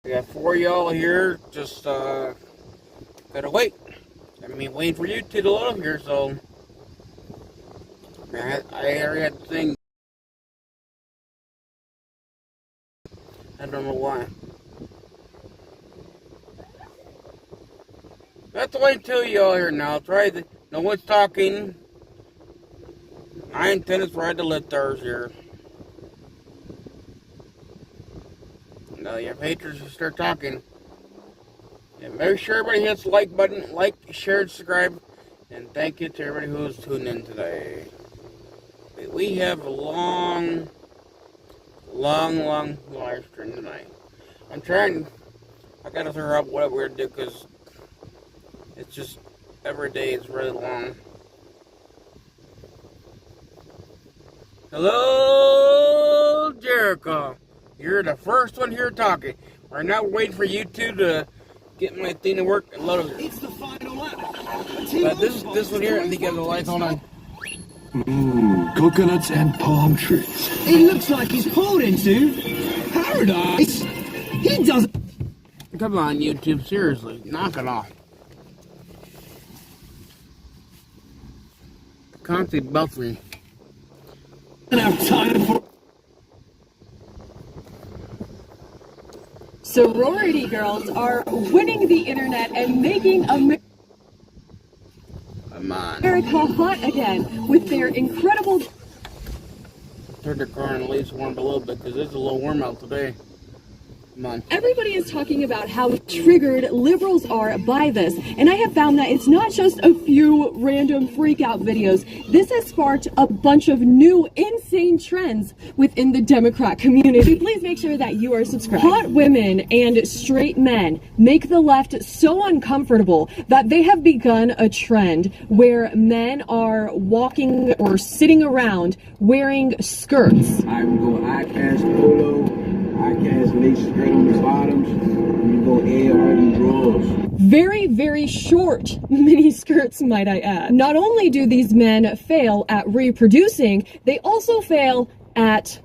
We got 4 y'all here, just gotta wait. I mean, waiting for you two to load up here, so man, I already had the thing. I don't know why. That's the way to y'all here now. It's right. No one's talking. I intend to ride the LIBTARDs here. Now you have haters who start talking. And make sure everybody hits the like button, like, share, and subscribe. And thank you to everybody who's tuning in today. We have a long live stream tonight. I gotta throw up what we're gonna do because it's just every day it's really long. Hello, Jericho. You're the first one here talking. Right now we're waiting for you two to get my thing to work and load it. It's the final lap. This one here, I think you have the lights on. Coconuts and palm trees. He looks like he's pulled into paradise. He doesn't. Come on, YouTube, seriously, knock it off. Constantly buffering. Have time for. Sorority girls are winning the internet and making America hot again with their incredible. Turn the car and at least warm a little bit because it's a little warm out today. Come on. Everybody is talking about how triggered liberals are by this, and I have found that it's not just a few random freak out videos. This has sparked a bunch of new insane trends within the Democrat community. Please make sure that you are subscribed. Hot women and straight men make the left so uncomfortable that they have begun a trend where men are walking or sitting around wearing skirts. I can go eye-cast polo, eye-cast lace skirt on the bottoms, and you go AR drawers. Very, very short mini skirts, might I add. Not only do these men fail at reproducing, they also fail at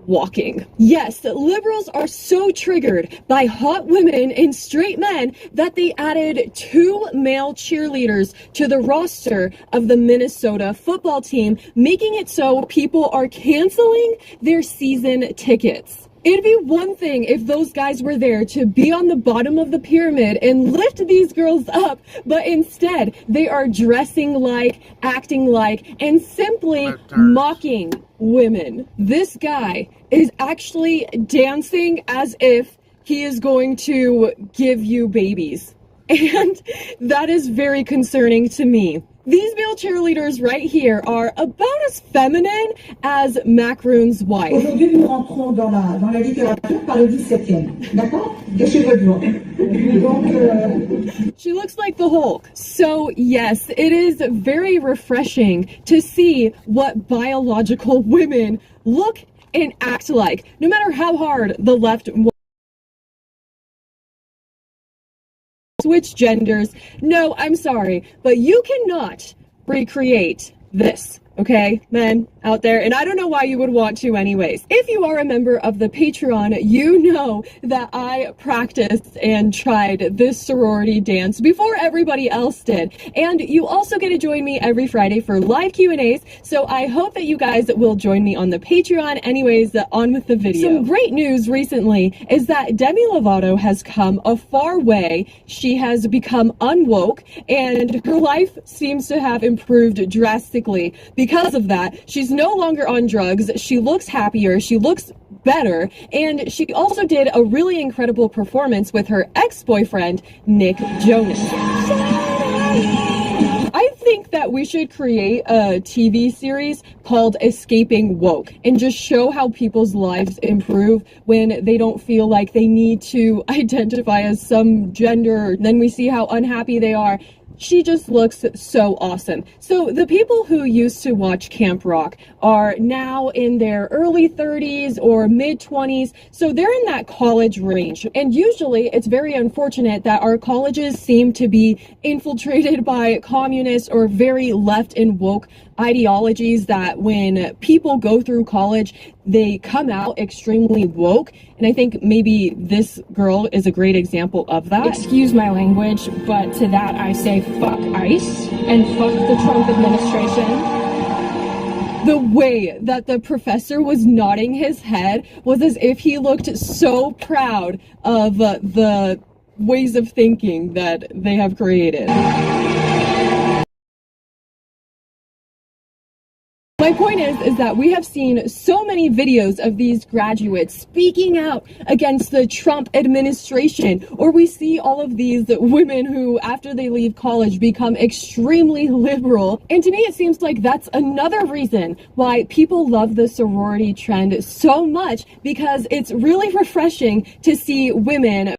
walking. Yes, liberals are so triggered by hot women and straight men that they added 2 male cheerleaders to the roster of the Minnesota football team, making it so people are canceling their season tickets. It'd be one thing if those guys were there to be on the bottom of the pyramid and lift these girls up, but instead they are dressing like, acting like, and simply mocking women. This guy is actually dancing as if he is going to give you babies. And that is very concerning to me. These male cheerleaders right here are about as feminine as Macron's wife. Aujourd'hui, nous rentrons dans la littérature par le 17e. D'accord? Des cheveux blancs. Donc, She looks like the Hulk. So yes, it is very refreshing to see what biological women look and act like, no matter how hard the left switch genders. No, I'm sorry, but you cannot recreate this, okay, men out there, and I don't know why you would want to anyways. If you are a member of the Patreon, you know that I practiced and tried this sorority dance before everybody else did, and you also get to join me every Friday for live Q&As, so I hope that you guys will join me on the Patreon. Anyways, on with the video. Some great news recently is that Demi Lovato has come a far way. She has become unwoke, and her life seems to have improved drastically because of that. She's no longer on drugs. She looks happier. She looks better. And she also did a really incredible performance with her ex-boyfriend, Nick Jonas. I think that we should create a TV series called Escaping Woke and just show how people's lives improve when they don't feel like they need to identify as some gender. Then we see how unhappy they are. She just looks so awesome. So the people who used to watch Camp Rock are now in their early 30s or mid 20s. So they're in that college range. And usually it's very unfortunate that our colleges seem to be infiltrated by communists or very left and woke ideologies that when people go through college, they come out extremely woke. And I think maybe this girl is a great example of that. Excuse my language, but to that I say fuck ICE and fuck the Trump administration. The way that the professor was nodding his head was as if he looked so proud of the ways of thinking that they have created. My point is that we have seen so many videos of these graduates speaking out against the Trump administration, or we see all of these women who, after they leave college, become extremely liberal. And to me, it seems like that's another reason why people love the sorority trend so much, because it's really refreshing to see women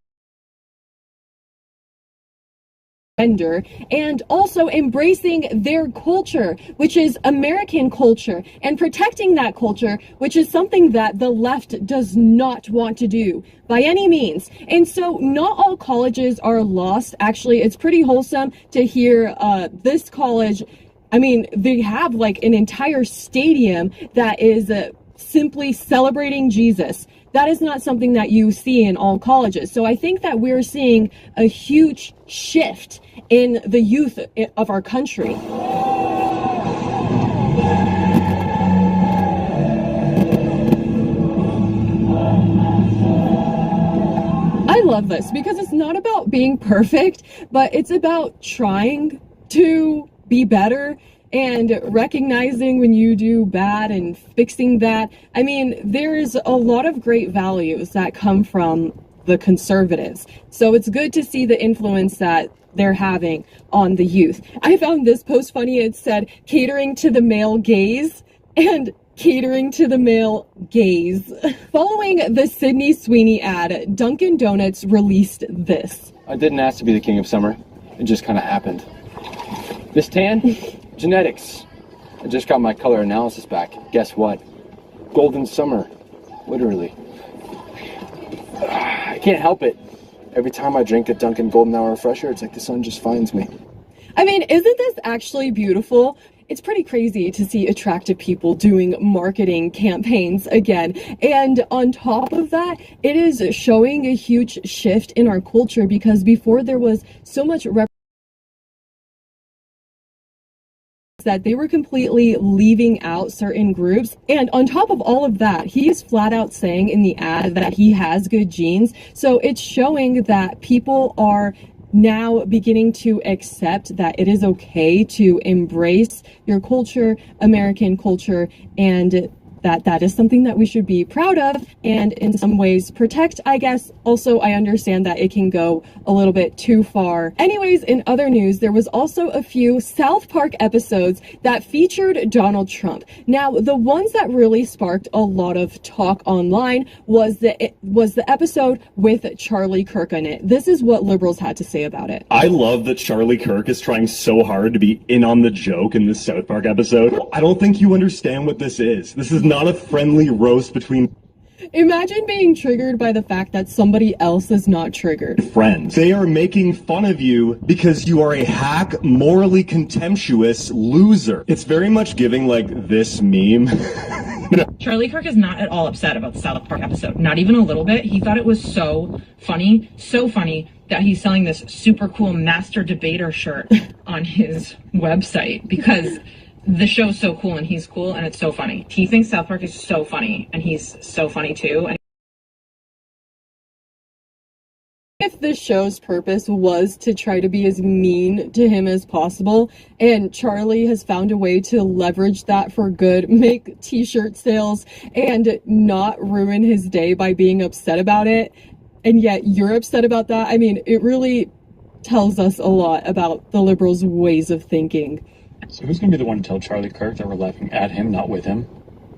and also embracing their culture, which is American culture, and protecting that culture, which is something that the left does not want to do by any means. And so not all colleges are lost. Actually, it's pretty wholesome to hear this college, I mean, they have like an entire stadium that is simply celebrating Jesus. That is not something that you see in all colleges. So I think that we're seeing a huge shift in the youth of our country. I love this because it's not about being perfect, but it's about trying to be better and recognizing when you do bad and fixing that. I mean, there's a lot of great values that come from the conservatives. So it's good to see the influence that they're having on the youth. I found this post funny. It said, catering to the male gaze and catering to the male gaze. Following the Sydney Sweeney ad, Dunkin' Donuts released this. I didn't ask to be the king of summer. It just kind of happened. This tan? Genetics. I just got my color analysis back. Guess what? Golden summer. Literally. I can't help it. Every time I drink a Dunkin' Golden Hour Refresher, it's like the sun just finds me. I mean, isn't this actually beautiful? It's pretty crazy to see attractive people doing marketing campaigns again. And on top of that, it is showing a huge shift in our culture, because before there was so much that they were completely leaving out certain groups. And on top of all of that, he is flat out saying in the ad that he has good genes. So it's showing that people are now beginning to accept that it is okay to embrace your culture, American culture, and that is something that we should be proud of and in some ways protect, I guess. Also, I understand that it can go a little bit too far. Anyways, in other news, there was also a few South Park episodes that featured Donald Trump. Now, the ones that really sparked a lot of talk online was the episode with Charlie Kirk in it. This is what liberals had to say about it. I love that Charlie Kirk is trying so hard to be in on the joke in this South Park episode. I don't think you understand what this is. This is not a friendly roast between Imagine being triggered by the fact that somebody else is not triggered. friends. They are making fun of you because you are a hack, morally contemptuous loser. It's very much giving like this meme. Charlie Kirk is not at all upset about the South Park episode. Not even a little bit. He thought it was so funny that he's selling this super cool master debater shirt on his website because the show's so cool and he's cool and it's so funny. He thinks South Park is so funny and he's so funny too. And if the show's purpose was to try to be as mean to him as possible, and Charlie has found a way to leverage that for good, make t-shirt sales, and not ruin his day by being upset about it, and yet you're upset about that, I mean, it really tells us a lot about the liberals' ways of thinking. So who's going to be the one to tell Charlie Kirk that we're laughing at him, not with him?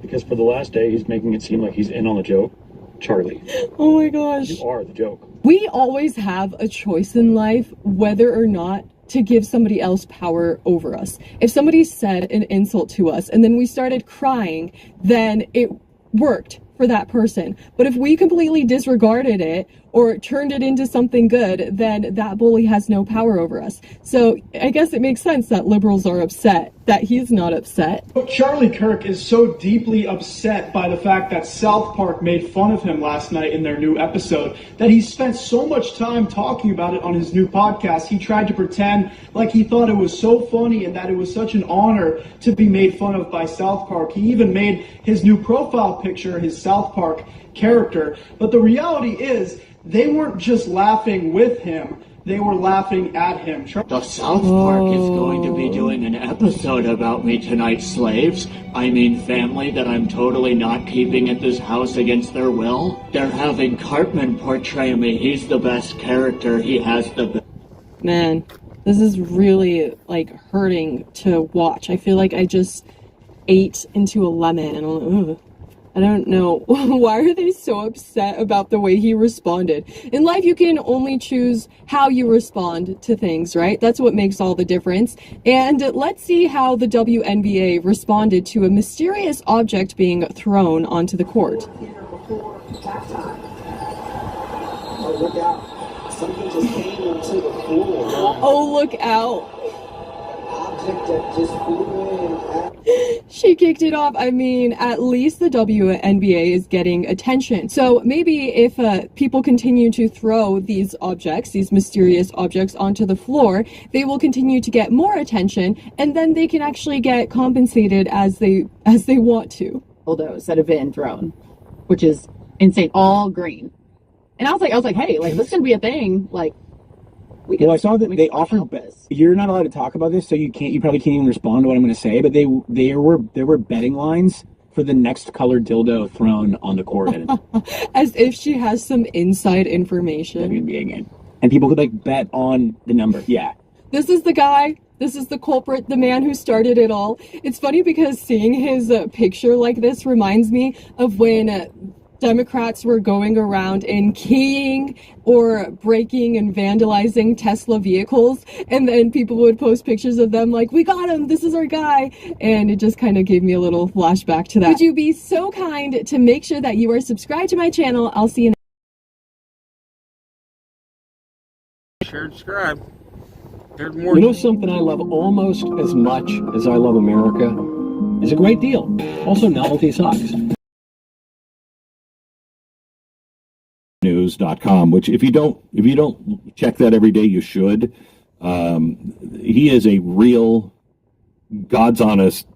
Because for the last day, he's making it seem like he's in on the joke. Charlie. Oh my gosh. You are the joke. We always have a choice in life whether or not to give somebody else power over us. If somebody said an insult to us and then we started crying, then it worked for that person. But if we completely disregarded it or turned it into something good, then that bully has no power over us. So I guess it makes sense that liberals are upset that he's not upset. Charlie Kirk is so deeply upset by the fact that South Park made fun of him last night in their new episode that he spent so much time talking about it on his new podcast. He tried to pretend like he thought it was so funny and that it was such an honor to be made fun of by South Park. He even made his new profile picture his South Park character. But the reality is, they weren't just laughing with him. They were laughing at him. The South Park is going to be doing an episode about me tonight, slaves. I mean family that I'm totally not keeping at this house against their will. They're having Cartman portray me. He's the best character. He has the... Man, this is really, like, hurting to watch. I feel like I just ate into a lemon and ugh. I don't know. Why are they so upset about the way he responded? In life, you can only choose how you respond to things, right? That's what makes all the difference. And let's see how the WNBA responded to a mysterious object being thrown onto the court. Oh, look out. Something just came into the floor. Oh, look out. Object that just flew in. She kicked it off. I mean, at least the WNBA is getting attention. So maybe if people continue to throw these objects, these mysterious objects onto the floor, they will continue to get more attention, and then they can actually get compensated as they want to. Dildos that have been thrown, which is insane. All green. And I was like, hey, like, this is gonna be a thing. Like, well, I saw that they offered. You're not allowed to talk about this, so you probably can't even respond to what I'm going to say. But there were betting lines for the next colored dildo thrown on the court. As if she has some inside information. WNBA game, and people could like bet on the number. Yeah, this is the guy. This is the culprit, the man who started it all. It's funny because seeing his picture like this reminds me of when Democrats were going around and keying or breaking and vandalizing Tesla vehicles, and then people would post pictures of them like, we got him, this is our guy, and it just kind of gave me a little flashback to that. Would you be so kind to make sure that you are subscribed to my channel? I'll see you next. Share, subscribe. There's more. You know something I love almost as much as I love America? Is a great deal. Also novelty socks. News.com, which if you don't check that every day, you should. He is a real God's honest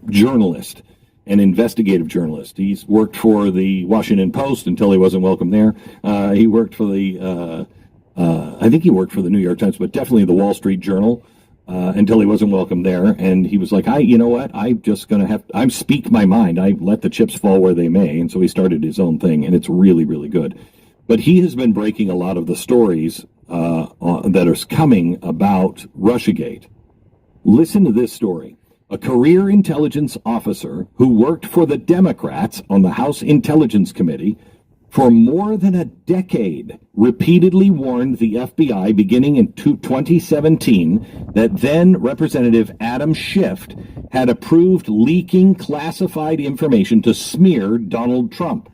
journalist, an investigative journalist. He's worked for the Washington Post until he wasn't welcome there. He worked for the I think he worked for the New York Times, but definitely the Wall Street Journal until he wasn't welcome there. And he was like, you know what? I'm speak my mind. I let the chips fall where they may. And so he started his own thing, and it's really, really good. But he has been breaking a lot of the stories that are coming about Russiagate. Listen to this story. A career intelligence officer who worked for the Democrats on the House Intelligence Committee for more than a decade repeatedly warned the FBI beginning in 2017 that then Representative Adam Schiff had approved leaking classified information to smear Donald Trump.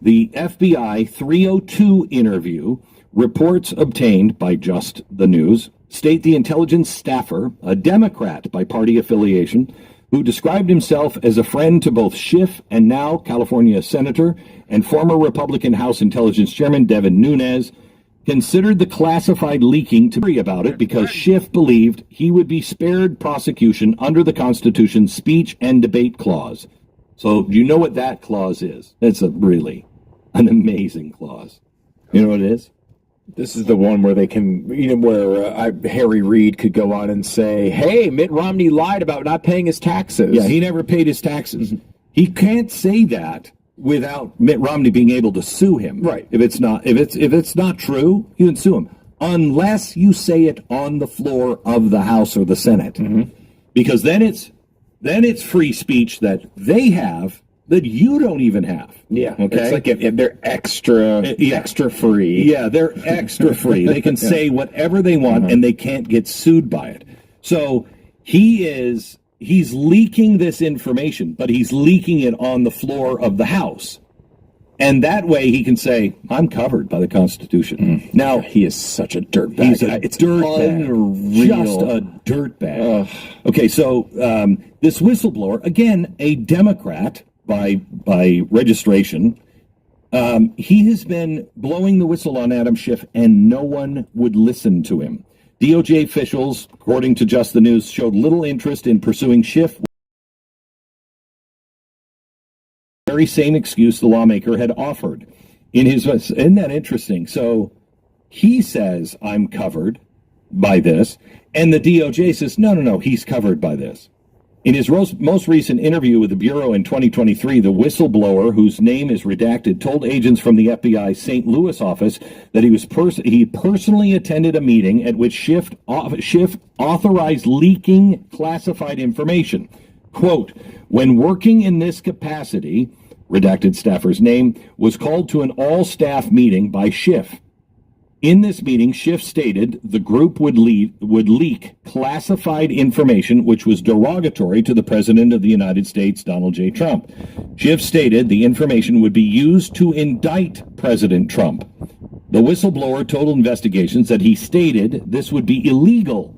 The FBI 302 interview, reports obtained by Just the News, state the intelligence staffer, a Democrat by party affiliation, who described himself as a friend to both Schiff and now California Senator and former Republican House Intelligence Chairman Devin Nunes, considered the classified leaking to be about it because Schiff believed he would be spared prosecution under the Constitution's speech and debate clause. So do you know what that clause is? That's an amazing clause. You know what it is? This is the one where they can, where Harry Reid could go on and say, hey, Mitt Romney lied about not paying his taxes. Yeah, he never paid his taxes. He can't say that without Mitt Romney being able to sue him. Right. If it's not true, you can sue him. Unless you say it on the floor of the House or the Senate. Mm-hmm. Because then it's free speech that they have that you don't even have. Yeah. Okay. It's like they're extra free. Yeah, they're extra free. They can say whatever they want and they can't get sued by it. So he's leaking this information, but he's leaking it on the floor of the House. And that way he can say, I'm covered by the Constitution. Now, he is such a dirtbag. He's a It's dirtbag. unreal. Just a dirtbag. Okay, so this whistleblower, again, a Democrat by registration, he has been blowing the whistle on Adam Schiff, and no one would listen to him. DOJ officials, according to Just the News, showed little interest in pursuing Schiff. Very same excuse the lawmaker had offered in his. Isn't that interesting? So he says, I'm covered by this, and the DOJ says, no, he's covered by this. In his most recent interview with the Bureau in 2023, the whistleblower, whose name is redacted, told agents from the FBI St. Louis office that he personally attended a meeting at which Schiff authorized leaking classified information. Quote, when working in this capacity, redacted staffer's name, was called to an all-staff meeting by Schiff. In this meeting, Schiff stated the group would leak classified information which was derogatory to the President of the United States, Donald J. Trump. Schiff stated the information would be used to indict President Trump. The whistleblower told investigations that he stated this would be illegal,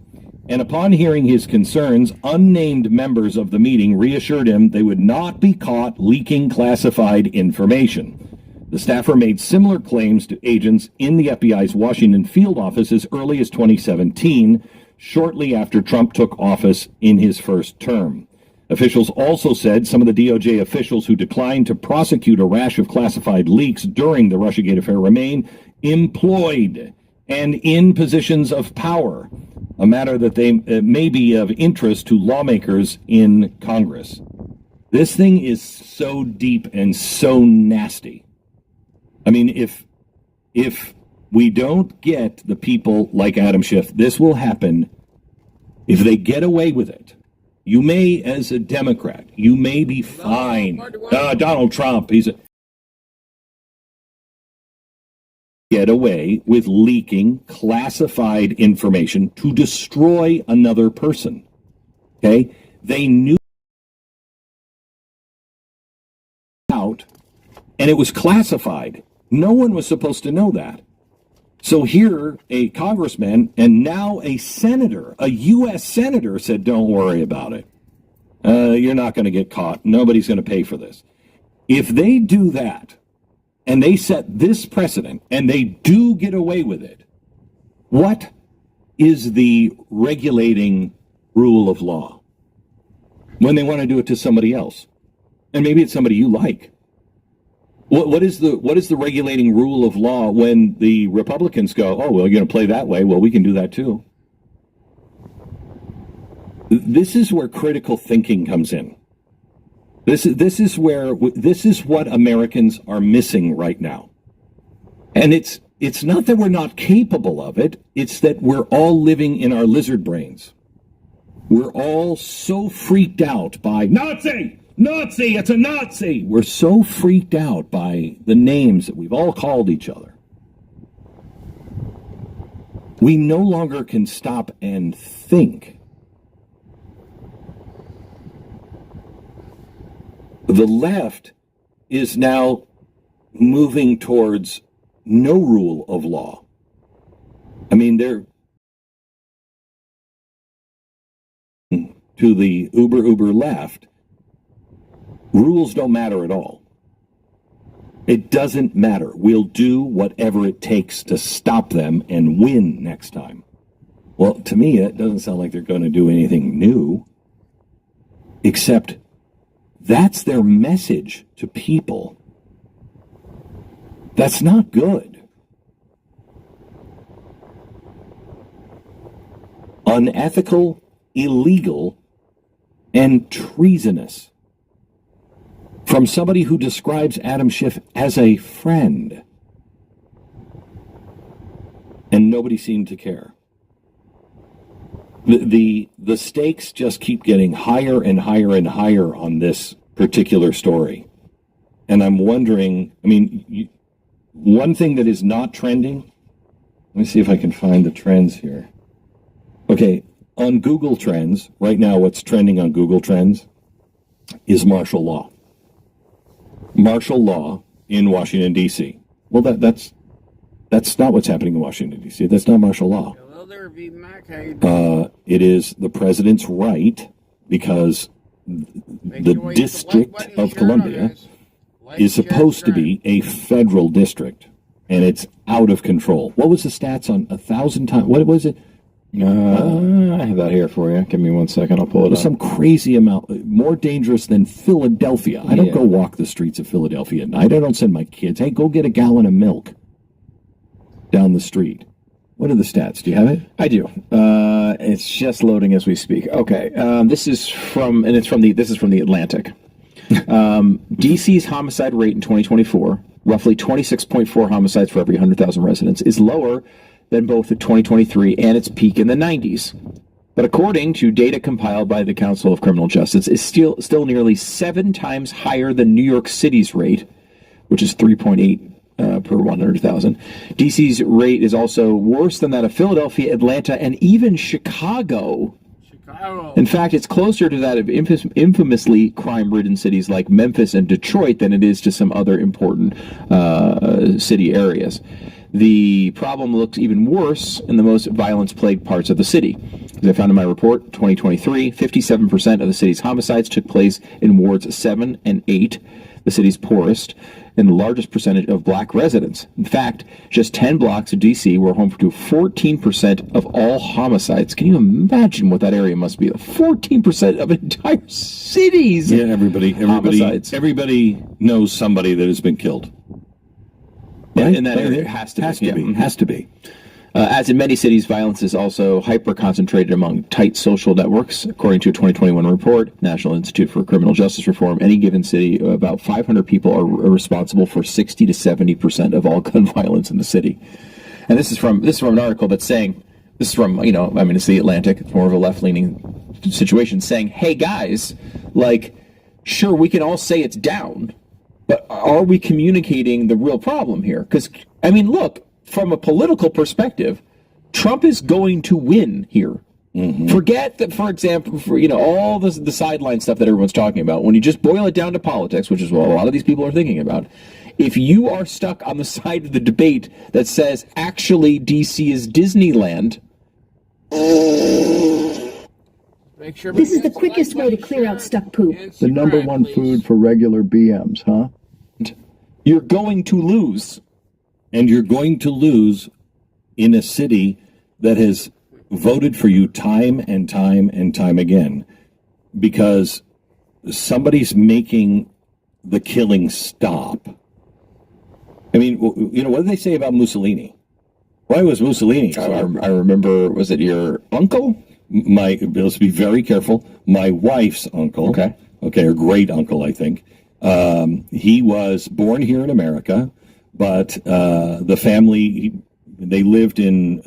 and upon hearing his concerns, unnamed members of the meeting reassured him they would not be caught leaking classified information. The staffer made similar claims to agents in the FBI's Washington field office as early as 2017, shortly after Trump took office in his first term. Officials also said some of the DOJ officials who declined to prosecute a rash of classified leaks during the Russiagate affair remain employed and in positions of power, a matter that they may be of interest to lawmakers in Congress. This thing is so deep and so nasty. I mean, if we don't get the people like Adam Schiff, this will happen. If they get away with it, you may, as a Democrat, you may be fine. Donald Trump, get away with leaking classified information to destroy another person. Okay? They knew out, and it was classified. No one was supposed to know that. So here, a congressman and now a senator, a U.S. senator, said, don't worry about it. You're not going to get caught. Nobody's going to pay for this. If they do that, and they set this precedent, and they do get away with it, what is the regulating rule of law when they want to do it to somebody else? And maybe it's somebody you like. What is the regulating rule of law when the Republicans go, oh, well, you're going to play that way? Well, we can do that too. This is where critical thinking comes in. This is what Americans are missing right now. And it's not that we're not capable of it. It's that we're all living in our lizard brains. We're all so freaked out by Nazi, it's a Nazi. We're so freaked out by the names that we've all called each other. We no longer can stop and think. The left is now moving towards no rule of law. I mean, they're to the uber left. Rules don't matter at all. It doesn't matter. We'll do whatever it takes to stop them and win next time. Well, to me, it doesn't sound like they're going to do anything new, except that's their message to people. That's not good. Unethical, illegal, and treasonous. From somebody who describes Adam Schiff as a friend. And nobody seemed to care. The stakes just keep getting higher and higher and higher on this particular story. And I'm wondering, I mean, one thing that is not trending, let me see if I can find the trends here. Okay, on Google Trends, right now what's trending on Google Trends is martial law. Martial law in Washington, D.C. Well, that's not what's happening in Washington, D.C. That's not martial law. It is the president's right, because the District of Columbia is supposed to be a federal district, and it's out of control. What was the stats on 1,000 times? What was it? I have that here for you. Give me 1 second. I'll pull it up. Some crazy amount, more dangerous than Philadelphia. I don't go walk the streets of Philadelphia at night. I don't send my kids, hey, go get a gallon of milk down the street. What are the stats? Do you have it? I do. It's just loading as we speak. Okay. This is from the Atlantic. DC's homicide rate in 2024, roughly 26.4 homicides for every 100,000 residents, is lower than both the 2023 and its peak in the 90s. But according to data compiled by the Council of Criminal Justice, it's still nearly 7 times higher than New York City's rate, which is 3.8 per 100,000. DC's rate is also worse than that of Philadelphia, Atlanta, and even Chicago. In fact, it's closer to that of infamously crime-ridden cities like Memphis and Detroit than it is to some other important city areas. The problem looks even worse in the most violence-plagued parts of the city. As I found in my report, 2023, 57% of the city's homicides took place in wards 7 and 8, the city's poorest, and the largest percentage of black residents. In fact, just 10 blocks of D.C. were home to 14% of all homicides. Can you imagine what that area must be? 14% of entire cities. Yeah, everybody knows somebody that has been killed. Right? In that area, it has to be. As in many cities, violence is also hyper-concentrated among tight social networks. According to a 2021 report, National Institute for Criminal Justice Reform, any given city, about 500 people are responsible for 60 to 70% of all gun violence in the city. And this is from an article that's saying, it's the Atlantic, it's more of a left-leaning situation, saying, hey guys, sure, we can all say it's down, but are we communicating the real problem here? Because, look, from a political perspective, Trump is going to win here. Mm-hmm. Forget that, for example, all the sideline stuff that everyone's talking about. When you just boil it down to politics, which is what a lot of these people are thinking about, if you are stuck on the side of the debate that says, actually, D.C. is Disneyland... This is the quickest way to clear out stuck poop. The number one food for regular BMs, huh? You're going to lose. And you're going to lose in a city that has voted for you time and time and time again, because somebody's making the killing stop. What did they say about Mussolini? Why was Mussolini? I remember, was it your uncle? Let's be very careful. My wife's uncle. Okay, or great uncle, I think. He was born here in America. But the family, they lived in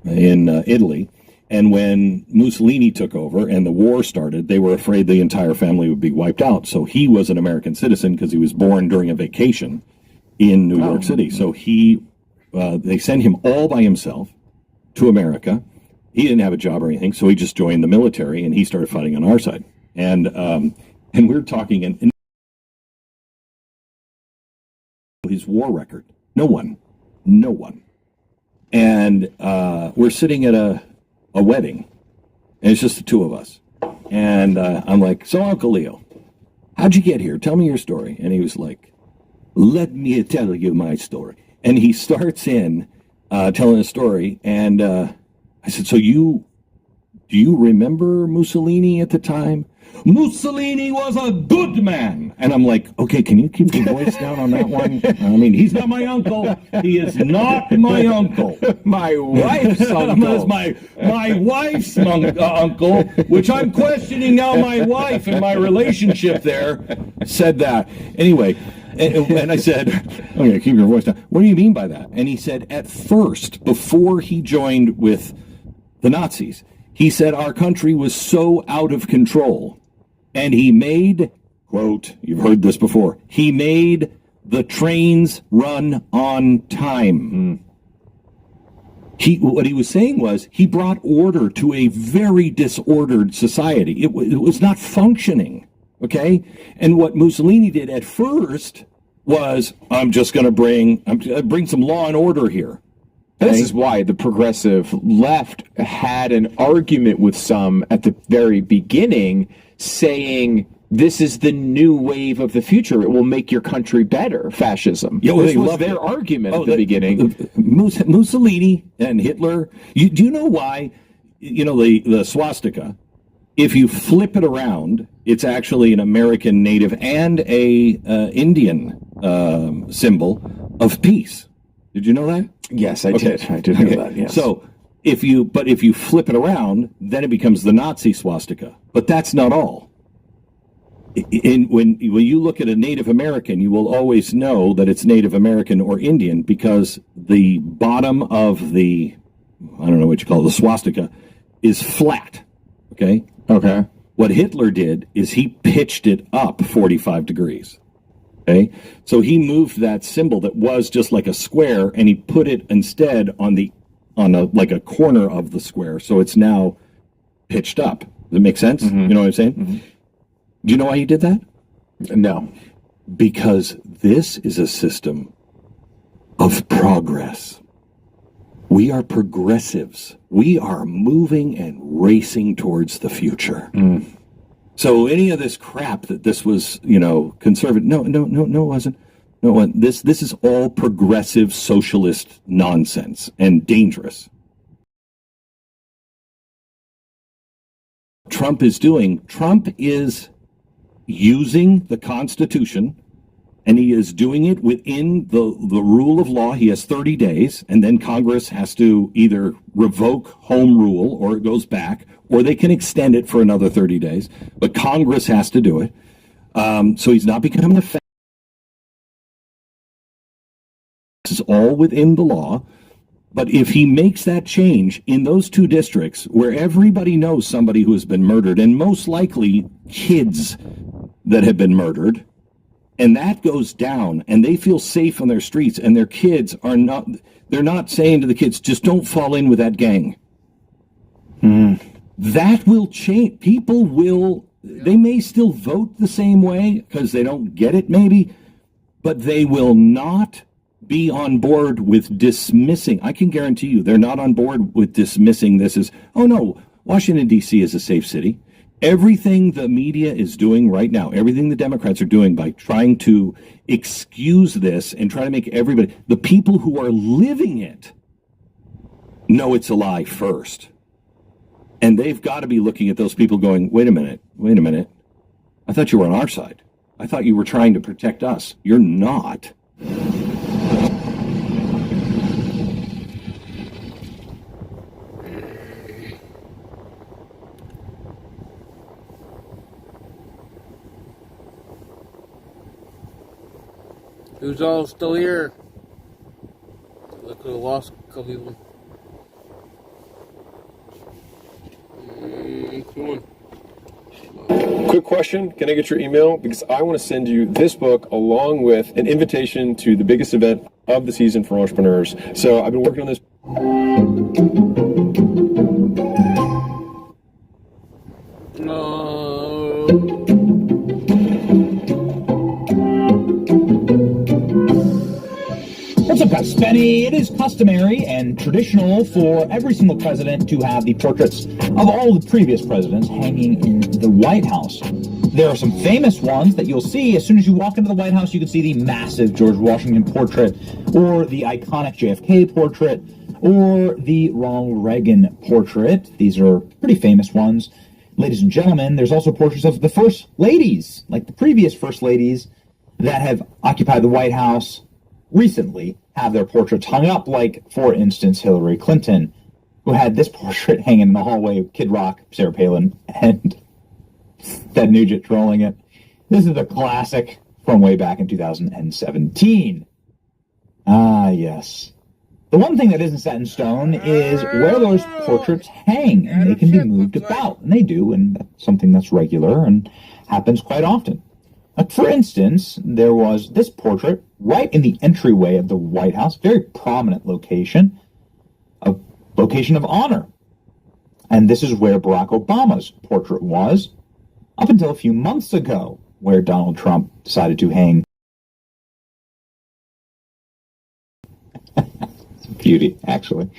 Italy, and when Mussolini took over and the war started, they were afraid the entire family would be wiped out. So he was an American citizen because he was born during a vacation in New York City. So they sent him all by himself to America. He didn't have a job or anything, so he just joined the military and he started fighting on our side. And we're talking and his war record. No one. And we're sitting at a wedding, and it's just the two of us. And I'm like, so Uncle Leo, how'd you get here? Tell me your story. And he was like, let me tell you my story. And he starts in telling a story, and I said, so do you remember Mussolini at the time? Mussolini was a good man. And I'm like, okay, can you keep your voice down on that one? He's not my uncle. He is not my uncle. My wife's uncle. my wife's uncle, which I'm questioning now. My wife and my relationship there said that. Anyway, and I said, okay, keep your voice down. What do you mean by that? And he said, at first, before he joined with the Nazis, he said our country was so out of control. And he made, quote, you've heard this before, he made the trains run on time. What he was saying was he brought order to a very disordered society. It was not functioning, okay? And what Mussolini did at first was, I'm going to bring some law and order here. This is why the progressive left had an argument with some at the very beginning, saying this is the new wave of the future. It will make your country better, fascism. Yeah, well, this they was loved their it. argument at the beginning. Mussolini and Hitler, do you know why, the swastika, if you flip it around, it's actually an American native and a Indian symbol of peace. Did you know that? Yes, I did. I did know that, yes. So if you flip it around, then it becomes the Nazi swastika. But that's not all. When you look at a Native American, you will always know that it's Native American or Indian because the bottom of the, I don't know what you call it, the swastika, is flat. Okay? Okay. What Hitler did is he pitched it up 45 degrees. Okay? So he moved that symbol that was just like a square and he put it instead on a corner of the square. So it's now pitched up. Does it make sense? Mm-hmm. You know what I'm saying? Mm-hmm. Do you know why he did that? No. Because this is a system of progress. We are progressives. We are moving and racing towards the future. Mm. So any of this crap that this was, conservative, no, it wasn't. No, it wasn't. This is all progressive socialist nonsense and dangerous. Trump is using the Constitution, and he is doing it within the rule of law. He has 30 days, and then Congress has to either revoke home rule, or it goes back, or they can extend it for another 30 days. But Congress has to do it. So he's not becoming a This is all within the law. But if he makes that change in those two districts where everybody knows somebody who has been murdered, and most likely kids that have been murdered, and that goes down and they feel safe on their streets and their kids they're not saying to the kids, just don't fall in with that gang. That will change. People they may still vote the same way because they don't get it maybe, but they will not be on board with dismissing. I can guarantee you they're not on board with dismissing this as, oh no, Washington, D.C. is a safe city. Everything the media is doing right now, everything the Democrats are doing by trying to excuse this and try to make everybody, the people who are living it, know it's a lie first. And they've got to be looking at those people going, wait a minute. I thought you were on our side. I thought you were trying to protect us. You're not. Who's all still here? Look, we lost a couple people. Come on. Quick question, can I get your email? Because I want to send you this book along with an invitation to the biggest event of the season for entrepreneurs. So I've been working on this. What's up, guys? Benny. It is customary and traditional for every single president to have the portraits of all the previous presidents hanging in the White House. There are some famous ones that you'll see as soon as you walk into the White House. You can see the massive George Washington portrait, or the iconic JFK portrait, or the Ronald Reagan portrait. These are pretty famous ones. Ladies and gentlemen, there's also portraits of the first ladies, like the previous first ladies that have occupied the White House recently, have their portraits hung up, like, for instance, Hillary Clinton, who had this portrait hanging in the hallway of Kid Rock, Sarah Palin, and Ted Nugent trolling it. This is a classic from way back in 2017. Ah, yes. The one thing that isn't set in stone is where those portraits hang, and they can be moved about, and they do, and that's something that's regular and happens quite often. Like, for instance, there was this portrait right in the entryway of the White House, very prominent location, a location of honor. And this is where Barack Obama's portrait was up until a few months ago, where Donald Trump decided to hang Beauty, actually.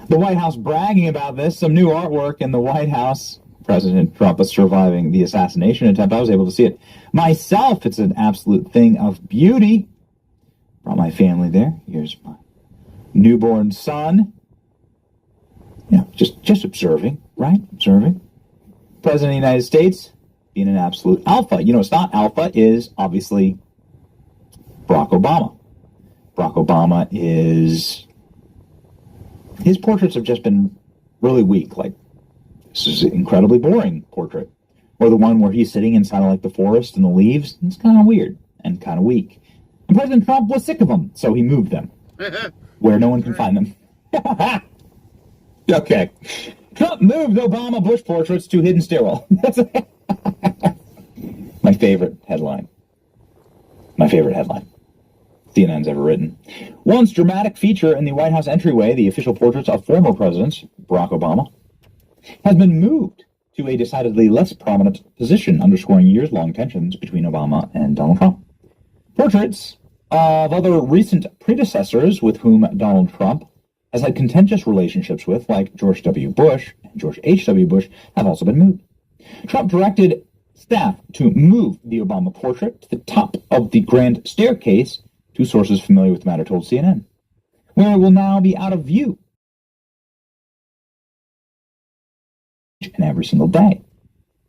The White House bragging about this. Some new artwork in the White House. President Trump is surviving the assassination attempt. I was able to see it myself. It's an absolute thing of beauty. Brought my family there. Here's my newborn son. Just observing, right? Observing. President of the United States being an absolute alpha. It's not alpha, is obviously Barack Obama. Barack Obama is... His portraits have just been really weak. Like, this is an incredibly boring portrait. Or the one where he's sitting inside of, like, the forest and the leaves. It's kind of weird and kind of weak. And President Trump was sick of them, so he moved them where no one can find them. Okay. Trump moved Obama Bush portraits to hidden stairwell. That's my favorite headline. My favorite headline CNN's ever written. Once dramatic feature in the White House entryway, the official portraits of former presidents, Barack Obama, has been moved to a decidedly less prominent position, underscoring years-long tensions between Obama and Donald Trump. Portraits of other recent predecessors with whom Donald Trump has had contentious relationships with, like George W. Bush and George H.W. Bush, have also been moved. Trump directed staff to move the Obama portrait to the top of the grand staircase, two sources familiar with the matter told CNN, where it will now be out of view and every single day.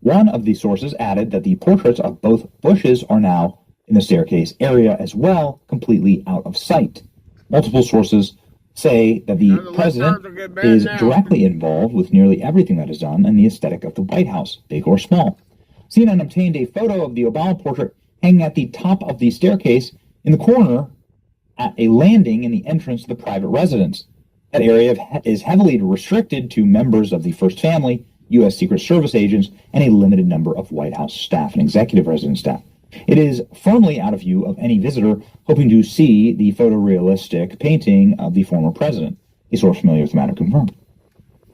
One of the sources added that the portraits of both Bushes are now in the staircase area as well, completely out of sight. Multiple sources say that the president is directly involved with nearly everything that is done in the aesthetic of the White House, big or small. CNN obtained a photo of the Obama portrait hanging at the top of the staircase in the corner at a landing in the entrance to the private residence. That area is heavily restricted to members of the First Family, U.S. Secret Service agents, and a limited number of White House staff and executive resident staff. It is firmly out of view of any visitor hoping to see the photorealistic painting of the former president, a source familiar with the matter confirmed.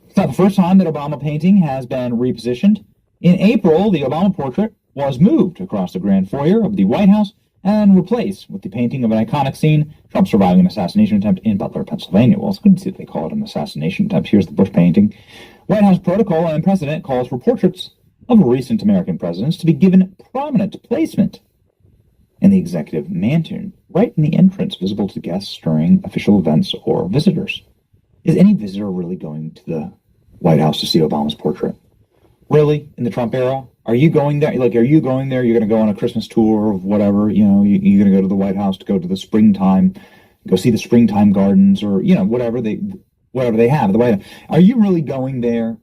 It's not the first time that Obama painting has been repositioned. In April, the Obama portrait was moved across the grand foyer of the White House and replaced with the painting of an iconic scene, Trump surviving an assassination attempt in Butler, Pennsylvania. Well, it's good to see that they call it an assassination attempt. Here's the Bush painting. White House protocol and precedent calls for portraits of recent American presidents to be given prominent placement in the executive mansion, right in the entrance, visible to guests during official events or visitors. Is any visitor really going to the White House to see Obama's portrait? Really? In the Trump era? Are you going there? Like, are you going there? You're going to go on a Christmas tour of whatever, you're going to go to the White House to go to the springtime, go see the springtime gardens or, whatever they have at the White House. Are you really going there?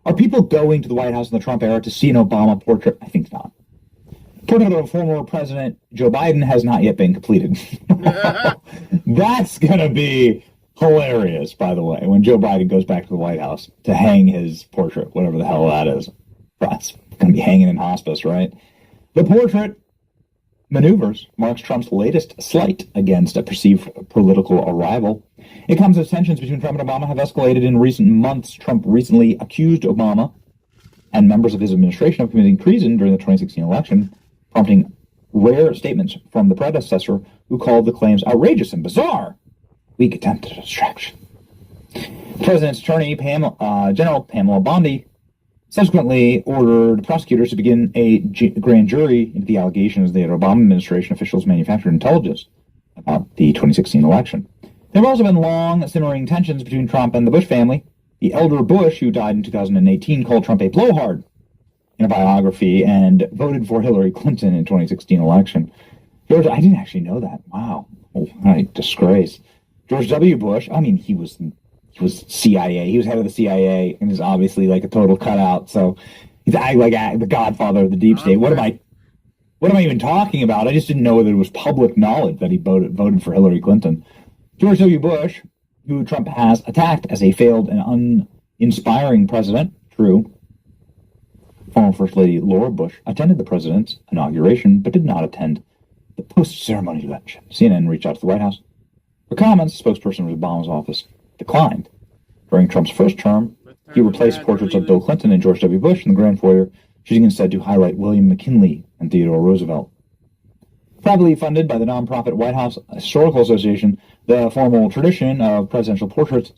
Are people going to the White House in the Trump era to see an Obama portrait? I think not. Portrait of former President Joe Biden has not yet been completed. That's going to be hilarious, by the way, when Joe Biden goes back to the White House to hang his portrait, whatever the hell that is. That's going to be hanging in hospice, right? The portrait maneuvers marks Trump's latest slight against a perceived political rival. It comes as tensions between Trump and Obama have escalated in recent months. Trump recently accused Obama and members of his administration of committing treason during the 2016 election, prompting rare statements from the predecessor who called the claims outrageous and bizarre. Weak attempt at distraction. The president's attorney, General Pamela Bondi, subsequently ordered prosecutors to begin a grand jury into the allegations that Obama administration officials manufactured intelligence about the 2016 election. There have also been long simmering tensions between Trump and the Bush family. The elder Bush, who died in 2018, called Trump a blowhard in a biography and voted for Hillary Clinton in the 2016 election. I didn't actually know that. Wow. Oh, what a disgrace. George W. Bush, he was CIA. He was head of the CIA and is obviously like a total cutout. So he's like the godfather of the deep state. What am I even talking about? I just didn't know that it was public knowledge that he voted for Hillary Clinton. George W. Bush, who Trump has attacked as a failed and uninspiring president, true. Former First Lady Laura Bush attended the president's inauguration, but did not attend the post-ceremony luncheon. CNN reached out to the White House. For comments, a spokesperson of Obama's office declined. During Trump's first term, he replaced portraits of Bill Clinton and George W. Bush in the grand foyer, choosing instead to highlight William McKinley and Theodore Roosevelt. Probably funded by the nonprofit White House Historical Association, the formal tradition of presidential portraits.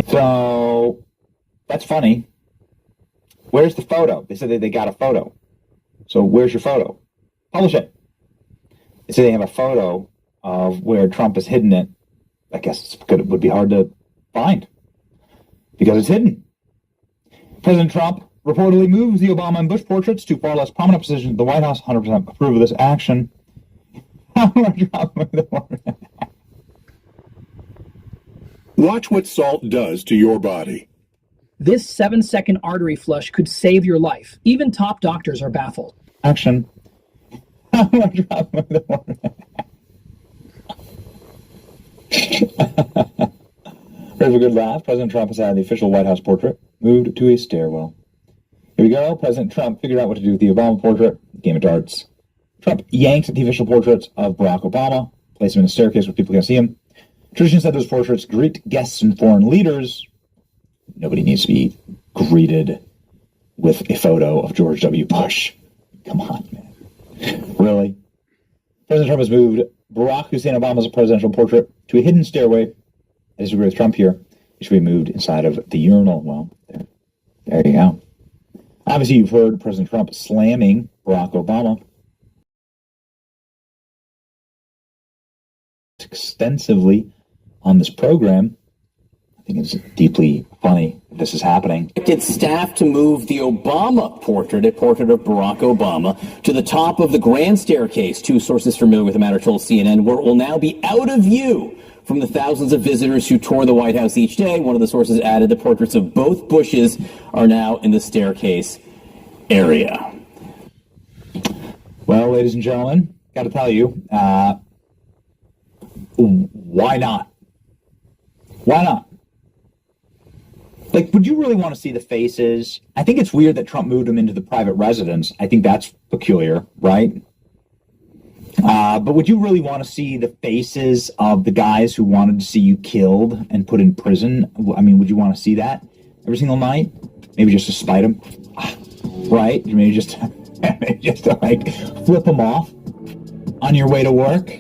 So, that's funny. Where's the photo? They said that they got a photo. So where's your photo? Publish it. They say they have a photo of where Trump has hidden it. I guess it would be hard to find because it's hidden. President Trump reportedly moves the Obama and Bush portraits to far less prominent positions in the White House. 100% approve of this action. Watch what salt does to your body. This 7-second artery flush could save your life. Even top doctors are baffled. Action. There's a good laugh. President Trump has had the official White House portrait moved to a stairwell. Here we go. President Trump figured out what to do with the Obama portrait. Game of darts. Trump yanked the official portraits of Barack Obama, placed him in a staircase where people can see him. Tradition said those portraits greet guests and foreign leaders. Nobody needs to be greeted with a photo of George W. Bush. Come on, man. Really? President Trump has moved Barack Hussein Obama's presidential portrait to a hidden stairway. I disagree with Trump here. It should be moved inside of the urinal. Well, there you go. Obviously, you've heard President Trump slamming Barack Obama extensively on this program. I think it's deeply funny that this is happening. Expected staff to move the Obama portrait, a portrait of Barack Obama, to the top of the grand staircase. Two sources familiar with the matter told CNN, where it will now be out of view from the thousands of visitors who tour the White House each day. One of the sources added the portraits of both Bushes are now in the staircase area. Well, ladies and gentlemen, got to tell you, why not? Why not? Like, would you really want to see the faces? I think it's weird that Trump moved them into the private residence. I think that's peculiar, right? But would you really want to see the faces of the guys who wanted to see you killed and put in prison? I mean, would you want to see that every single night? Maybe just to spite them, right? Maybe just to like flip them off on your way to work.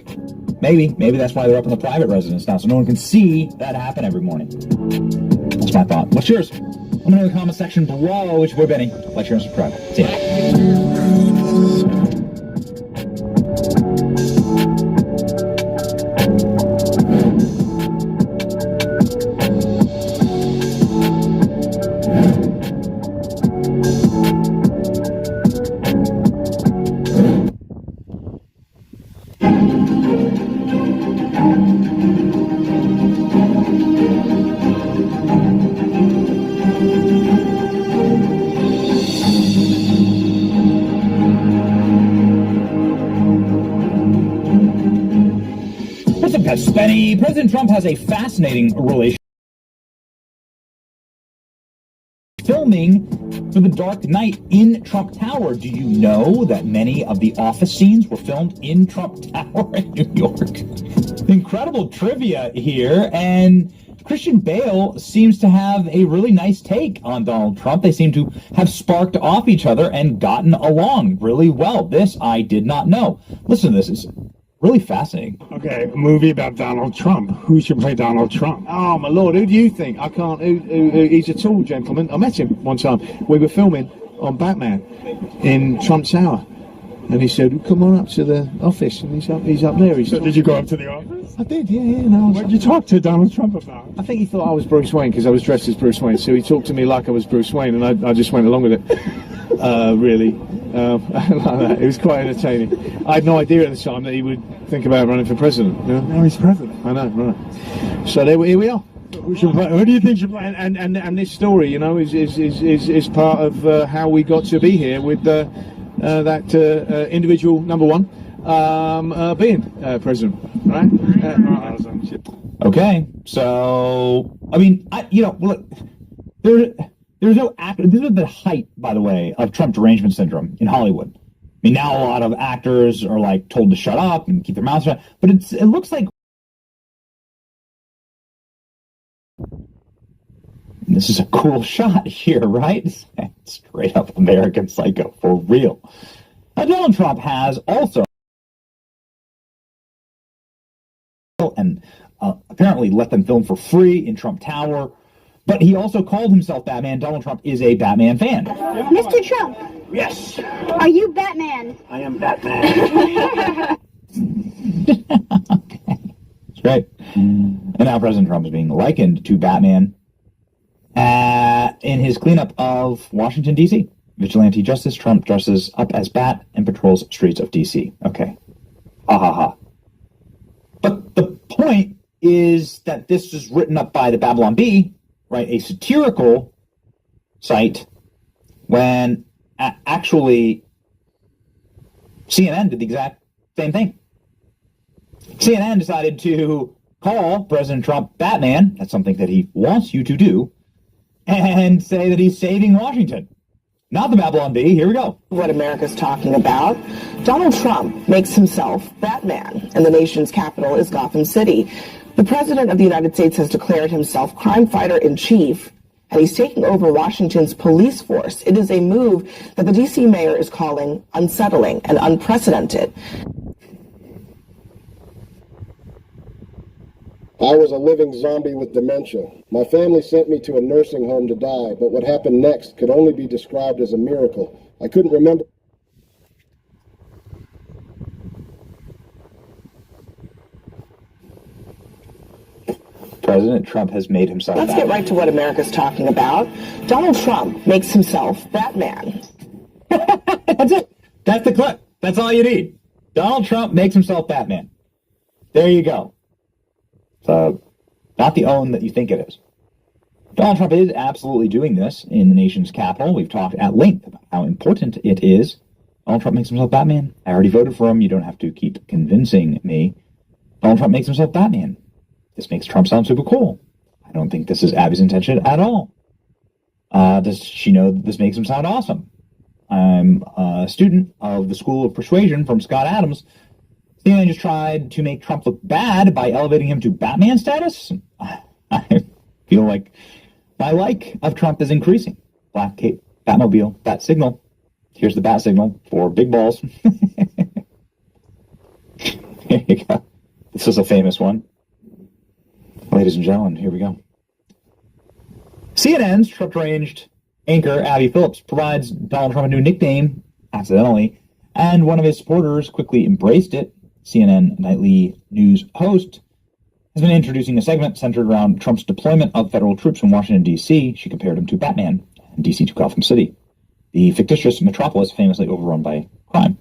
Maybe that's why they're up in the private residence now, so no one can see that happen every morning. That's my thought. What's yours? Let me know in the comment section below. It's your boy Benny. Like, share, and subscribe. See ya. Spenny, President Trump has a fascinating relationship filming for The Dark Knight in Trump Tower. Do you know that many of the office scenes were filmed in Trump Tower in New York? Incredible trivia here, and Christian Bale seems to have a really nice take on Donald Trump. They seem to have sparked off each other and gotten along really well. This I did not know. Listen to this. It's really fascinating. Okay, a movie about Donald Trump. Who should play Donald Trump? Oh, my Lord, who do you think? I can't. He's a tall gentleman. I met him one time. We were filming on Batman in Trump Tower. And he said, come on up to the office. And he's up there. So did you go up to the office? I did, yeah. No, what did you talk to Donald Trump about? I think he thought I was Bruce Wayne because I was dressed as Bruce Wayne. So he talked to me like I was Bruce Wayne, and I just went along with it. Really. Like that. It was quite entertaining. I had no idea at the time that he would think about running for president. You know? Now he's president. I know, right. So here we are. Who do you think should play? And this story, you know, is part of how we got to be here with that individual number one being president, right? Okay, so I mean, look, there's no actor. This is the height, by the way, of Trump derangement syndrome in Hollywood. I mean, now a lot of actors are like told to shut up and keep their mouths shut, but it looks like this is a cool shot here, right? Straight up American Psycho, for real. Donald Trump has also and apparently let them film for free in Trump Tower, but he also called himself Batman. Donald Trump is a Batman fan. Mr. Trump. Yes. Are you Batman? I am Batman. That's right. And now President Trump is being likened to Batman in his cleanup of Washington, D.C. Vigilante justice, Trump dresses up as Bat and patrols streets of D.C. Okay. Ha ha ha. But the point is that this was written up by the Babylon Bee, right, a satirical site, when actually CNN did the exact same thing. CNN decided to call President Trump Batman, that's something that he wants you to do, and say that he's saving Washington. Not the Babylon Bee. Here we go. What America's talking about. Donald Trump makes himself Batman, and the nation's capital is Gotham City. The President of the United States has declared himself crime fighter in chief, and he's taking over Washington's police force. It is a move that the D.C. mayor is calling unsettling and unprecedented. I was a living zombie with dementia. My family sent me to a nursing home to die, but what happened next could only be described as a miracle. I couldn't remember. President Trump has made himself Let's Batman. get right to what America's talking about. Donald Trump makes himself Batman. That's it. That's the clip. That's all you need. Donald Trump makes himself Batman. There you go. Not the own that you think it is. Donald Trump is absolutely doing this in the nation's capital. We've talked at length about how important it is. Donald Trump makes himself Batman. I already voted for him. You don't have to keep convincing me. Donald Trump makes himself Batman. This makes Trump sound super cool. I don't think this is Abby's intention at all. Does she know that this makes him sound awesome? I'm a student of the School of Persuasion from Scott Adams. CNN just tried to make Trump look bad by elevating him to Batman status. I feel like my like of Trump is increasing. Black cape, Batmobile, Bat signal. Here's the Bat signal for big balls. Here you go. This is a famous one. Ladies and gentlemen, here we go. CNN's Trump-ranged anchor Abby Phillips provides Donald Trump a new nickname, accidentally, and one of his supporters quickly embraced it. CNN nightly news host has been introducing a segment centered around Trump's deployment of federal troops in Washington, D.C. She compared him to Batman, and D.C. to Gotham City, the fictitious metropolis famously overrun by crime.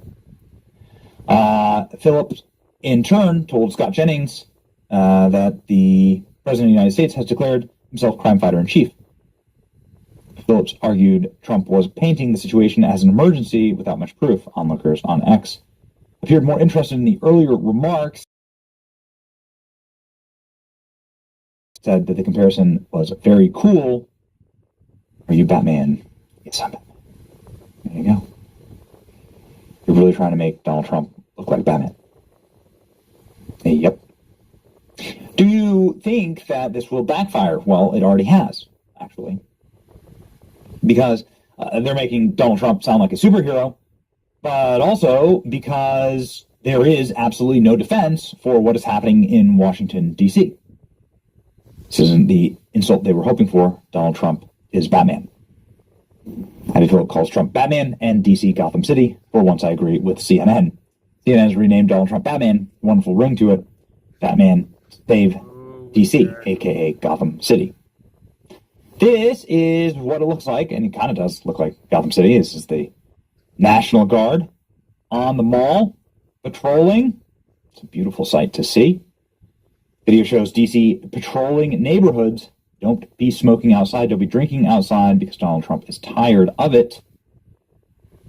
Phillips, in turn, told Scott Jennings that the President of the United States has declared himself crime fighter in chief. Phillips argued Trump was painting the situation as an emergency without much proof. Onlookers on X appeared more interested in the earlier remarks, said that the comparison was very cool. Are you Batman? Yes, I'm Batman. There you go. You're really trying to make Donald Trump look like Batman. Yep. Do you think that this will backfire? Well, it already has, actually. Because they're making Donald Trump sound like a superhero, but also because there is absolutely no defense for what is happening in Washington, D.C. This isn't the insult they were hoping for. Donald Trump is Batman. Abby Phillips calls Trump Batman and D.C. Gotham City. For once, I agree with CNN. CNN has renamed Donald Trump Batman. Wonderful ring to it. Batman save D.C., a.k.a. Gotham City. This is what it looks like, and it kind of does look like Gotham City. This is the National Guard on the mall, patrolling. It's a beautiful sight to see. Video shows D.C. patrolling neighborhoods. Don't be smoking outside. Don't be drinking outside because Donald Trump is tired of it.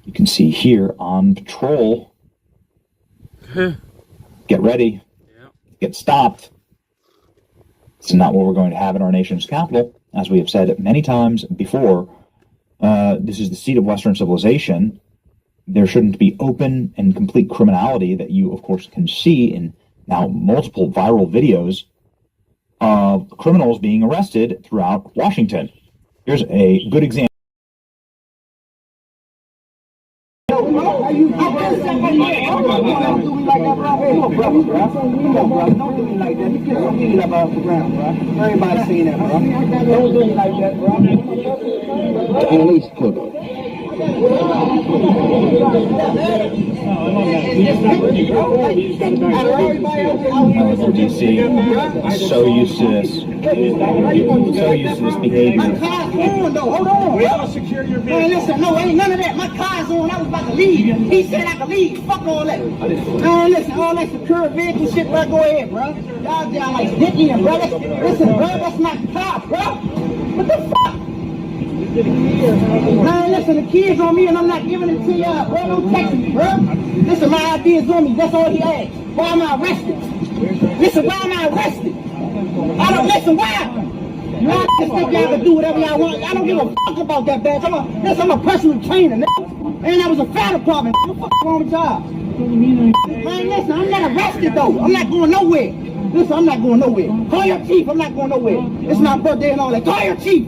You can see here on patrol. Get ready. Get stopped. This is not what we're going to have in our nation's capital. As we have said many times before, this is the seat of Western civilization. There shouldn't be open and complete criminality that you, of course, can see in now multiple viral videos of criminals being arrested throughout Washington. Here's a good example. yo, bro. How you, bro? Don't do me like that, bro. Hey, no, brother, bro. Don't do me like that. You get some heat up off the ground, bro. Everybody seen that, bro. Don't do me like that, bro. At least cook it. I was in D.C. So used to this. So used to this behavior. My car's on, though. Hold on. We gotta secure your vehicle. Man, listen, no, ain't none of that. My car's on. I was about to leave. He said I could leave. Fuck all that. Man, listen, all that secure vehicle shit, bro, go ahead, bro. Y'all like Dicky and brother. Listen, bro, that's my car, bro. What the fuck? Man, listen, the kid's on me and I'm not giving it to y'all, bro. Don't text me, bro. Listen, my ID's on me. That's all he asked. Why am I arrested? Listen, why am I arrested? I don't listen, why? Y'all just think y'all can do whatever y'all want. I don't give a fuck about that badge. I'm a personal trainer, nigga. And I was a fire department. What the fuck is wrong with y'all? Man, listen, I'm not arrested though. I'm not going nowhere. Listen, I'm not going nowhere. Call your chief, I'm not going nowhere. It's my birthday and all that. Call your chief.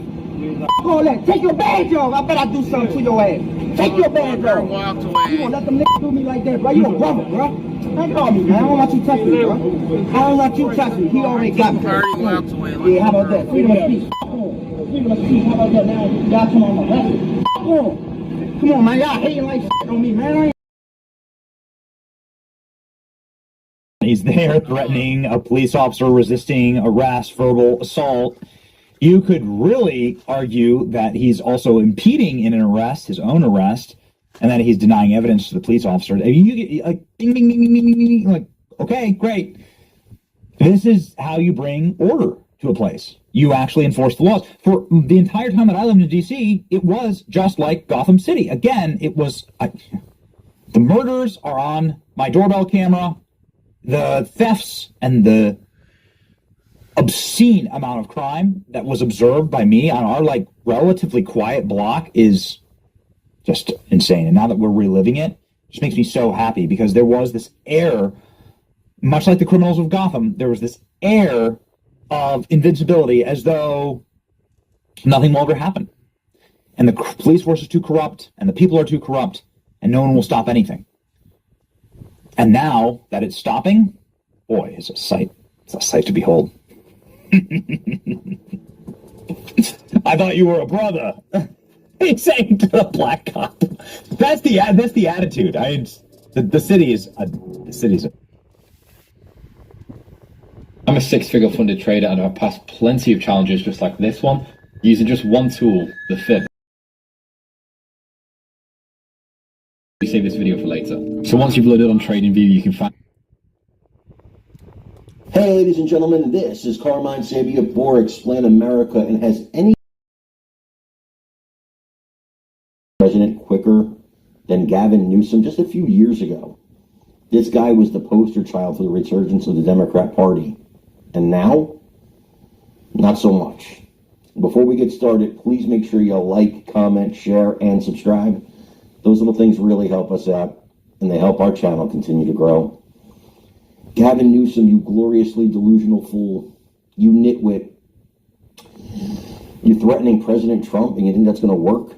All that. Take your badge off. I bet I do something to your ass. Take your badge off. You gonna let them niggas do me like that, bro? You a brother, bro. Don't call me, man. I don't want you touching me, bro. I don't want you touching me. He already got me. Yeah, how about that? Freedom of speech. Freedom of speech. How about that now? Y'all come on, man. Come on, man. Y'all hating like shit on me, man. I ain't He's there threatening a police officer, resisting arrest, verbal assault. You could really argue that he's also impeding in an arrest, his own arrest, and that he's denying evidence to the police officer. I mean, you get like ding, ding, ding, ding, ding, ding, ding, like, okay, great. This is how you bring order to a place. You actually enforce the laws. For the entire time that I lived in D.C., it was just like Gotham City. Again, it was the murders are on my doorbell camera. The thefts and the obscene amount of crime that was observed by me on our like relatively quiet block is just insane. And now that we're reliving it, it just makes me so happy because there was this air, much like the criminals of Gotham, there was this air of invincibility as though nothing will ever happen. And the police force is too corrupt and the people are too corrupt and no one will stop anything. And now that it's stopping, boy, it's a sight to behold. I thought you were a brother. He's saying to the black cop. That's the attitude. The city is I'm a six-figure funded trader and I've passed plenty of challenges just like this one using just one tool, the fib. We save this video for later. So once you've loaded on TradingView, you can find. Hey, ladies and gentlemen, this is Carmine Sabia for Explain America, and has any president quicker than Gavin Newsom just a few years ago? This guy was the poster child for the resurgence of the Democrat Party. And now, not so much. Before we get started, please make sure you like, comment, share, and subscribe. Those little things really help us out, and they help our channel continue to grow. Gavin Newsom, you gloriously delusional fool. You nitwit. You're threatening President Trump, and you think that's going to work?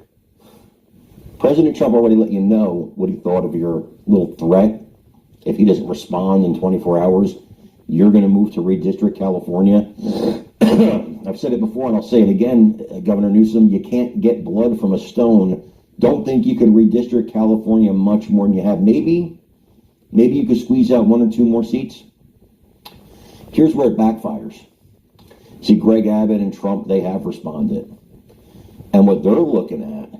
President Trump already let you know what he thought of your little threat. If he doesn't respond in 24 hours, you're going to move to redistrict California. I've said it before, and I'll say it again, Governor Newsom, you can't get blood from a stone. Don't think you could redistrict California much more than you have. Maybe you could squeeze out 1 or 2 more seats. Here's where it backfires. See, Greg Abbott and Trump, they have responded. And what they're looking at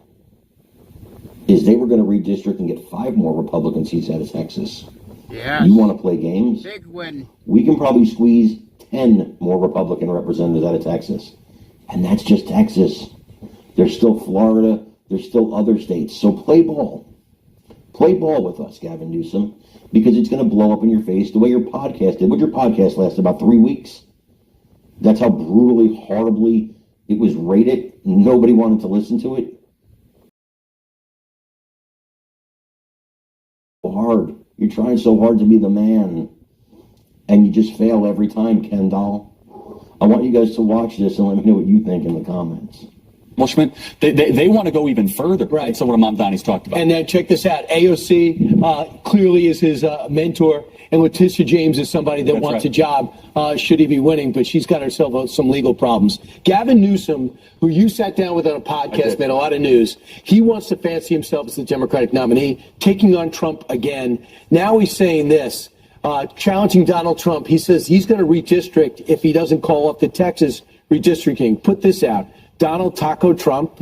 is they were going to redistrict and get 5 more Republican seats out of Texas. Yeah. You want to play games? Big win. We can probably squeeze 10 more Republican representatives out of Texas. And that's just Texas. There's still Florida. There's still other states. So play ball. Play ball with us, Gavin Newsom, because it's going to blow up in your face the way your podcast did. What your podcast lasted about 3 weeks. That's how brutally, horribly it was rated. Nobody wanted to listen to it. Hard. You're trying so hard to be the man, and you just fail every time, Kendall. I want you guys to watch this and let me know what you think in the comments. They want to go even further. Right. So what Mamdani's talked about. And then check this out. AOC clearly is his mentor, and Letitia James is somebody that wants a job should he be winning, but she's got herself some legal problems. Gavin Newsom, who you sat down with on a podcast, made a lot of news. He wants to fancy himself as the Democratic nominee, taking on Trump again. Now he's saying this, challenging Donald Trump. He says he's going to redistrict if he doesn't call up the Texas redistricting. Put this out. Donald Taco Trump,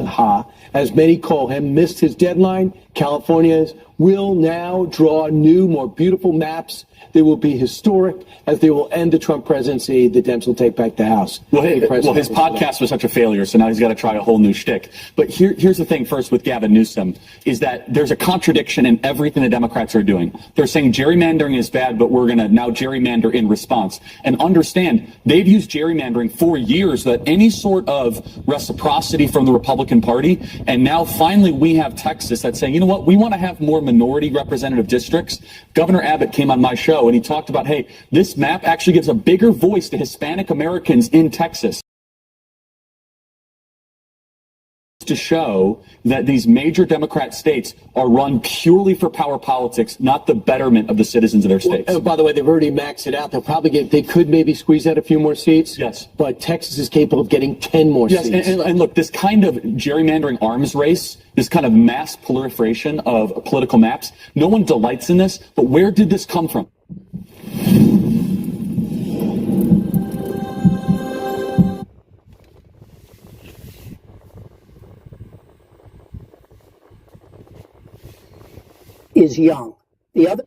as many call him, missed his deadline. Californians will now draw new, more beautiful maps. They will be historic as they will end the Trump presidency. The Dems will take back the House. Well, his podcast was such a failure, so now he's got to try a whole new shtick. But here's the thing first with Gavin Newsom, is that there's a contradiction in everything the Democrats are doing. They're saying gerrymandering is bad, but we're going to now gerrymander in response. And understand, they've used gerrymandering for years without any sort of reciprocity from the Republican Party. And now finally we have Texas that's saying, you know what, we want to have more minority representative districts. Governor Abbott came on my show and he talked about, hey, this map actually gives a bigger voice to Hispanic Americans in Texas, to show that these major Democrat states are run purely for power politics, not the betterment of the citizens of their states. Well, by the way, they've already maxed it out. They'll probably they could maybe squeeze out a few more seats. Yes. But Texas is capable of getting 10 more seats. And look, this kind of gerrymandering arms race, this kind of mass proliferation of political maps, no one delights in this, but where did this come from? Is young. The other.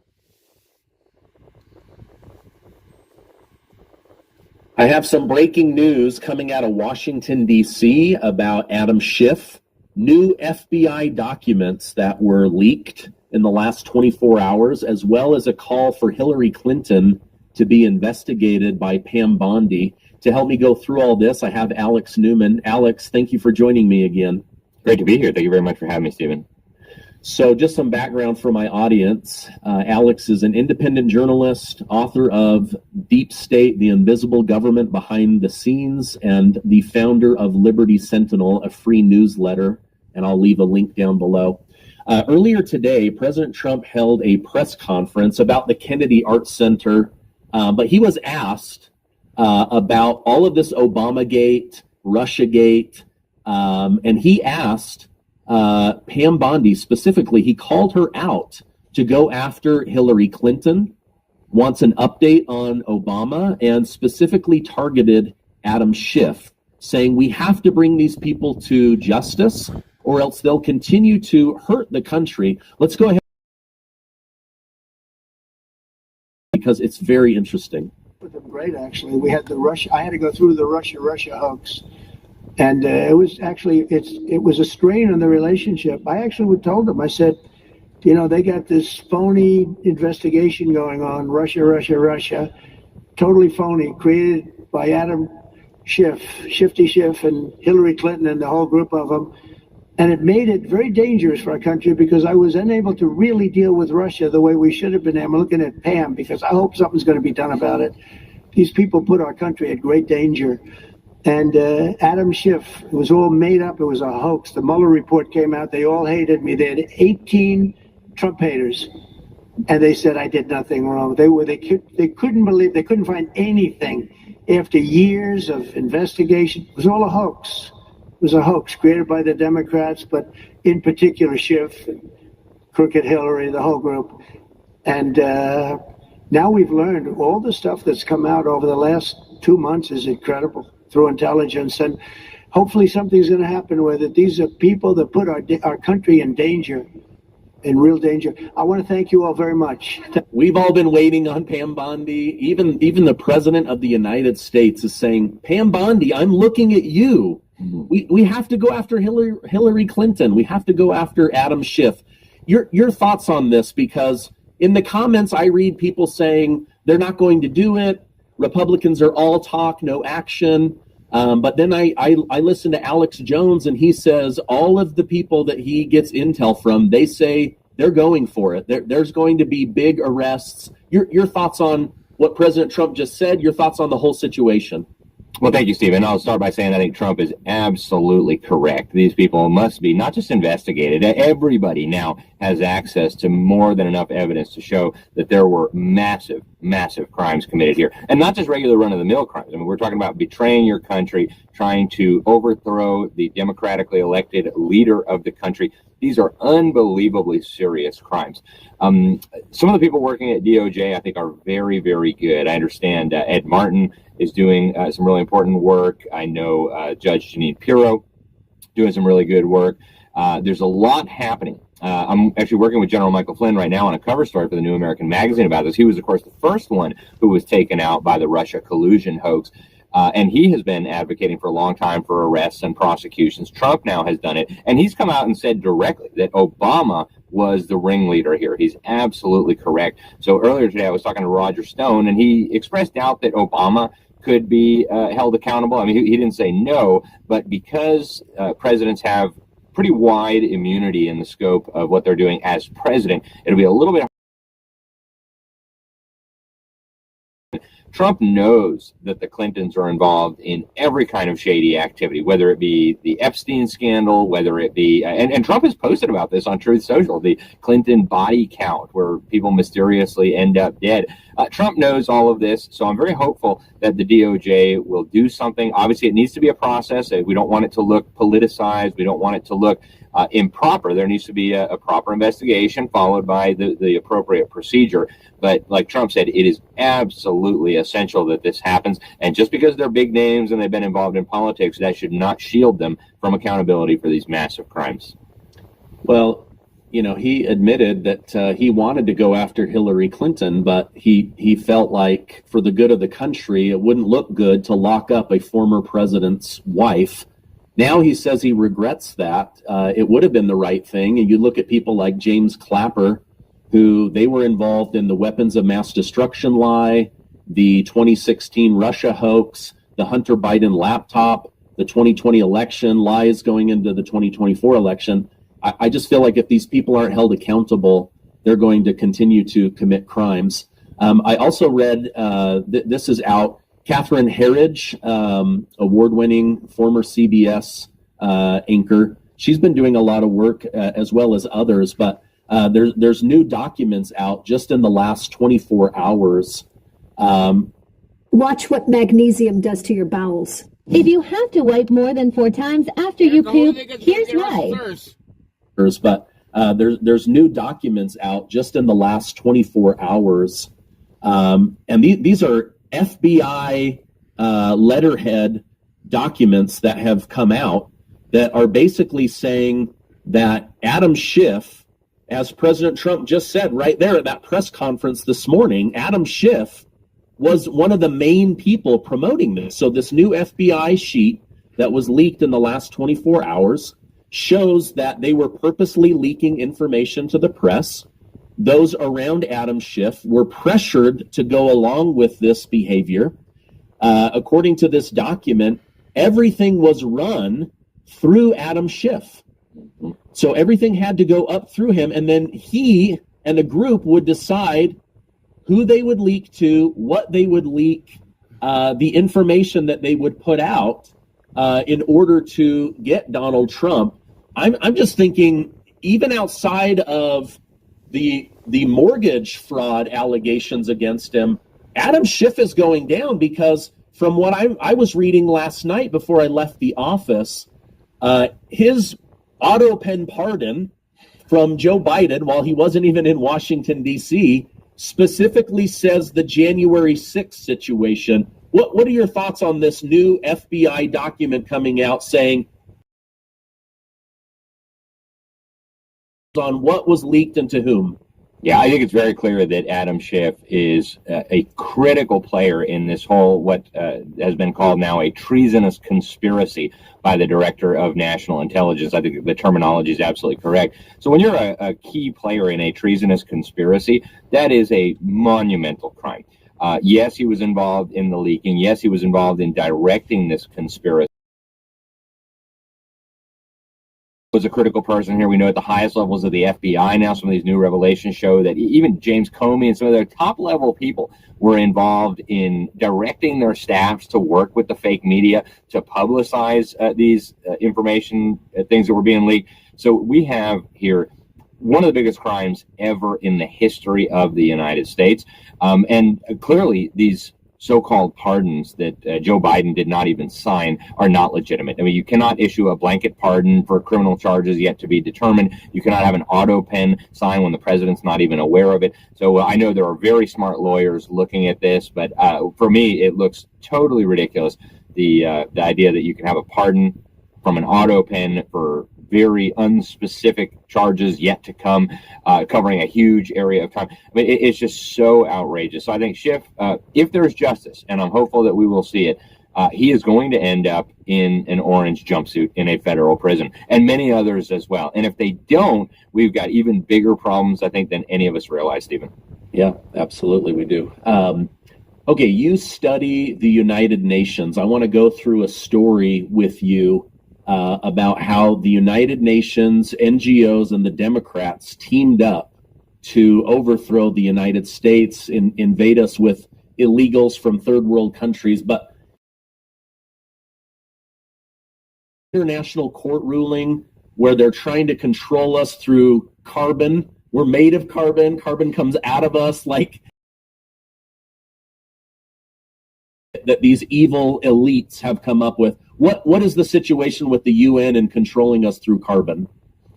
I have some breaking news coming out of Washington, D.C. about Adam Schiff. New FBI documents that were leaked in the last 24 hours, as well as a call for Hillary Clinton to be investigated by Pam Bondi. To help me go through all this, I have Alex Newman. Alex, thank you for joining me again. Great to be here. Thank you very much for having me, Stephen. So just some background for my audience. Alex is an independent journalist, author of Deep State, The Invisible Government Behind the Scenes, and the founder of Liberty Sentinel, a free newsletter, and I'll leave a link down below. Earlier today, President Trump held a press conference about the Kennedy Arts Center, but he was asked about all of this Obamagate, Russiagate, and he asked Pam Bondi specifically, he called her out to go after Hillary Clinton, wants an update on Obama, and specifically targeted Adam Schiff, saying we have to bring these people to justice or else they'll continue to hurt the country. Let's go ahead, because it's very interesting. With them great, actually. We had the Russia. I had to go through the Russia hoax. And it was actually, it was a strain on the relationship. I actually told them, I said, you know, they got this phony investigation going on, Russia, totally phony, created by Adam Schiff, Shifty Schiff, and Hillary Clinton and the whole group of them. And it made it very dangerous for our country because I was unable to really deal with Russia the way we should have been. I'm looking at Pam because I hope something's going to be done about it. These people put our country at great danger. And Adam Schiff, it was all made up. It was a hoax. The Mueller report came out. They all hated me. They had 18 Trump haters, and they said I did nothing wrong. They couldn't believe, they couldn't find anything after years of investigation. It was all a hoax. It was a hoax created by the Democrats, but in particular Schiff, Crooked Hillary, the whole group. And now we've learned all the stuff that's come out over the last 2 months is incredible. Through intelligence, and hopefully something's going to happen with it. These are people that put our country in danger, in real danger. I want to thank you all very much. We've all been waiting on Pam Bondi. Even the President of the United States is saying, Pam Bondi, I'm looking at you. We have to go after Hillary Clinton. We have to go after Adam Schiff. Your thoughts on this? Because in the comments I read people saying they're not going to do it. Republicans are all talk, no action. But then I listen to Alex Jones, and he says all of the people that he gets intel from, they say they're going for it. There's going to be big arrests. Your thoughts on what President Trump just said, your thoughts on the whole situation? Well, thank you, Stephen. I'll start by saying I think Trump is absolutely correct. These people must be not just investigated. Everybody now has access to more than enough evidence to show that there were massive, massive crimes committed here. And not just regular run-of-the-mill crimes. I mean, we're talking about betraying your country, trying to overthrow the democratically elected leader of the country. These are unbelievably serious crimes. Some of the people working at DOJ, I think, are very, very good. I understand Ed Martin is doing some really important work. I know Judge Jeanine Pirro doing some really good work. There's a lot happening. I'm actually working with General Michael Flynn right now on a cover story for the New American Magazine about this. He was, of course, the first one who was taken out by the Russia collusion hoax. And he has been advocating for a long time for arrests and prosecutions. Trump now has done it. And he's come out and said directly that Obama was the ringleader here. He's absolutely correct. So earlier today, I was talking to Roger Stone, and he expressed doubt that Obama could be held accountable. I mean, he didn't say no, but because presidents have pretty wide immunity in the scope of what they're doing as president, it'll be a little bit. Trump knows that the Clintons are involved in every kind of shady activity, whether it be the Epstein scandal, whether it be, and Trump has posted about this on Truth Social, the Clinton body count, where people mysteriously end up dead. Trump knows all of this, so I'm very hopeful that the DOJ will do something. Obviously, it needs to be a process. We don't want it to look politicized. We don't want it to look improper. There needs to be a proper investigation followed by the appropriate procedure. But like Trump said, it is absolutely essential that this happens. And just because they're big names and they've been involved in politics, that should not shield them from accountability for these massive crimes. Well, you know, he admitted that he wanted to go after Hillary Clinton, but he felt like for the good of the country, it wouldn't look good to lock up a former president's wife. Now he says he regrets that. It would have been the right thing. And you look at people like James Clapper, who they were involved in the weapons of mass destruction lie, the 2016 Russia hoax, the Hunter Biden laptop, the 2020 election, lies going into the 2024 election. I just feel like if these people aren't held accountable, they're going to continue to commit crimes. I also read, this is out, Catherine Herridge, award-winning former CBS anchor. She's been doing a lot of work as well as others, but there's new documents out just in the last 24 hours. Watch what magnesium does to your bowels. If you have to wipe more than 4 times after you poop, here's why. But there's new documents out just in the last 24 hours. And these are FBI letterhead documents that have come out that are basically saying that Adam Schiff, as President Trump just said right there at that press conference this morning, Adam Schiff was one of the main people promoting this. So this new FBI sheet that was leaked in the last 24 hours shows that they were purposely leaking information to the press. Those around Adam Schiff were pressured to go along with this behavior. According to this document, everything was run through Adam Schiff. So everything had to go up through him, and then he and a group would decide who they would leak to, what they would leak, the information that they would put out in order to get Donald Trump. I'm just thinking, even outside of the mortgage fraud allegations against him, Adam Schiff is going down because from what I was reading last night before I left the office, his auto pen pardon from Joe Biden, while he wasn't even in Washington, D.C., specifically says the January 6th situation. What are your thoughts on this new FBI document coming out saying on what was leaked and to whom? Yeah, I think it's very clear that Adam Schiff is a critical player in this whole, what has been called now a treasonous conspiracy by the Director of National Intelligence. I think the terminology is absolutely correct. So when you're a key player in a treasonous conspiracy, that is a monumental crime. Yes, he was involved in the leaking. Yes, he was involved in directing this conspiracy. was a critical person here. We know at the highest levels of the FBI now, some of these new revelations show that even James Comey and some of their top level people were involved in directing their staffs to work with the fake media to publicize these information, things that were being leaked. So we have here one of the biggest crimes ever in the history of the United States. And clearly these so-called pardons that Joe Biden did not even sign are not legitimate. I mean, you cannot issue a blanket pardon for criminal charges yet to be determined. You cannot have an auto pen signed when the president's not even aware of it. So I know there are very smart lawyers looking at this, but for me, it looks totally ridiculous. The idea that you can have a pardon from an auto pen for very unspecific charges yet to come, covering a huge area of time. I mean, it's just so outrageous. So I think Schiff, if there's justice, and I'm hopeful that we will see it, he is going to end up in an orange jumpsuit in a federal prison, and many others as well. And if they don't, we've got even bigger problems, I think, than any of us realize, Stephen. Yeah, absolutely, we do. Okay, you study the United Nations. I want to go through a story with you about how the United Nations, NGOs, and the Democrats teamed up to overthrow the United States, invade us with illegals from third world countries. But international court ruling where they're trying to control us through carbon. We're made of carbon. Carbon comes out of us, like that these evil elites have come up with. What is the situation with the UN and controlling us through carbon?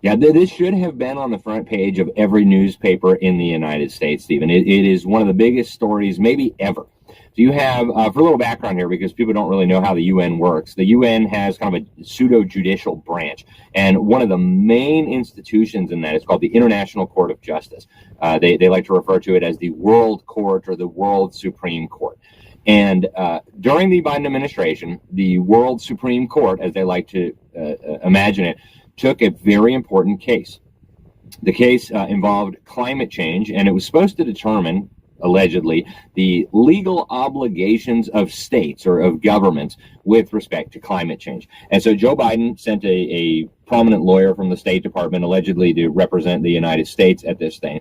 Yeah, this should have been on the front page of every newspaper in the United States, Stephen. It is one of the biggest stories maybe ever. So you have, for a little background here, because people don't really know how the UN works, the UN has kind of a pseudo-judicial branch. And one of the main institutions in that is called the International Court of Justice. They like to refer to it as the World Court or the World Supreme Court. And during the Biden administration, the World Supreme Court, as they like to imagine it, took a very important case. The case involved climate change, and it was supposed to determine, allegedly, the legal obligations of states or of governments with respect to climate change. And so Joe Biden sent a prominent lawyer from the State Department, allegedly to represent the United States at this thing.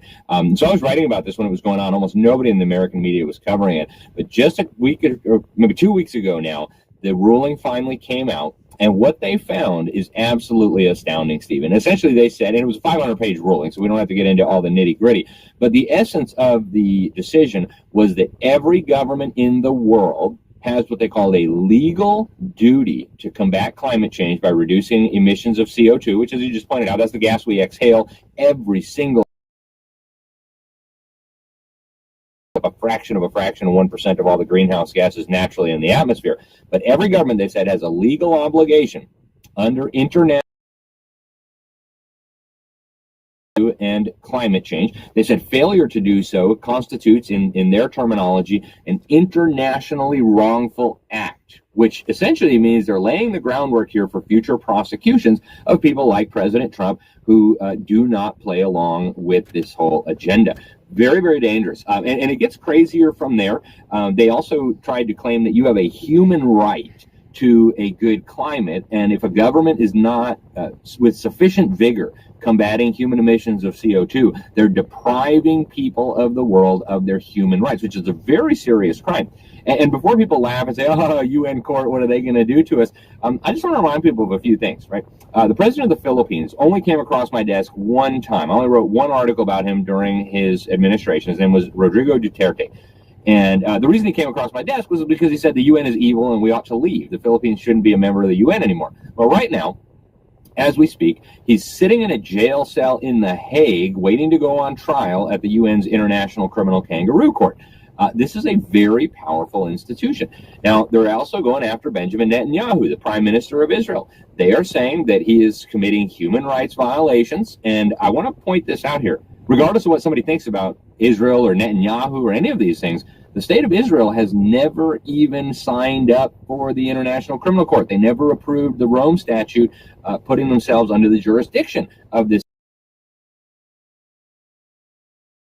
So I was writing about this when it was going on. Almost nobody in the American media was covering it. But just a week, or maybe 2 weeks ago now, the ruling finally came out. And what they found is absolutely astounding, Stephen. Essentially, they said, and it was a 500-page ruling, so we don't have to get into all the nitty-gritty, but the essence of the decision was that every government in the world has what they call a legal duty to combat climate change by reducing emissions of CO2, which, as you just pointed out, that's the gas we exhale every single a fraction of 1% of all the greenhouse gases naturally in the atmosphere. But every government, they said, has a legal obligation under international and climate change. They said failure to do so constitutes, in their terminology, an internationally wrongful act, which essentially means they're laying the groundwork here for future prosecutions of people like President Trump who do not play along with this whole agenda. Very, very dangerous. And it gets crazier from there. They also tried to claim that you have a human right to a good climate, and if a government is not with sufficient vigor combating human emissions of CO2, they're depriving people of the world of their human rights, which is a very serious crime. And before people laugh and say, oh, UN court, what are they going to do to us? I just want to remind people of a few things, right? The president of the Philippines only came across my desk one time. I only wrote one article about him during his administration. His name was Rodrigo Duterte. And the reason he came across my desk was because he said the UN is evil and we ought to leave. The Philippines shouldn't be a member of the UN anymore. Well, right now, as we speak, he's sitting in a jail cell in The Hague waiting to go on trial at the UN's International Criminal Kangaroo Court. This is a very powerful institution. Now, they're also going after Benjamin Netanyahu, the prime minister of Israel. They are saying that he is committing human rights violations. And I want to point this out here. Regardless of what somebody thinks about Israel or Netanyahu or any of these things, the state of Israel has never even signed up for the International Criminal Court. They never approved the Rome Statute, putting themselves under the jurisdiction of this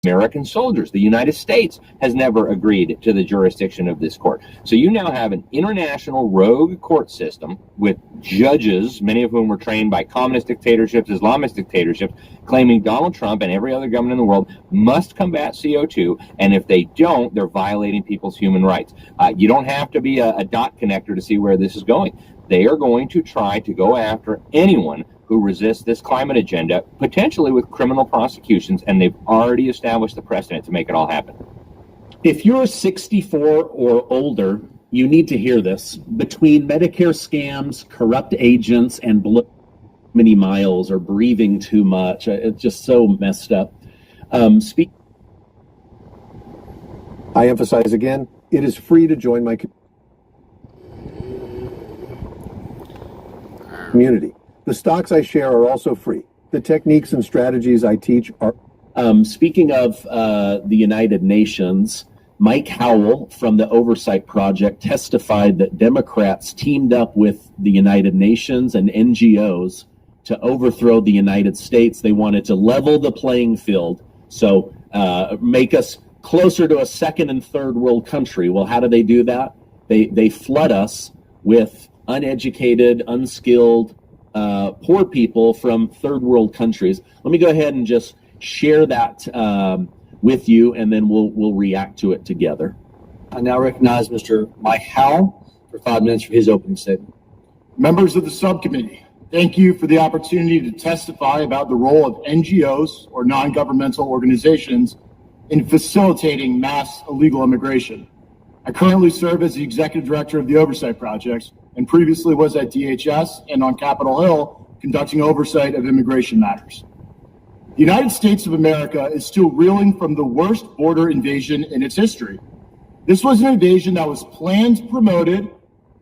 American soldiers. The United States has never agreed to the jurisdiction of this court. So you now have an international rogue court system with judges, many of whom were trained by communist dictatorships, Islamist dictatorships, claiming Donald Trump and every other government in the world must combat CO2, and if they don't, they're violating people's human rights. You don't have to be a dot connector to see where this is going. They are going to try to go after anyone who resists this climate agenda, potentially with criminal prosecutions, and they've already established the precedent to make it all happen. If you're 64 or older, you need to hear this. Between Medicare scams, corrupt agents, and many miles or breathing too much, it's just so messed up. I emphasize again, it is free to join my community. The stocks I share are also free. The techniques and strategies I teach are... Speaking of the United Nations, Mike Howell from the Oversight Project testified that Democrats teamed up with the United Nations and NGOs to overthrow the United States. They wanted to level the playing field, so make us closer to a second and third world country. Well, how do they do that? They flood us with uneducated, unskilled, poor people from third world countries. Let me go ahead and just share that with you, and then we'll react to it together. I now recognize Mr. Mike Howell for 5 minutes for his opening statement. Members of the subcommittee, thank you for the opportunity to testify about the role of NGOs or non-governmental organizations in facilitating mass illegal immigration. I currently serve as the executive director of the Oversight Project and previously was at DHS and on Capitol Hill conducting oversight of immigration matters. The United States of America is still reeling from the worst border invasion in its history. This was an invasion that was planned, promoted,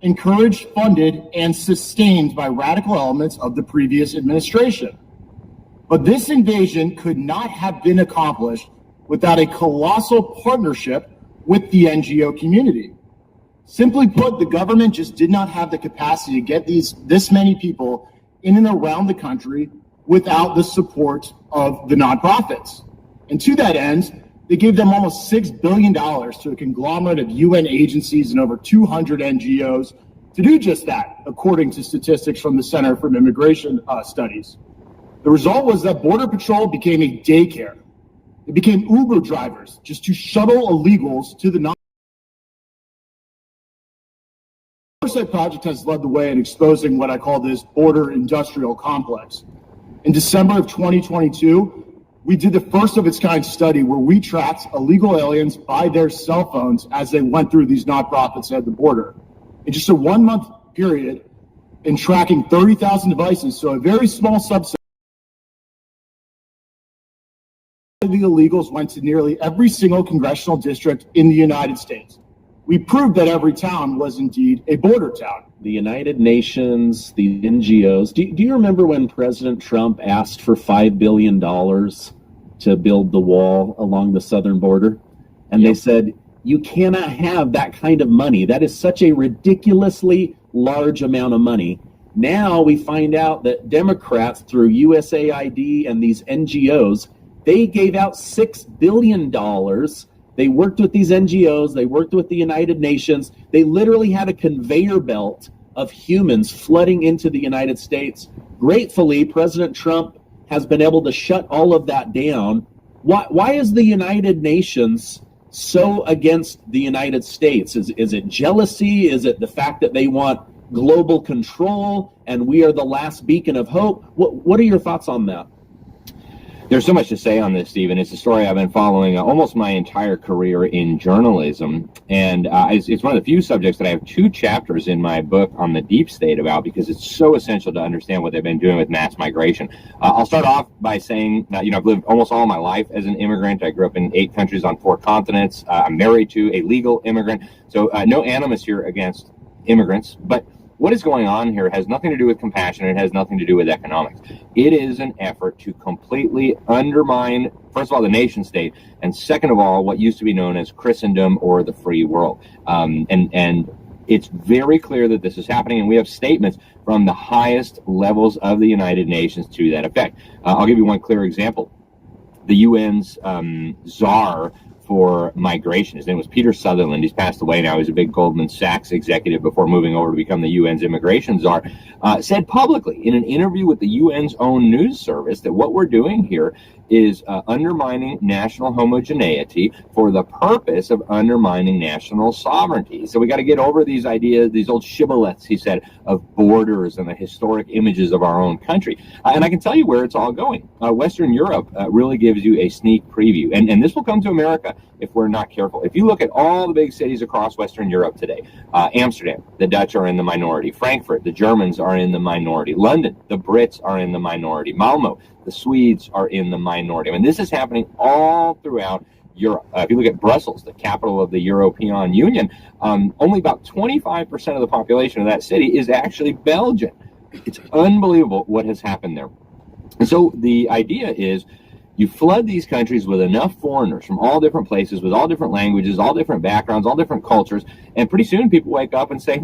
encouraged, funded, and sustained by radical elements of the previous administration. But this invasion could not have been accomplished without a colossal partnership with the NGO community. Simply put, the government just did not have the capacity to get this many people in and around the country without the support of the nonprofits. And to that end, they gave them almost $6 billion to a conglomerate of UN agencies and over 200 NGOs to do just that, according to statistics from the Center for Immigration Studies. The result was that Border Patrol became a daycare. It became Uber drivers just to shuttle illegals to the Oversight Project has led the way in exposing what I call this border industrial complex. In December of 2022, we did the first of its kind study where we tracked illegal aliens by their cell phones as they went through these nonprofits at the border. In just a 1 month period, in tracking 30,000 devices, so a very small subset of the illegals went to nearly every single congressional district in the United States. We proved that every town was indeed a border town. The United Nations, the NGOs. Do you remember when President Trump asked for $5 billion to build the wall along the southern border? And They said, you cannot have that kind of money. That is such a ridiculously large amount of money. Now we find out that Democrats, through U.S.A. and these NGOs, they gave out $6 billion. They worked with these NGOs. They worked with the United Nations. They literally had a conveyor belt of humans flooding into the United States. Gratefully, President Trump has been able to shut all of that down. Why is the United Nations so against the United States? Is it jealousy? Is it the fact that they want global control and we are the last beacon of hope? What are your thoughts on that? There's so much to say on this, Stephen. It's a story I've been following almost my entire career in journalism, and it's one of the few subjects that I have 2 chapters in my book on the deep state about, because it's so essential to understand what they've been doing with mass migration. I'll start off by saying, I've lived almost all my life as an immigrant. I grew up in 8 countries on 4 continents. I'm married to a legal immigrant, so no animus here against immigrants, but what is going on here has nothing to do with compassion. It has nothing to do with economics. It is an effort to completely undermine, first of all, the nation state, and second of all, what used to be known as Christendom or the free world. And it's very clear that this is happening, and we have statements from the highest levels of the United Nations to that effect. I'll give you one clear example. the UN's czar for migration. His name was Peter Sutherland. He's passed away now. He's a big Goldman Sachs executive before moving over to become the UN's immigration czar, said publicly in an interview with the UN's own news service that what we're doing here is undermining national homogeneity for the purpose of undermining national sovereignty. So we got to get over these ideas, these old shibboleths, he said, of borders and the historic images of our own country. And I can tell you where it's all going. Western Europe really gives you a sneak preview. And this will come to America if we're not careful. If you look at all the big cities across Western Europe today, Amsterdam, the Dutch are in the minority. Frankfurt, the Germans are in the minority. London, the Brits are in the minority. Malmo, the Swedes are in the minority. I mean, this is happening all throughout Europe. If you look at Brussels, the capital of the European Union, only about 25% of the population of that city is actually Belgian. It's unbelievable what has happened there. And so the idea is you flood these countries with enough foreigners from all different places, with all different languages, all different backgrounds, all different cultures, and pretty soon people wake up and say,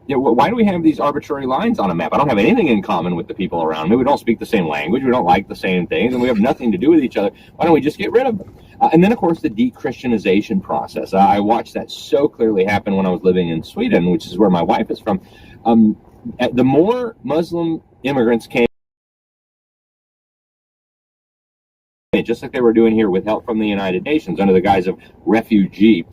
why do we have these arbitrary lines on a map? I don't have anything in common with the people around me. We don't speak the same language. We don't like the same things, and we have nothing to do with each other. Why don't we just get rid of them? And then, of course, the de-Christianization process. I watched that so clearly happen when I was living in Sweden, which is where my wife is from. The more Muslim immigrants came, just like they were doing here with help from the United Nations under the guise of refugee,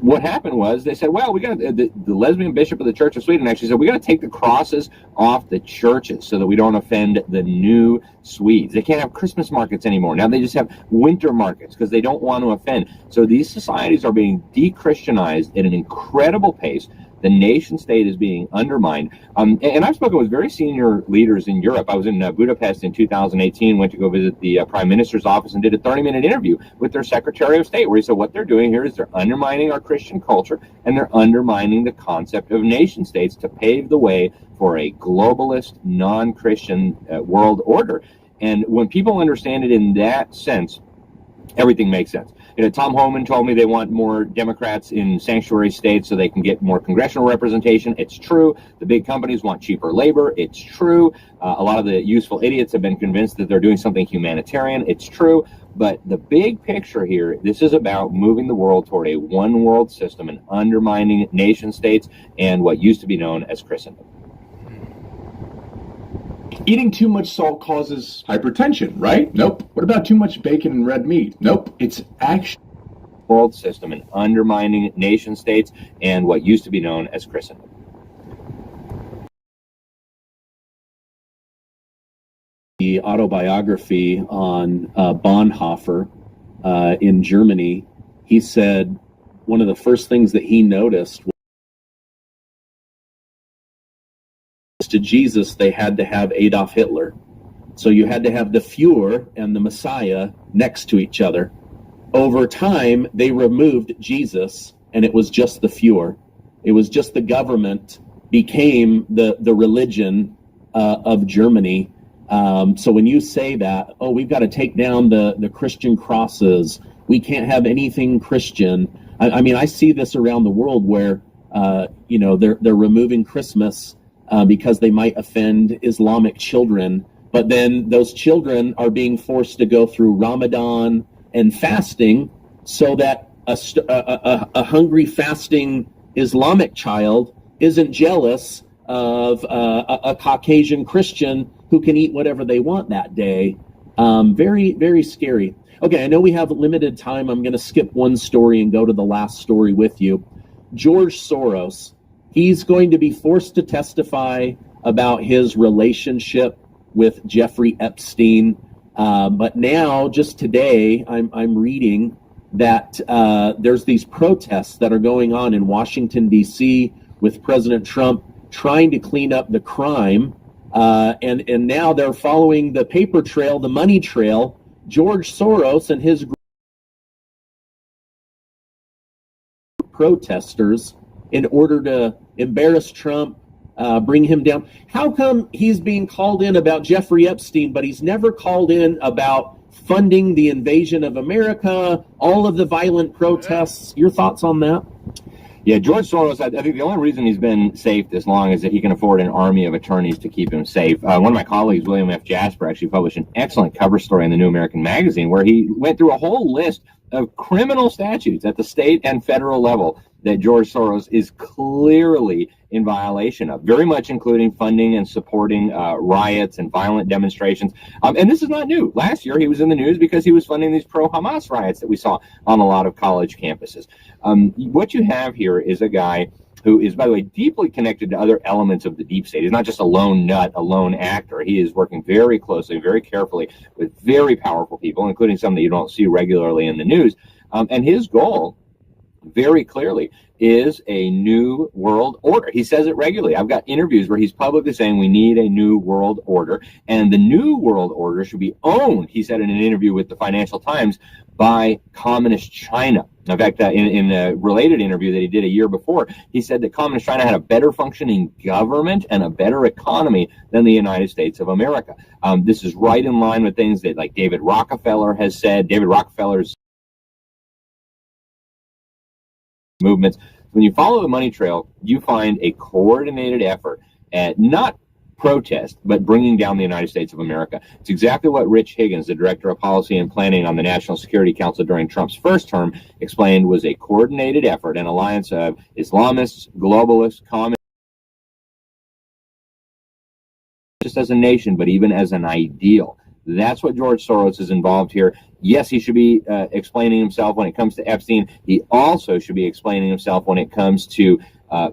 what happened was they said, well, we got the lesbian bishop of the Church of Sweden actually said, we got to take the crosses off the churches so that we don't offend the new Swedes. They can't have Christmas markets anymore. Now they just have winter markets because they don't want to offend. So these societies are being de-Christianized at an incredible pace. The nation state is being undermined. And I've spoken with very senior leaders in Europe. I was in Budapest in 2018, went to go visit the Prime Minister's office and did a 30-minute interview with their Secretary of State, where he said what they're doing here is they're undermining our Christian culture and they're undermining the concept of nation states to pave the way for a globalist, non-Christian world order. And when people understand it in that sense, everything makes sense. Tom Homan told me they want more Democrats in sanctuary states so they can get more congressional representation. It's true. The big companies want cheaper labor. It's true. A lot of the useful idiots have been convinced that they're doing something humanitarian. It's true. But the big picture here, this is about moving the world toward a one world system and undermining nation states and what used to be known as Christendom. Eating too much salt causes hypertension, right? Nope. What about too much bacon and red meat? Nope. It's actually world system and undermining nation states and what used to be known as Christendom. The autobiography on Bonhoeffer in Germany, he said one of the first things that he noticed was to Jesus, they had to have Adolf Hitler. So you had to have the Fuhrer and the Messiah next to each other. Over time, they removed Jesus, and it was just the Fuhrer. It was just the government became the religion of Germany. So when you say that, oh, we've got to take down the Christian crosses, we can't have anything Christian. I mean, I see this around the world where, they're removing Christmas because they might offend Islamic children, but then those children are being forced to go through Ramadan and fasting so that a hungry, fasting Islamic child isn't jealous of a Caucasian Christian who can eat whatever they want that day. Very, very scary. Okay, I know we have limited time. I'm going to skip one story and go to the last story with you. George Soros. He's going to be forced to testify about his relationship with Jeffrey Epstein. But now, just today, I'm reading that there's these protests that are going on in Washington, D.C. with President Trump trying to clean up the crime. And now they're following the paper trail, the money trail. George Soros and his protesters in order to embarrass Trump, bring him down. How come he's being called in about Jeffrey Epstein, but he's never called in about funding the invasion of America, all of the violent protests? Your thoughts on that? Yeah, George Soros, I think the only reason he's been safe this long is that he can afford an army of attorneys to keep him safe. One of my colleagues, William F. Jasper, actually published an excellent cover story in the New American Magazine where he went through a whole list of criminal statutes at the state and federal level that George Soros is clearly in violation of, very much including funding and supporting riots and violent demonstrations. And this is not new. Last year, he was in the news because he was funding these pro-Hamas riots that we saw on a lot of college campuses. What you have here is a guy who is, by the way, deeply connected to other elements of the deep state. He's not just a lone nut, a lone actor. He is working very closely, very carefully with very powerful people, including some that you don't see regularly in the news. And his goal, very clearly, is a new world order. He says it regularly. I've got interviews where he's publicly saying we need a new world order, and the new world order should be owned, he said in an interview with the Financial Times, by communist China. In fact, in a related interview that he did a year before, he said that communist China had a better functioning government and a better economy than the United States of America. This is right in line with things that, like, David Rockefeller has said. David Rockefeller's movements. When you follow the money trail, you find a coordinated effort at not protest, but bringing down the United States of America. It's exactly what Rich Higgins, the director of policy and planning on the National Security Council during Trump's first term, explained was a coordinated effort, an alliance of Islamists, globalists, communists, just as a nation, but even as an ideal. That's what George Soros is involved here. Yes, he should be explaining himself when it comes to Epstein. He also should be explaining himself when it comes to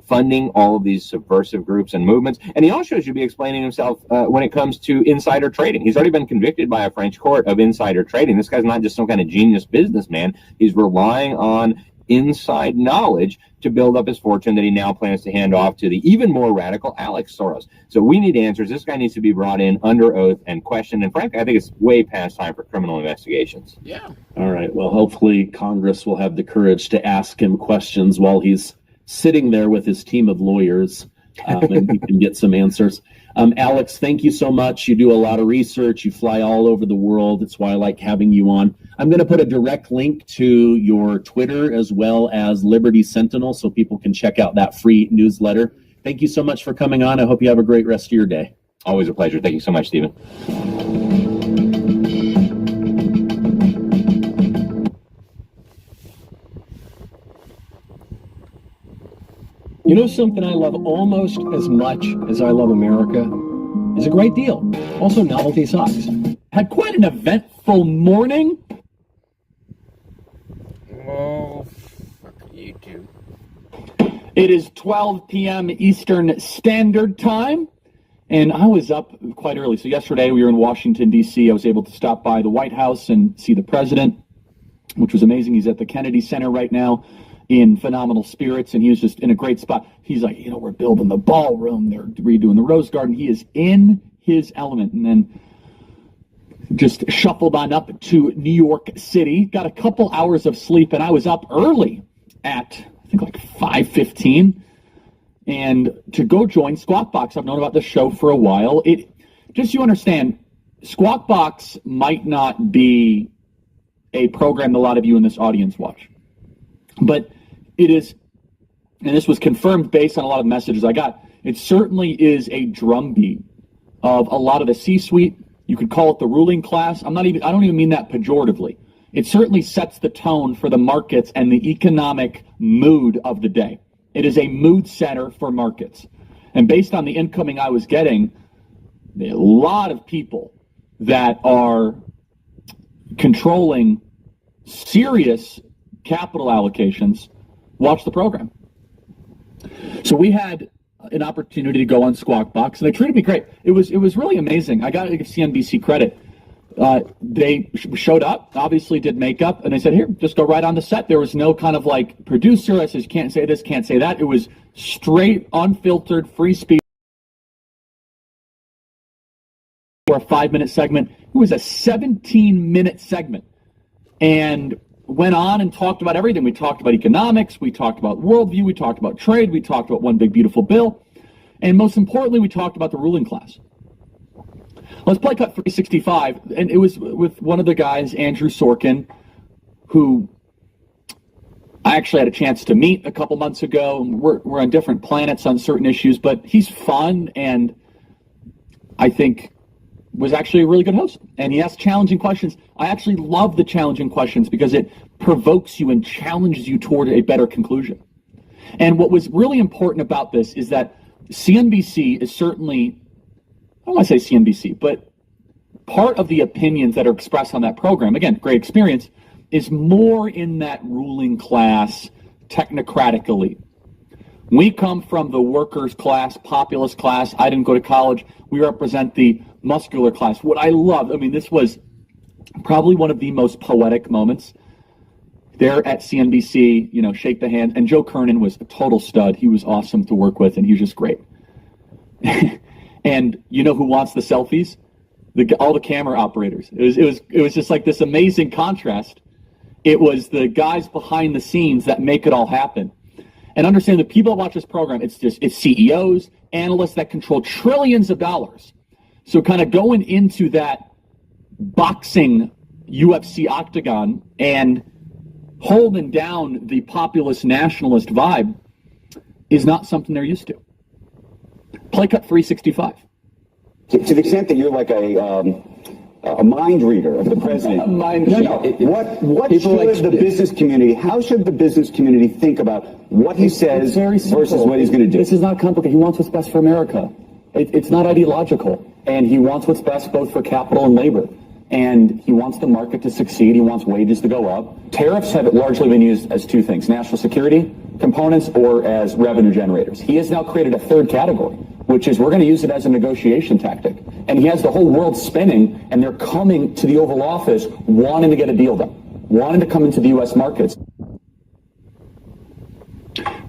funding all of these subversive groups and movements. And he also should be explaining himself when it comes to insider trading. He's already been convicted by a French court of insider trading. This guy's not just some kind of genius businessman. He's relying on inside knowledge to build up his fortune that he now plans to hand off to the even more radical Alex Soros. So we need answers. This guy needs to be brought in under oath and questioned. And frankly, I think it's way past time for criminal investigations. Yeah. All right. Well, hopefully Congress will have the courage to ask him questions while he's sitting there with his team of lawyers, and he can get some answers. Alex, thank you so much. You do a lot of research. You fly all over the world. It's why I like having you on. I'm going to put a direct link to your Twitter as well as Liberty Sentinel so people can check out that free newsletter. Thank you so much for coming on. I hope you have a great rest of your day. Always a pleasure. Thank you so much, Stephen. You know something I love almost as much as I love America? Is a great deal. Also, novelty socks. Had quite an eventful morning. Oh, fuck you two. It is 12 p.m. Eastern Standard Time, and I was up quite early. So yesterday we were in Washington, D.C. I was able to stop by the White House and see the president, which was amazing. He's at the Kennedy Center right now in phenomenal spirits, and he was just in a great spot. He's like, we're building the ballroom. They're redoing the Rose Garden. He is in his element. And then just shuffled on up to New York City, got a couple hours of sleep, and I was up early at, I think, like 5:15, and to go join Squawk Box. I've known about this show for a while. Just so you understand, Squawk Box might not be a program that a lot of you in this audience watch, but it is, and this was confirmed based on a lot of messages I got, it certainly is a drumbeat of a lot of the C-suite. You could call it the ruling class. I don't even mean that pejoratively. It certainly sets the tone for the markets and the economic mood of the day. It is a mood setter for markets. And based on the incoming I was getting, a lot of people that are controlling serious capital allocations watch the program. So we had an opportunity to go on Squawk Box, and they treated me great. It was really amazing. I got to give CNBC credit. They showed up, obviously did makeup, and they said, here, just go right on the set. There was no kind of like producer. I said, can't say this, can't say that. It was straight, unfiltered, free speech. For a 5-minute segment. It was a 17-minute segment, and went on and talked about everything. We talked about economics, we talked about worldview, we talked about trade, we talked about one big beautiful bill, and most importantly, we talked about the ruling class. Let's play cut 365, and it was with one of the guys, Andrew Sorkin, who I actually had a chance to meet a couple months ago. We're on different planets on certain issues, but he's fun and I think was actually a really good host. And he asks challenging questions. I actually love the challenging questions because it provokes you and challenges you toward a better conclusion. And what was really important about this is that CNBC is certainly, I don't want to say CNBC, but part of the opinions that are expressed on that program, again, great experience, is more in that ruling class, technocratic elite. We come from the workers class, populist class. I didn't go to college. We represent the muscular class. What I love, this was probably one of the most poetic moments there at CNBC, shake the hand. And Joe Kernan was a total stud. He was awesome to work with, and he was just great. And you know who wants the selfies? All the camera operators. It was just like this amazing contrast. It was the guys behind the scenes that make it all happen. And understand that people that watch this program, it's CEOs, analysts that control trillions of dollars. So kind of going into that boxing UFC octagon and holding down the populist nationalist vibe is not something they're used to. Play cut 365. To the extent that you're like a mind reader of the president. What should the business community, how should the business community think about what he says versus what he's going to do? This is not complicated. He wants what's best for America. It's not ideological. And he wants what's best both for capital and labor. And he wants the market to succeed. He wants wages to go up. Tariffs have largely been used as two things, national security components or as revenue generators. He has now created a third category, which is we're going to use it as a negotiation tactic. And he has the whole world spinning, and they're coming to the Oval Office wanting to get a deal done, wanting to come into the U.S. markets.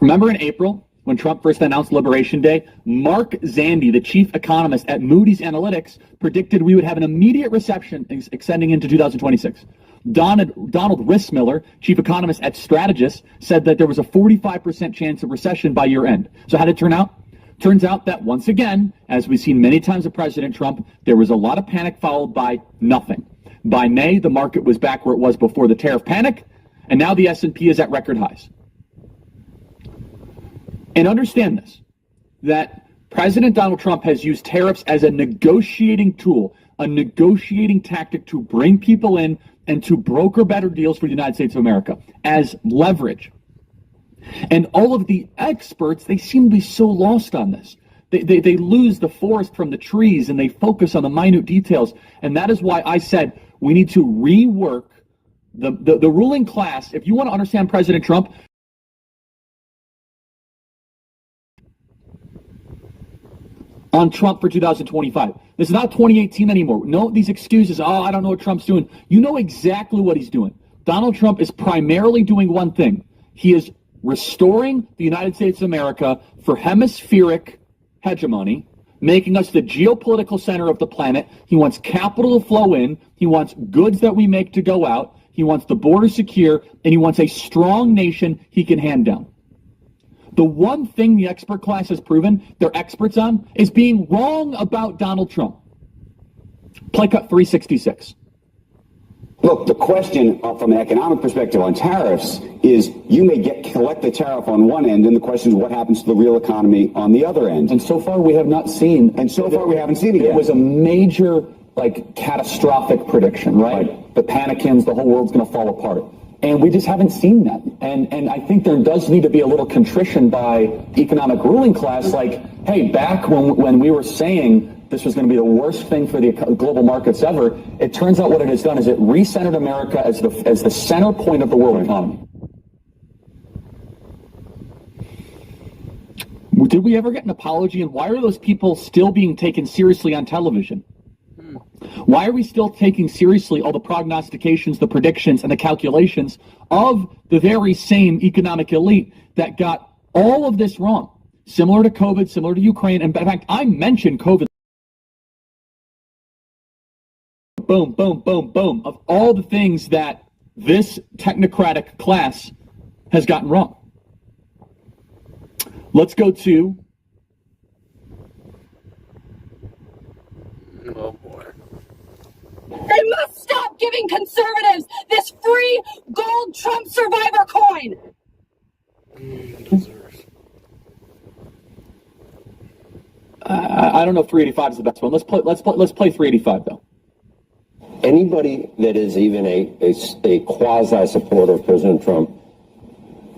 Remember in April, when Trump first announced Liberation Day, Mark Zandi, the chief economist at Moody's Analytics, predicted we would have an immediate recession extending into 2026. Donald Rissmiller, chief economist at Strategist, said that there was a 45% chance of recession by year end. So how did it turn out? Turns out that once again, as we've seen many times with President Trump, there was a lot of panic followed by nothing. By May, the market was back where it was before the tariff panic, and now the S&P is at record highs. And understand this, that President Donald Trump has used tariffs as a negotiating tool, a negotiating tactic to bring people in and to broker better deals for the United States of America as leverage. And all of the experts, they seem to be so lost on this. They lose the forest from the trees and they focus on the minute details. And that is why I said we need to rework the ruling class. If you want to understand President Trump, on Trump for 2025. This is not 2018 anymore. No, these excuses, I don't know what Trump's doing. You know exactly what he's doing. Donald Trump is primarily doing one thing. He is restoring the United States of America for hemispheric hegemony, making us the geopolitical center of the planet. He wants capital to flow in. He wants goods that we make to go out. He wants the border secure, and he wants a strong nation he can hand down. The one thing the expert class has proven they're experts on is being wrong about Donald Trump. Play cut 366. Look, the question from an economic perspective on tariffs is you may collect the tariff on one end, and the question is what happens to the real economy on the other end. And so far we have not seen. And so far we haven't seen it yet. It was a major, catastrophic prediction, right? The panicins, the whole world's going to fall apart. And we just haven't seen that. And I think there does need to be a little contrition by economic ruling class, hey, back when we were saying this was going to be the worst thing for the global markets ever, it turns out what it has done is it recentered America as the center point of the world economy. Did we ever get an apology? And why are those people still being taken seriously on television? Why are we still taking seriously all the prognostications, the predictions, and the calculations of the very same economic elite that got all of this wrong? Similar to COVID, similar to Ukraine. And in fact, I mentioned COVID. Boom, boom, boom, boom. Of all the things that this technocratic class has gotten wrong. Let's go to... Oh, boy. They must stop giving conservatives this free gold Trump survivor coin. I don't know if 385 is the best one. Let's play 385 though. Anybody that is even a quasi supporter of President Trump,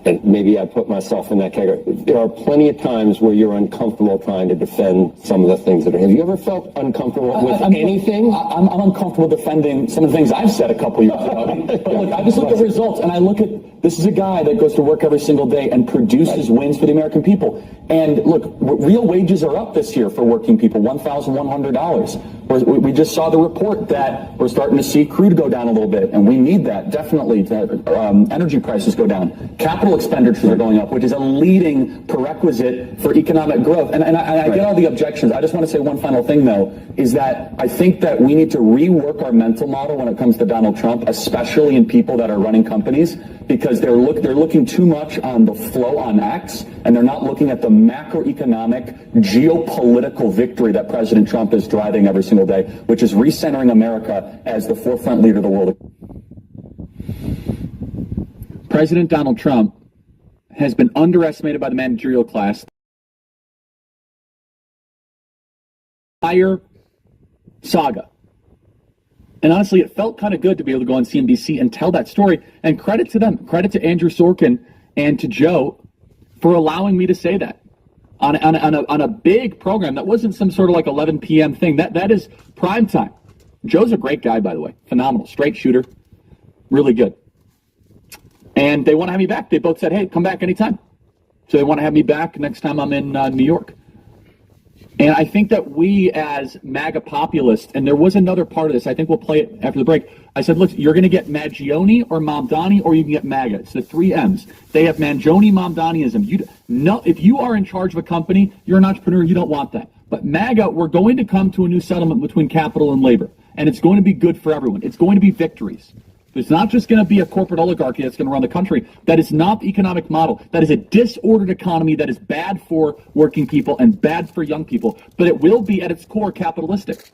and maybe I put myself in that category, there are plenty of times where you're uncomfortable trying to defend some of the things that are. Have you ever felt uncomfortable with anything? I'm uncomfortable defending some of the things I've said a couple years ago. But look, I just look at results, and I look at, this is a guy that goes to work every single day and produces wins for the American people. And look, real wages are up this year for working people, $1,100. We just saw the report that we're starting to see crude go down a little bit, and we need that definitely to energy prices go down. Capital expenditures are going up, which is a leading prerequisite for economic growth. And I get all the objections. I just want to say one final thing, though, is that I think that we need to rework our mental model when it comes to Donald Trump, especially in people that are running companies, because they're looking too much on the flow on X, and they're not looking at the macroeconomic geopolitical victory that President Trump is driving every single day, which is recentering America as the forefront leader of the world. President Donald Trump has been underestimated by the managerial class. Entire saga. And honestly, it felt kind of good to be able to go on CNBC and tell that story. And credit to them, credit to Andrew Sorkin and to Joe for allowing me to say that on a big program that wasn't some sort of like 11 p.m. thing. That is prime time. Joe's a great guy, by the way. Phenomenal. Straight shooter. Really good. And they want to have me back. They both said, hey, come back anytime. So they want to have me back next time I'm in New York. And I think that we as MAGA populists, and there was another part of this, I think we'll play it after the break. I said, look, you're going to get Mangione or Mamdani, or you can get MAGA. It's the three M's. They have Mangione Mamdaniism. If you are in charge of a company, you're an entrepreneur, you don't want that. But MAGA, we're going to come to a new settlement between capital and labor. And it's going to be good for everyone. It's going to be victories. It's not just going to be a corporate oligarchy that's going to run the country. That is not the economic model. That is a disordered economy that is bad for working people and bad for young people. But it will be at its core capitalistic.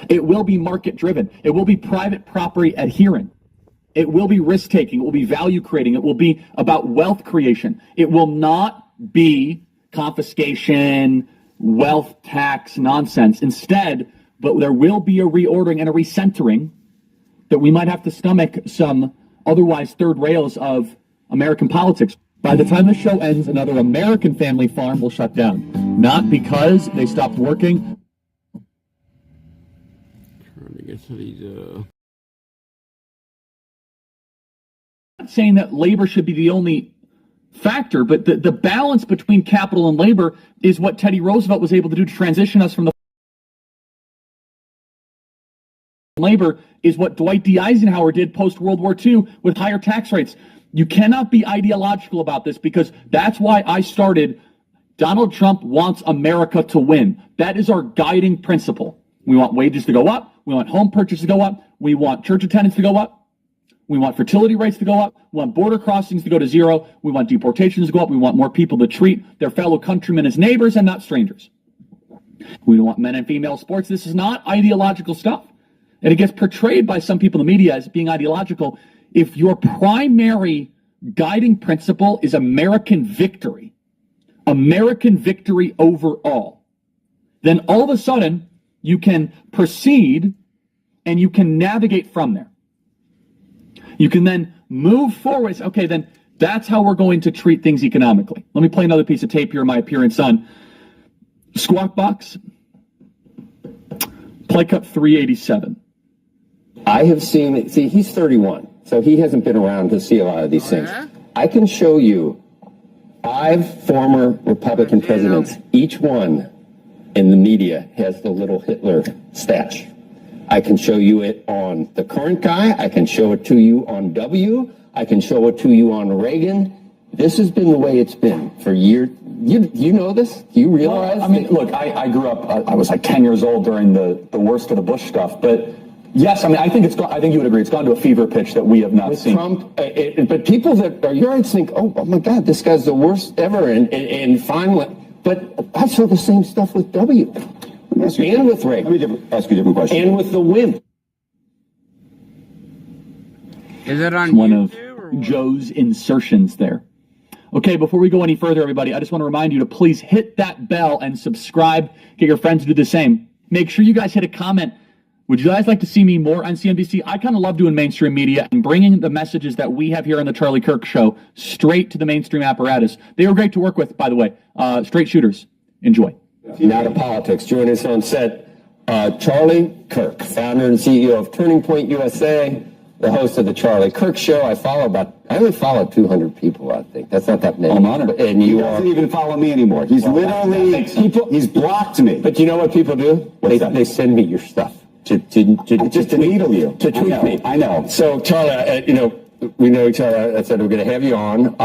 It will be market driven. It will be private property adherent. It will be risk taking. It will be value creating. It will be about wealth creation. It will not be confiscation, wealth tax nonsense. Instead, but there will be a reordering and a recentering that we might have to stomach some otherwise third rails of American politics. By the time the show ends, another American family farm will shut down. Not because they stopped working. Trying to get to these, I'm not saying that labor should be the only factor, but the balance between capital and labor is what Teddy Roosevelt was able to do to transition us from the labor is what Dwight D. Eisenhower did post-World War II with higher tax rates. You cannot be ideological about this because that's why I started Donald Trump wants America to win. That is our guiding principle. We want wages to go up. We want home purchases to go up. We want church attendance to go up. We want fertility rates to go up. We want border crossings to go to zero. We want deportations to go up. We want more people to treat their fellow countrymen as neighbors and not strangers. We don't want men and female sports. This is not ideological stuff. And it gets portrayed by some people in the media as being ideological. If your primary guiding principle is American victory overall, then all of a sudden you can proceed and you can navigate from there. You can then move forward. Okay, then that's how we're going to treat things economically. Let me play another piece of tape here, my appearance on Squawk Box. Play cut 387. I have seen, he's 31, so he hasn't been around to see a lot of these things. I can show you 5 former Republican presidents. Each one in the media has the little Hitler stash. I can show you it on the current guy. I can show it to you on W. I can show it to you on Reagan. This has been the way it's been for years. You know this? Do you realize? Well, I mean, look, I grew up, I was like 10 years old during the worst of the Bush stuff, but yes, I mean, I think you would agree. It's gone to a fever pitch that we have not seen. Trump, but people that are your age think, oh my God, this guy's the worst ever, and finally, but I saw the same stuff with W, and with Reagan. Let me ask you a different question. And with the win. Is it on one of Joe's insertions there? Okay, before we go any further, everybody, I just want to remind you to please hit that bell and subscribe. Get your friends to do the same. Make sure you guys hit a comment. Would you guys like to see me more on CNBC? I kind of love doing mainstream media and bringing the messages that we have here on the Charlie Kirk Show straight to the mainstream apparatus. They were great to work with, by the way. Straight shooters. Enjoy. Now to politics. Joining us on set, Charlie Kirk, founder and CEO of Turning Point U.S.A., the host of the Charlie Kirk Show. I only follow 200 people, I think. That's not that many. I'm honored. And he doesn't even follow me anymore. He's he's blocked me. But you know what people do? They send me your stuff just to needle you, to tweet me. I know. So, Charlie, we know each other. I said we're going to have you on.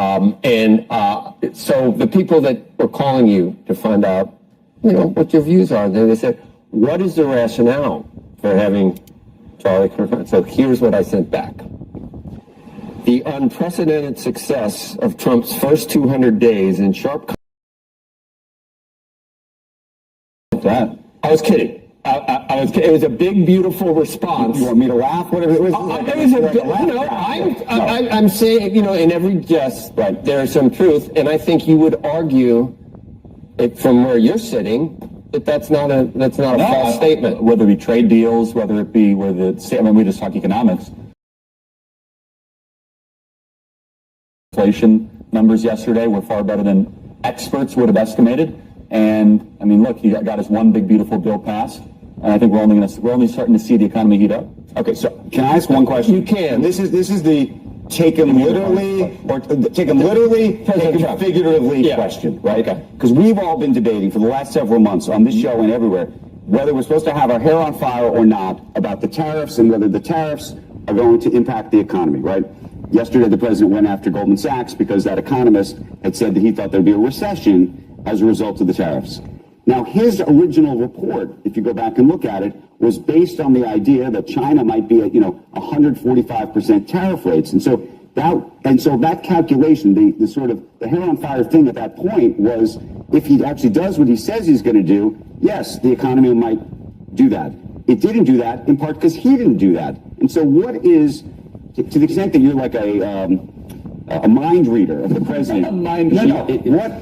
So the people that were calling you to find out, what your views are, they said, what is the rationale for having Charlie Kirk? So here's what I sent back. The unprecedented success of Trump's first 200 days in sharp... That? I was kidding. It was a big, beautiful response. You want me to laugh? Whatever it was. I'm saying, in every jest, right, there's some truth, and I think you would argue, from where you're sitting, that's not a false statement. Whether it be trade deals, whether it be we just talk economics. Inflation numbers yesterday were far better than experts would have estimated. And look, he got his one big beautiful bill passed, and I think we're only starting to see the economy heat up. Okay, so can I ask one question? You can. This is the take him literally or take him figuratively question, right? Okay. Because we've all been debating for the last several months on this show and everywhere whether we're supposed to have our hair on fire or not about the tariffs and whether the tariffs are going to impact the economy, right? Yesterday, the president went after Goldman Sachs because that economist had said that he thought there'd be a recession as a result of the tariffs. Now, his original report, if you go back and look at it, was based on the idea that China might be at, 145% tariff rates. And so that calculation, the sort of the hair on fire thing at that point was, if he actually does what he says he's going to do, yes, the economy might do that. It didn't do that in part because he didn't do that. And so what is, to the extent that you're like a mind reader of the president.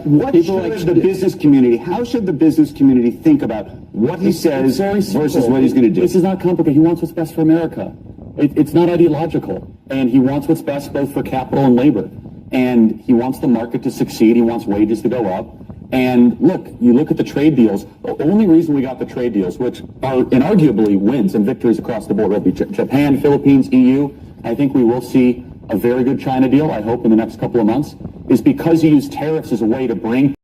What should the business community, how should the business community think about what he says versus what he's going to do? This is not complicated. He wants what's best for America. It's not ideological. And he wants what's best both for capital and labor. And he wants the market to succeed. He wants wages to go up. And look, you look at the trade deals. The only reason we got the trade deals, which are inarguably wins and victories across the board, whether it be Japan, Philippines, EU, I think we will see a very good China deal, I hope, in the next couple of months, is because he used tariffs as a way to bring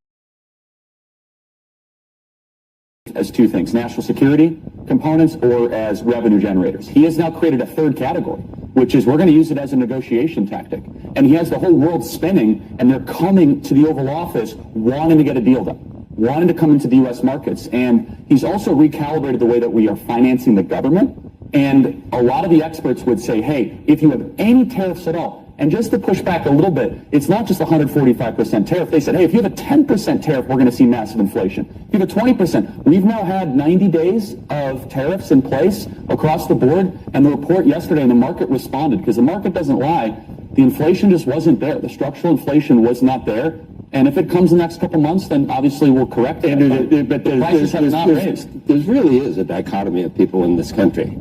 as two things, national security components or as revenue generators. He has now created a third category, which is we're going to use it as a negotiation tactic. And he has the whole world spinning, and they're coming to the Oval Office wanting to get a deal done, wanting to come into the U.S. markets. And he's also recalibrated the way that we are financing the government. And a lot of the experts would say, hey, if you have any tariffs at all, and just to push back a little bit, it's not just 145% tariff. They said, hey, if you have a 10% tariff, we're going to see massive inflation. If you have a 20%, we've now had 90 days of tariffs in place across the board, and the report yesterday, and the market responded, because the market doesn't lie. The inflation just wasn't there. The structural inflation was not there. And if it comes in the next couple months, then obviously we'll correct it. But the prices have not raised. There really is a dichotomy of people in this country.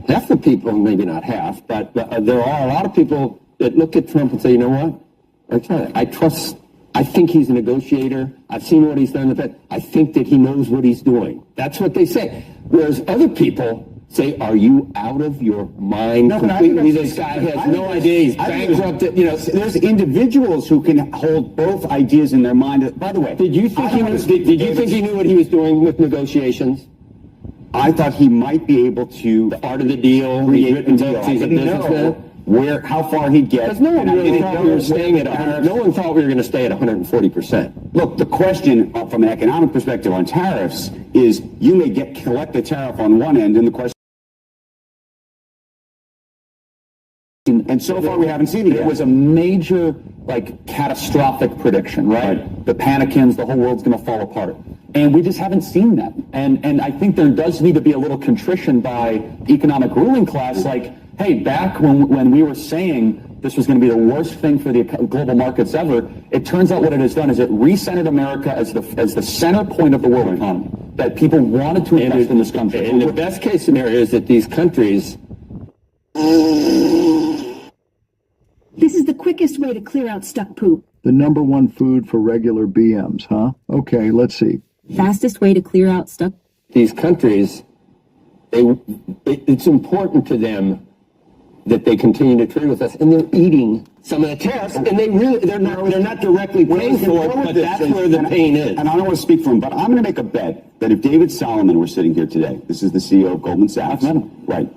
Half the people, maybe not half, but there are a lot of people that look at Trump and say, you know what? I think he's a negotiator. I've seen what he's done in the past. I think that he knows what he's doing. That's what they say. Whereas other people say, are you out of your mind completely? This guy has no idea. He's bankrupted. There's individuals who can hold both ideas in their mind. By the way, did you think he knew what he was doing with negotiations? I thought he might be able to art of the deal, create a deal. I didn't know how far he'd get. Because no one really thought we were staying at 100. No one thought we were going to stay at 140%. Look, the question from an economic perspective on tariffs is you may collect the tariff on one end, and the question. And so far, we haven't seen it yet. It was a major, catastrophic prediction, right? The Panicans, the whole world's going to fall apart. And we just haven't seen that. And I think there does need to be a little contrition by economic ruling class, hey, back when we were saying this was going to be the worst thing for the global markets ever. It turns out what it has done is it recentered America as the center point of the world economy, that people wanted to invest in this country. And the best case scenario is that these countries... This is the quickest way to clear out stuck poop. The number one food for regular BMs, huh? Okay, let's see. Fastest way to clear out stuck. These countries, it's important to them that they continue to trade with us, and they're eating some of the tariffs, and they're not directly paying for it, but that's where the pain is. And I don't want to speak for him, but I'm going to make a bet that if David Solomon were sitting here today, this is the CEO of Goldman Sachs, right,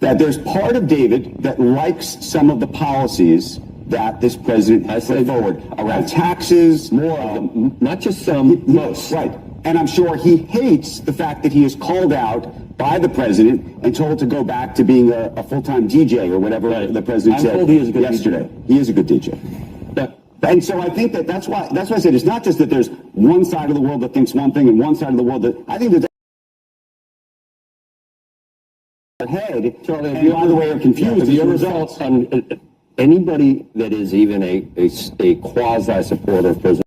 that there's part of David that likes some of the policies that this president has put forward around taxes, more of them, not just some, most. Right. And I'm sure he hates the fact that he is called out by the president and told to go back to being a full-time DJ or whatever the president said yesterday. He is a good DJ. And so I think that's why I said it's not just that there's one side of the world that thinks one thing and one side of the world that I think that head. Charlie, and by the way, are confused. Your results on anybody that is even a quasi supporter of President.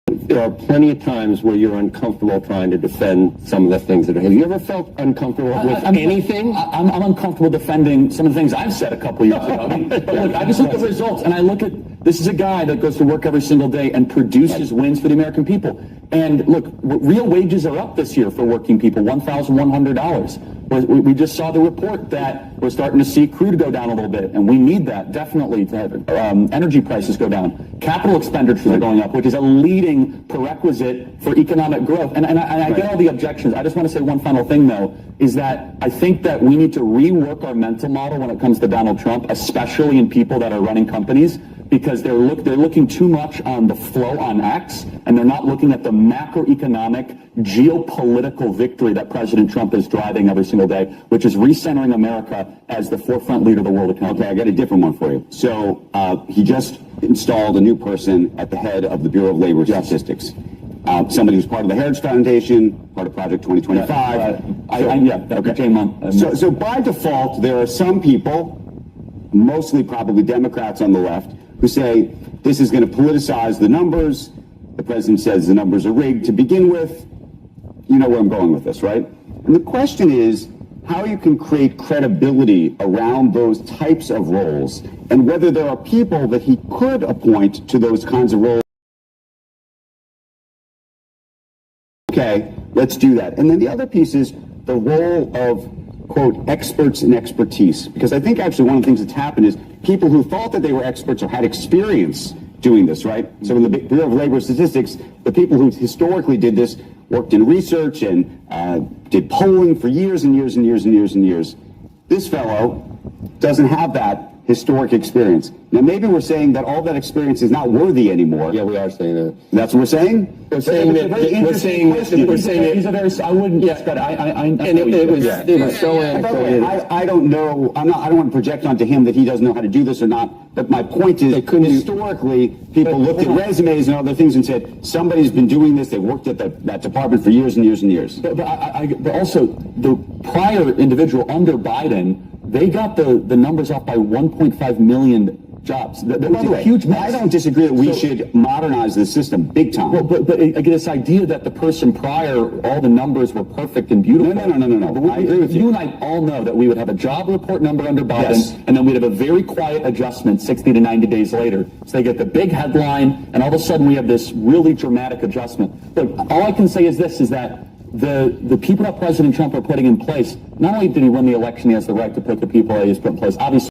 There are plenty of times where you're uncomfortable trying to defend some of the things that are. Have you ever felt uncomfortable with anything? I'm uncomfortable defending some of the things I've said a couple years ago. But look, I just look at the results, and I look at this is a guy that goes to work every single day and produces wins for the American people. And look, real wages are up this year for working people, $1,100. We just saw the report that we're starting to see crude go down a little bit, and we need that definitely to have energy prices go down. Capital expenditures are going up, which is a leading prerequisite for economic growth. And I get all the objections. I just want to say one final thing, though, is that I think that we need to rework our mental model when it comes to Donald Trump, especially in people that are running companies, because they're looking too much on the flow on X, and they're not looking at the macroeconomic geopolitical victory that President Trump is driving every single day, which is recentering America as the forefront leader of the world economy. Okay, I got a different one for you. So he just installed a new person at the head of the Bureau of Labor Statistics. Somebody who's part of the Heritage Foundation, part of Project 2025. So by default, there are some people, mostly probably Democrats on the left, who say this is going to politicize the numbers. The president says the numbers are rigged to begin with. You know where I'm going with this, right? And the question is how you can create credibility around those types of roles and whether there are people that he could appoint to those kinds of roles. Okay, let's do that. And then the other piece is the role of, quote, experts and expertise. Because I think actually one of the things that's happened is people who thought that they were experts or had experience doing this, right? So in the Bureau of Labor Statistics, the people who historically did this worked in research and did polling for years and years and years and years and years. This fellow doesn't have that historic experience. Now, maybe we're saying that all that experience is not worthy anymore. Yeah, we are saying that. That's what we're saying? We're saying that. We're saying that. He's a very. I wouldn't. Yes, but I. And it was so anecdotal. I don't know. I don't want to project onto him that he doesn't know how to do this or not. But my point is, historically, people looked at resumes and other things and said somebody's been doing this. They worked at that department for years and years and years. But also the prior individual under Biden, they got the numbers off by 1.5 million jobs. That was a huge mess. I don't disagree that we should modernize the system big time. Well, but I get this idea that the person prior, all the numbers were perfect and beautiful. No. I agree with you. You and I all know that we would have a job report number under Biden, and then we'd have a very quiet adjustment 60 to 90 days later. So they get the big headline, and all of a sudden we have this really dramatic adjustment. Look, all I can say is this, is that the people that President Trump are putting in place, not only did he win the election, he has the right to put the people that he's put in place. Obviously,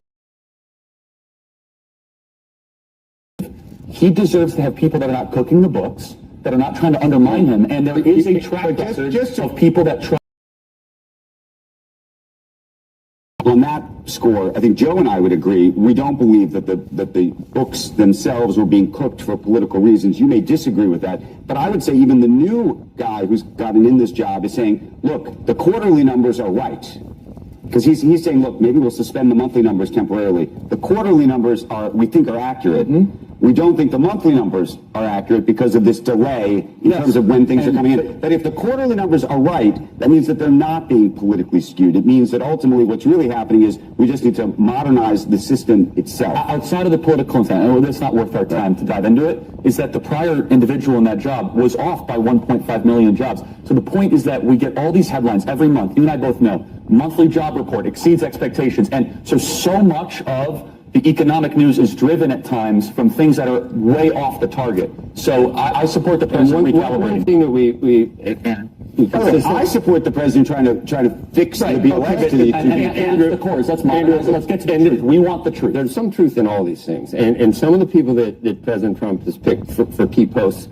he deserves to have people that are not cooking the books, that are not trying to undermine him, and there is a track record of people that try. On that score, I think Joe and I would agree, we don't believe that the books themselves were being cooked for political reasons. You may disagree with that, but I would say even the new guy who's gotten in this job is saying, look, the quarterly numbers are right. Because he's saying, look, maybe we'll suspend the monthly numbers temporarily. The quarterly numbers we think are accurate. We don't think the monthly numbers are accurate because of this delay in terms of when things are coming in. But if the quarterly numbers are right, that means that they're not being politically skewed. It means that ultimately what's really happening is we just need to modernize the system itself. Outside of the political intent, and it's not worth our time to dive into it, is that the prior individual in that job was off by 1.5 million jobs. So the point is that we get all these headlines every month. You and I both know. Monthly job report exceeds expectations. And so much of the economic news is driven at times from things that are way off the target. So I support the president recalibrating. One thing that I support the president trying to fix the BLX to the Andrew, of course, let's get to the truth. We want the truth. There's some truth in all these things, and some of the people that President Trump has picked for key posts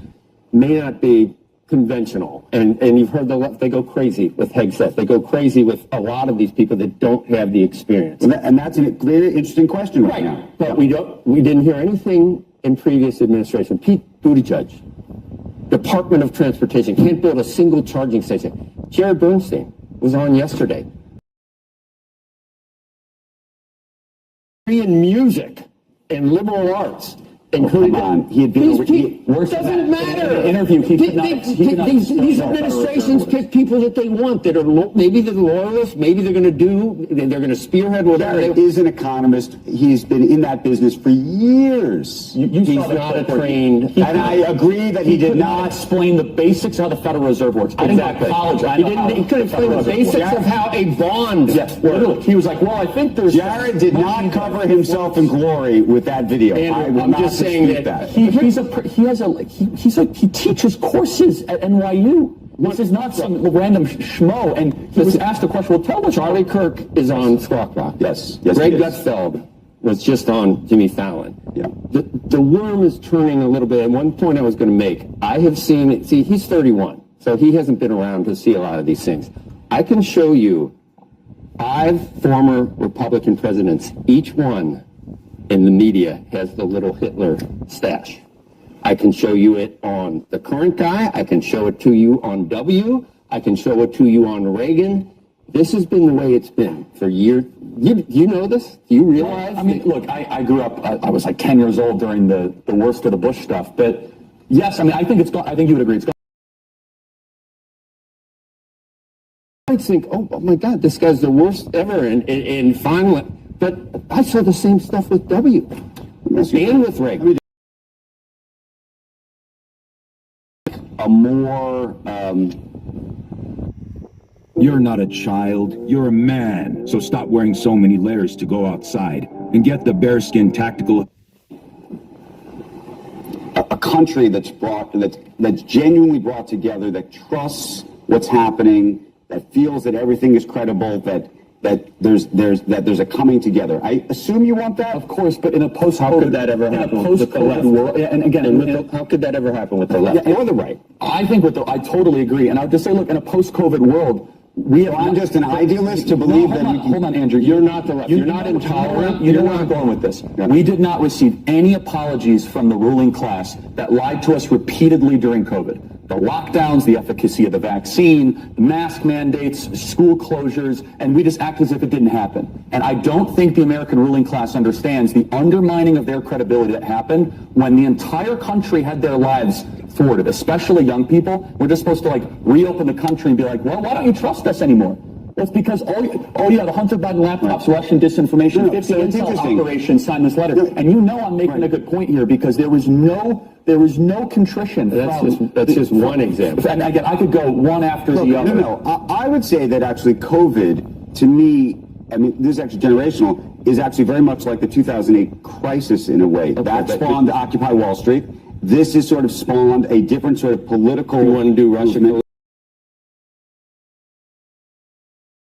may not be conventional, and you've heard they go crazy with Hegseth. They go crazy with a lot of these people that don't have the experience, and that's a very interesting question right now. But we didn't hear anything in previous administration. Pete Buttigieg, Department of Transportation, can't build a single charging station. Jared Bernstein was on yesterday. In music and liberal arts. He had been doesn't matter. These administrations pick people that they want that are maybe they're loyalists, maybe they're going to spearhead whatever. Jared is an economist. He's been in that business for years. He's not a trained. And I agree that he did not explain the basics of how the Federal Reserve works. I didn't go to college. He couldn't explain the basics of how a bond. Yes, literally. He was like, "Well, I think there's." Jared did not cover himself in glory with that video. I'm just saying that he teaches courses at NYU. This is not some random schmo. And he was asked a question. Well, tell us. Charlie Kirk is on Squawk Box. Yes. Greg Gutfeld was just on Jimmy Fallon. Yeah. The worm is turning a little bit. And one point I was going to make, I have seen it. See, he's 31, so he hasn't been around to see a lot of these things. I can show you 5 former Republican presidents, each one in the media has the little Hitler stash. I can show you it on the current guy. I can show it to you on W. I can show it to you on Reagan. This has been the way it's been for years. You know this? Do you realize? I mean, look, I grew up, I was like 10 years old during the worst of the Bush stuff. But yes, I mean, I think I think you would agree. It's gone. I think, oh my God, this guy's the worst ever. And finally, but I saw the same stuff with W and with Reagan. A more You're not a child, you're a man. So stop wearing so many layers to go outside and get the bearskin tactical. A country that's genuinely brought together, that trusts what's happening, that feels that everything is credible, that there's a coming together. I assume you want that? Of course, but in a post-COVID, how could that ever happen with the left? World, and again, how could that ever happen with the left or the right? I think I totally agree. And I would just say, look, in a post-COVID world, I'm just an idealist to believe that. Hold on, Andrew. You're not the left. You're not intolerant. You know where I'm going with this. Yeah. We did not receive any apologies from the ruling class that lied to us repeatedly during COVID. The lockdowns, the efficacy of the vaccine, the mask mandates, school closures, and we just act as if it didn't happen. And I don't think the American ruling class understands the undermining of their credibility that happened when the entire country had their lives thwarted, especially young people. We're just supposed to reopen the country and be like, well, why don't you trust us anymore? Well, it's because the Hunter Biden laptops, Russian disinformation, 50 intel operations signed this letter. And you know I'm making a good point here because there was no contrition. That's just one example. And again, I could go one after the other. No. I would say that actually COVID, to me, I mean, this is actually generational, is actually very much like the 2008 crisis in a way. Okay, that spawned Occupy Wall Street. This has sort of spawned a different sort of political. You want to do Russia?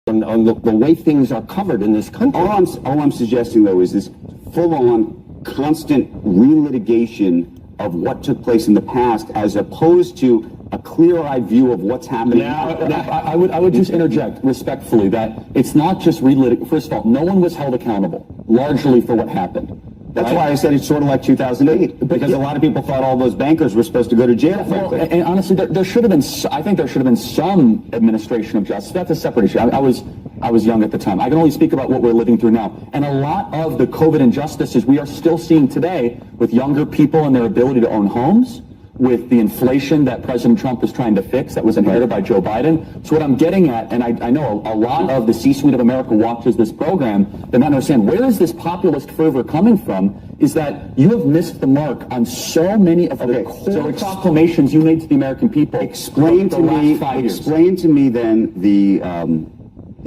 On the way things are covered in this country. All I'm suggesting, though, is this full-on, constant relitigation of what took place in the past, as opposed to a clear-eyed view of what's happening now. I would just interject respectfully that it's not just relitigation. First of all, no one was held accountable, largely for what happened. That's why I said it's sort of like 2008, because a lot of people thought all those bankers were supposed to go to jail. Well, and honestly, there should have been. I think there should have been some administration of justice. That's a separate issue. I was I was young at the time. I can only speak about what we're living through now. And a lot of the COVID injustices we are still seeing today with younger people and their ability to own homes, with the inflation that President Trump is trying to fix that was inherited by Joe Biden. So what I'm getting at, and I know a lot of the C-suite of America watches this program, they not understand where is this populist fervor coming from, is that you have missed the mark on so many of the core proclamations you made to the American people. Explain to me then the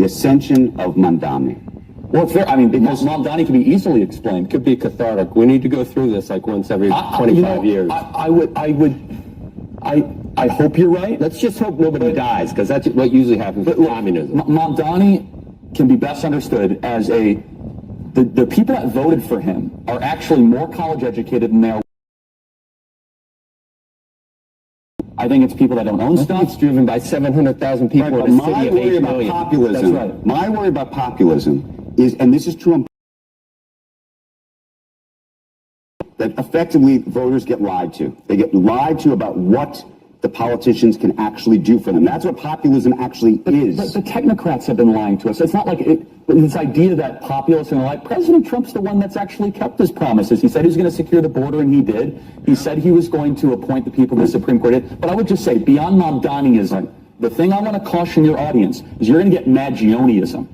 ascension of Mamdani. Well, it's fair. I mean, because Mamdani can be easily explained. It could be cathartic. We need to go through this like once every 25 years. I hope you're right. Let's just hope nobody dies, because that's what usually happens with communism. Mamdani can be best understood as the people that voted for him are actually more college educated than they are. I think it's people that don't own stuff. It's driven by 700,000 people in a city of 8 million. Populism. That's right. My worry about populism is, and this is true, that effectively voters get lied to. They get lied to about what the politicians can actually do for them. That's what populism actually is. But the technocrats have been lying to us. It's not like this idea that populists and the like. President Trump's the one that's actually kept his promises. He said he was going to secure the border, and he did. He said he was going to appoint the people to the Supreme Court. But I would just say, beyond Mamdaniism, the thing I want to caution your audience is you're going to get Maggioniism.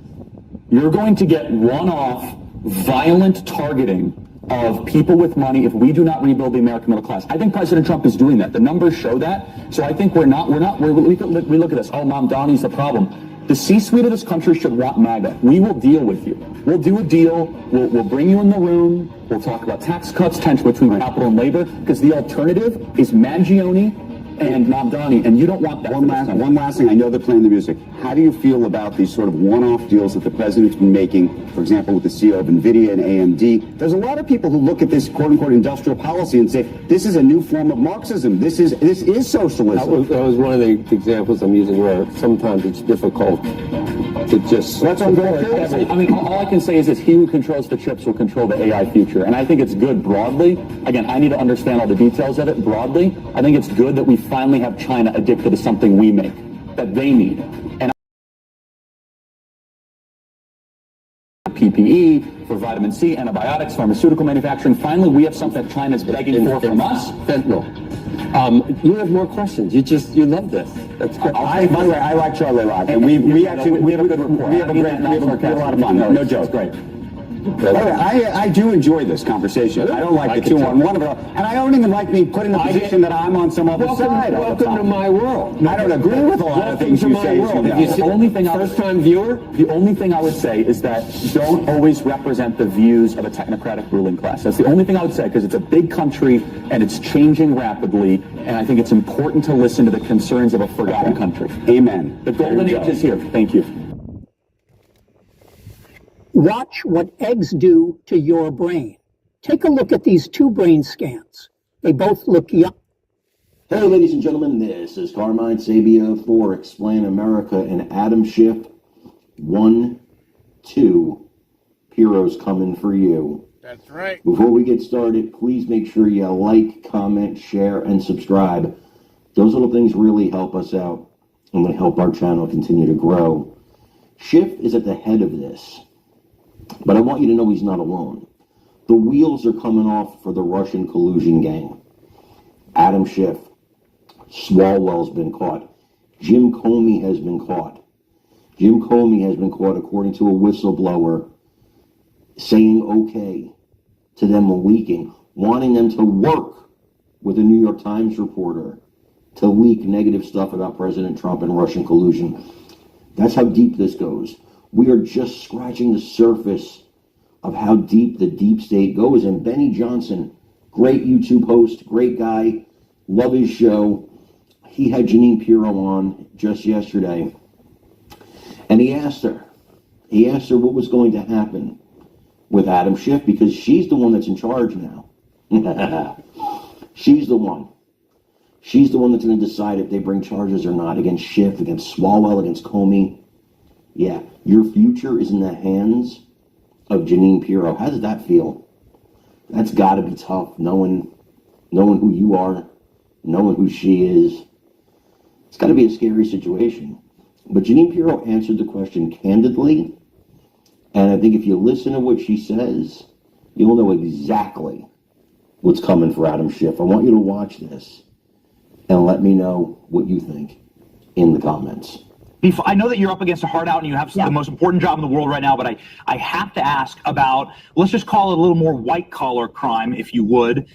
You're going to get one-off, violent targeting of people with money if we do not rebuild the American middle class. I think President Trump is doing that. The numbers show that. So I think we look at this. Oh, Mamdani's the problem. The C-suite of this country should want MAGA. We will deal with you. We'll do a deal. We'll bring you in the room. We'll talk about tax cuts, tension between capital and labor, because the alternative is Maggioni and Mamdani, and you don't want that. One last thing. I know they're playing the music. How do you feel about these sort of one-off deals that the president's been making, for example, with the CEO of NVIDIA and AMD? There's a lot of people who look at this quote-unquote industrial policy and say, this is a new form of Marxism. This is socialism. That was one of the examples I'm using where sometimes it's difficult to just... That's what I'm very curious. I mean, all I can say is this: he who controls the chips will control the AI future. And I think it's good broadly. Again, I need to understand all the details of it broadly. I think it's good that we finally have China addicted to something we make, that they need. And PPE, for vitamin C, antibiotics, pharmaceutical manufacturing. Finally, we have something that China's begging for from us. Fentanyl. You have more questions. You love this. That's great. By the way, I like Charlie a lot, and we have a good rapport. We have a lot of fun. No joke. Great. By the way, I do enjoy this conversation. I don't like the two-on-one of it, and I don't even like being put in a position that I'm on some other side. Welcome to my world. I don't agree with a lot of things you say. The only thing I would say is that don't always represent the views of a technocratic ruling class. That's the only thing I would say, because it's a big country and it's changing rapidly, and I think it's important to listen to the concerns of a forgotten country. Amen. The golden age is here. Thank you. Watch what eggs do to your brain. Take a look at these two brain scans. They both look young. Hey, ladies and gentlemen, this is Carmine Sabia for Explain America and Adam Schiff. 1, 2, Piro's coming for you. That's right. Before we get started, please make sure you like, comment, share, and subscribe. Those little things really help us out and will help our channel continue to grow. Schiff is at the head of this. But I want you to know he's not alone. The wheels are coming off for the Russian collusion gang. Adam Schiff, Swalwell's been caught. Jim Comey has been caught. Jim Comey has been caught, according to a whistleblower, saying okay to them leaking, wanting them to work with a New York Times reporter to leak negative stuff about President Trump and Russian collusion. That's how deep this goes. We are just scratching the surface of how deep the deep state goes. And Benny Johnson, great YouTube host, great guy, love his show. He had Jeanine Pirro on just yesterday. And he asked her what was going to happen with Adam Schiff, because she's the one that's in charge now. She's the one. She's the one that's going to decide if they bring charges or not against Schiff, against Swalwell, against Comey. Yeah, your future is in the hands of Jeanine Pirro. How does that feel? That's got to be tough, knowing who you are, knowing who she is. It's got to be a scary situation. But Jeanine Pirro answered the question candidly, and I think if you listen to what she says, you'll know exactly what's coming for Adam Schiff. I want you to watch this and let me know what you think in the comments. I know that you're up against a hard out and you have the most important job in the world right now, but I have to ask about, let's just call it a little more white-collar crime, if you would.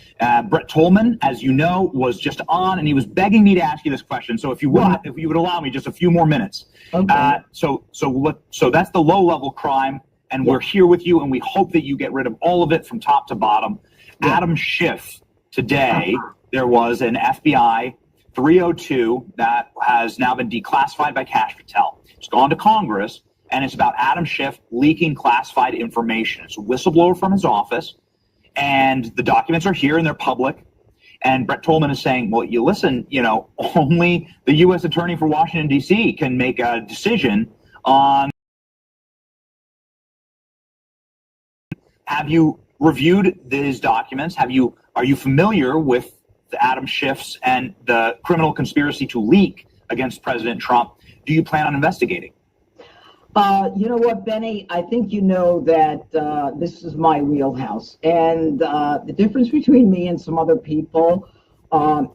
Brett Tolman, as you know, was just on, and he was begging me to ask you this question. So if you would allow me just a few more minutes. Okay. So that's the low-level crime, and we're here with you, and we hope that you get rid of all of it from top to bottom. Adam Schiff, today, there was an FBI 302 that has now been declassified by Cash Patel. It's gone to Congress, and it's about Adam Schiff leaking classified information. It's a whistleblower from his office, and the documents are here and they're public. And Brett Tolman is saying, well, you listen, only the U.S. Attorney for Washington, D.C. can make a decision on. Have you reviewed these documents? Are you familiar with the Adam Schiff's and the criminal conspiracy to leak against President Trump? Do you plan on investigating? You know what, Benny? I think you know that this is my wheelhouse. And the difference between me and some other people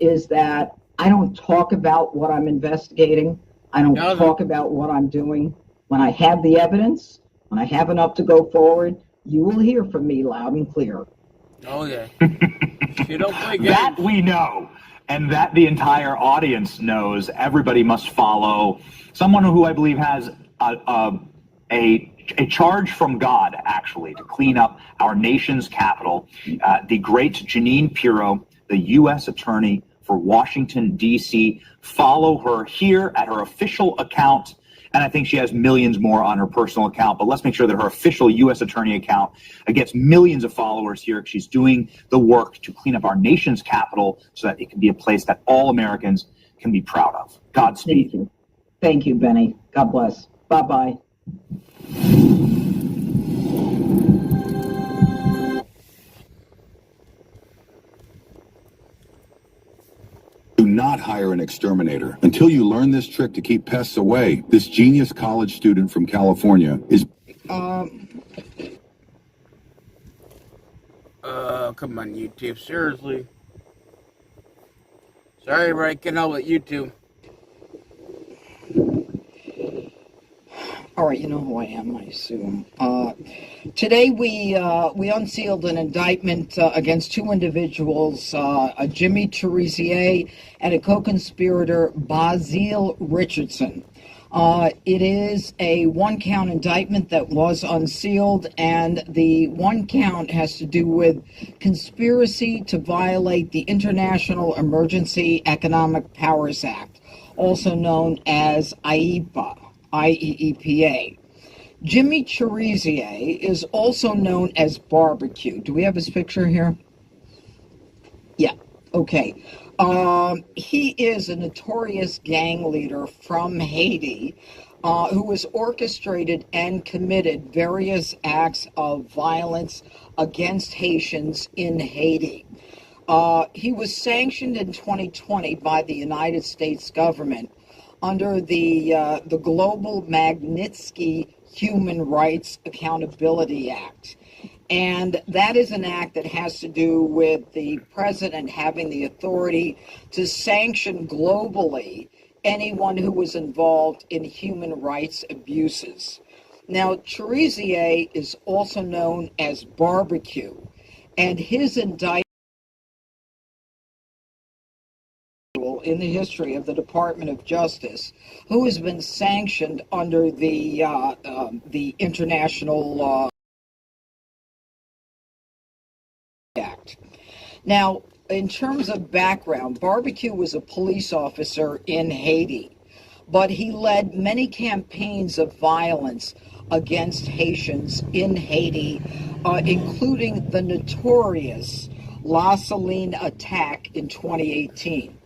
is that I don't talk about what I'm investigating. I don't talk about what I'm doing. When I have the evidence, when I have enough to go forward, you will hear from me loud and clear. Oh, yeah. You don't play games. That we know, and that the entire audience knows. Everybody must follow someone who I believe has a charge from God, actually, to clean up our nation's capital. The great Jeanine Pirro, the U.S. Attorney for Washington, D.C. Follow her here at her official account. And I think she has millions more on her personal account. But let's make sure that her official U.S. Attorney account gets millions of followers here. She's doing the work to clean up our nation's capital so that it can be a place that all Americans can be proud of. Godspeed. Thank you. Thank you, Benny. God bless. Bye-bye. Do not hire an exterminator. Until you learn this trick to keep pests away, this genius college student from California is... Come on, YouTube. Seriously. Sorry, but I can't help it, YouTube. All right, you know who I am, I assume. Today we unsealed an indictment against two individuals, Jimmy Cherizier and a co-conspirator, Basil Richardson. It is a one-count indictment that was unsealed, and the one count has to do with conspiracy to violate the International Emergency Economic Powers Act, also known as IEEPA. IEEPA. Jimmy Cherizier is also known as Barbecue. Do we have his picture here? Yeah, okay. He is a notorious gang leader from Haiti who has orchestrated and committed various acts of violence against Haitians in Haiti. He was sanctioned in 2020 by the United States government under the Global Magnitsky Human Rights Accountability Act. And that is an act that has to do with the president having the authority to sanction globally anyone who was involved in human rights abuses. Now, Cherizier is also known as Barbecue, and his indictment in the history of the Department of Justice, who has been sanctioned under the International Act. Now, in terms of background, Barbecue was a police officer in Haiti, but he led many campaigns of violence against Haitians in Haiti, including the notorious La Saline attack in 2018.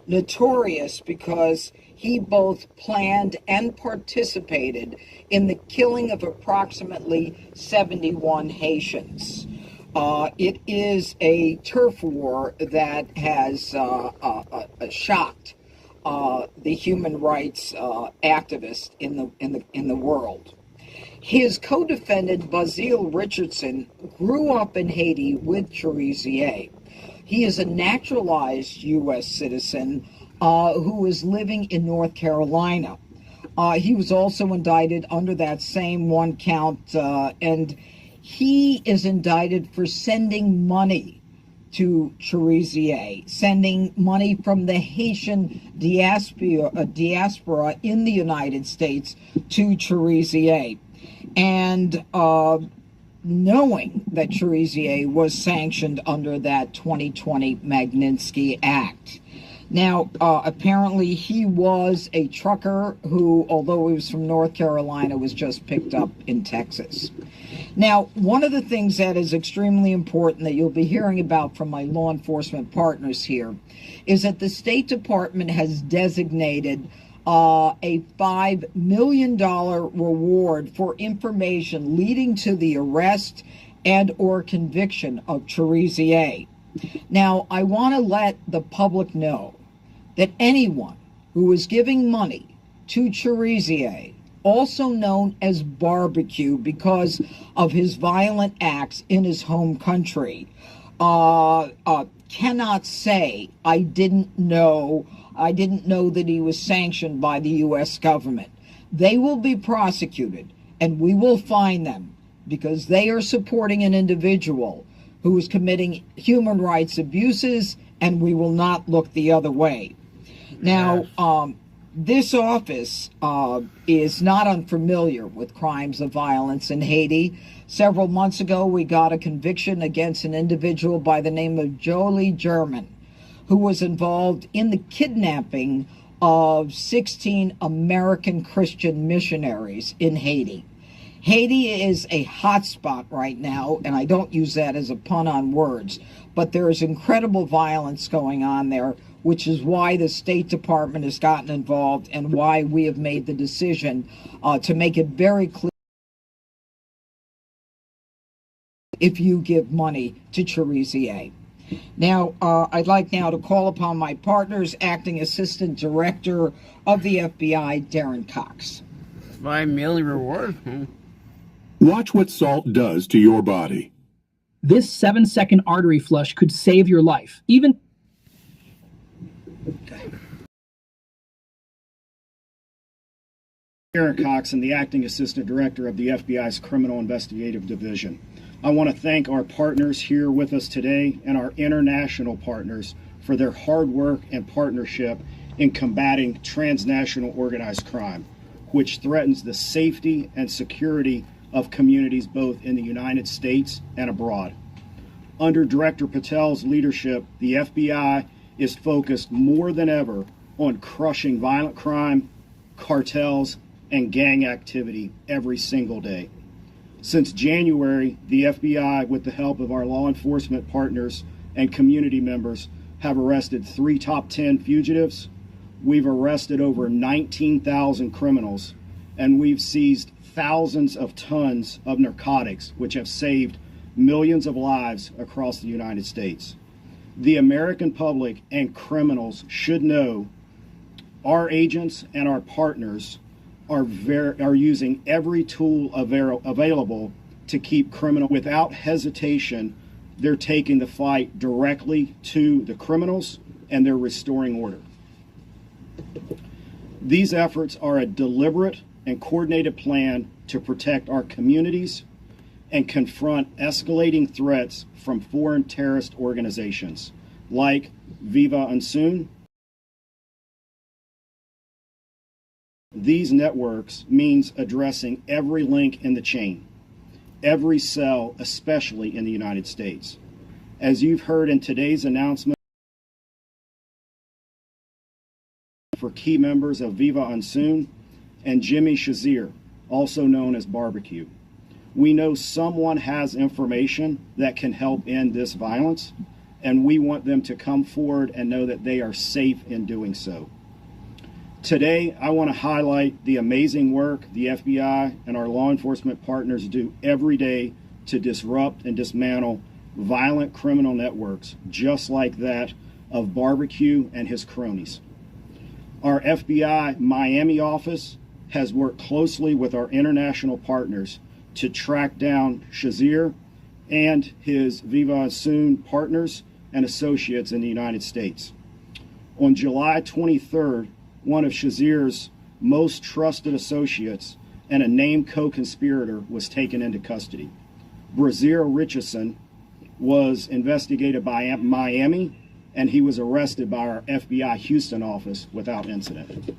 Notorious because he both planned and participated in the killing of approximately 71 Haitians. It is a turf war that has shocked the human rights activist in the world. His co-defendant, Bazile Richardson, grew up in Haiti with Cherizier. He is a naturalized U.S. citizen who is living in North Carolina. He was also indicted under that same one count, and he is indicted for sending money to Cherizier, sending money from the Haitian diaspora in the United States to Cherizier. And knowing that Cherizier was sanctioned under that 2020 Magnitsky Act. Now, apparently he was a trucker who, although he was from North Carolina, was just picked up in Texas. Now, one of the things that is extremely important that you'll be hearing about from my law enforcement partners here is that the State Department has designated a $5 million reward for information leading to the arrest and or conviction of Cherizier. Now, I want to let the public know that anyone who is giving money to Cherizier, also known as Barbecue because of his violent acts in his home country, cannot say, I didn't know that he was sanctioned by the U.S. government. They will be prosecuted, and we will fine them because they are supporting an individual who is committing human rights abuses, and we will not look the other way. Now, this office is not unfamiliar with crimes of violence in Haiti. Several months ago, we got a conviction against an individual by the name of Jolie German, who was involved in the kidnapping of 16 American Christian missionaries in Haiti. Haiti is a hot spot right now, and I don't use that as a pun on words, but there is incredible violence going on there, which is why the State Department has gotten involved and why we have made the decision to make it very clear if you give money to Cherizier. Now, I'd like now to call upon my partners, Acting Assistant Director of the FBI, Darren Cox. $5 million reward? Watch what salt does to your body. This 7-second artery flush could save your life. Even Darren Cox, and the Acting Assistant Director of the FBI's Criminal Investigative Division. I want to thank our partners here with us today and our international partners for their hard work and partnership in combating transnational organized crime, which threatens the safety and security of communities both in the United States and abroad. Under Director Patel's leadership, the FBI is focused more than ever on crushing violent crime, cartels, and gang activity every single day. Since January, the FBI, with the help of our law enforcement partners and community members, have arrested 3 top 10 fugitives. We've arrested over 19,000 criminals, and we've seized thousands of tons of narcotics, which have saved millions of lives across the United States. The American public and criminals should know our agents and our partners are using every tool available to keep criminals. Without hesitation, they're taking the fight directly to the criminals, and they're restoring order. These efforts are a deliberate and coordinated plan to protect our communities and confront escalating threats from foreign terrorist organizations like Viva Unsoon. These networks means addressing every link in the chain, every cell, especially in the United States. As you've heard in today's announcement, for key members of Viva Unsoon and Jimmy Shazir, also known as Barbecue. We know someone has information that can help end this violence, and we want them to come forward and know that they are safe in doing so. Today, I want to highlight the amazing work the FBI and our law enforcement partners do every day to disrupt and dismantle violent criminal networks, just like that of Barbecue and his cronies. Our FBI Miami office has worked closely with our international partners to track down Shazir and his Viva Soon partners and associates in the United States. On July 23rd, one of Shazir's most trusted associates and a named co-conspirator was taken into custody. Brazier Richardson was investigated by Miami, and he was arrested by our FBI Houston office without incident.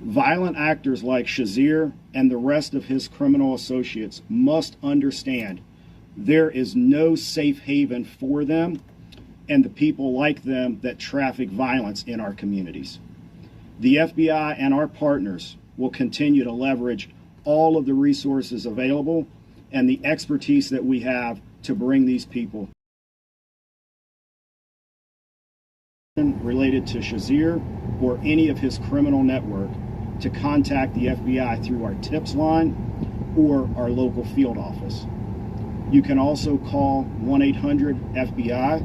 Violent actors like Shazir and the rest of his criminal associates must understand there is no safe haven for them and the people like them that traffic violence in our communities. The FBI and our partners will continue to leverage all of the resources available and the expertise that we have to bring these people related to Shazir or any of his criminal network to contact the FBI through our tips line or our local field office. You can also call 1-800-FBI,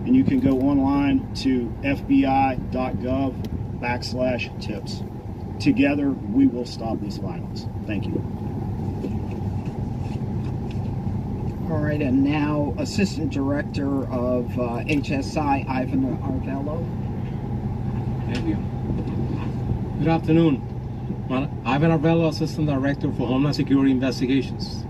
and you can go online to fbi.gov/tips. Together, we will stop this violence. Thank you. All right, and now Assistant Director of HSI, Ivan Arvello. Thank you. Good afternoon. Ivan Arvello, Assistant Director for Homeland Security Investigations.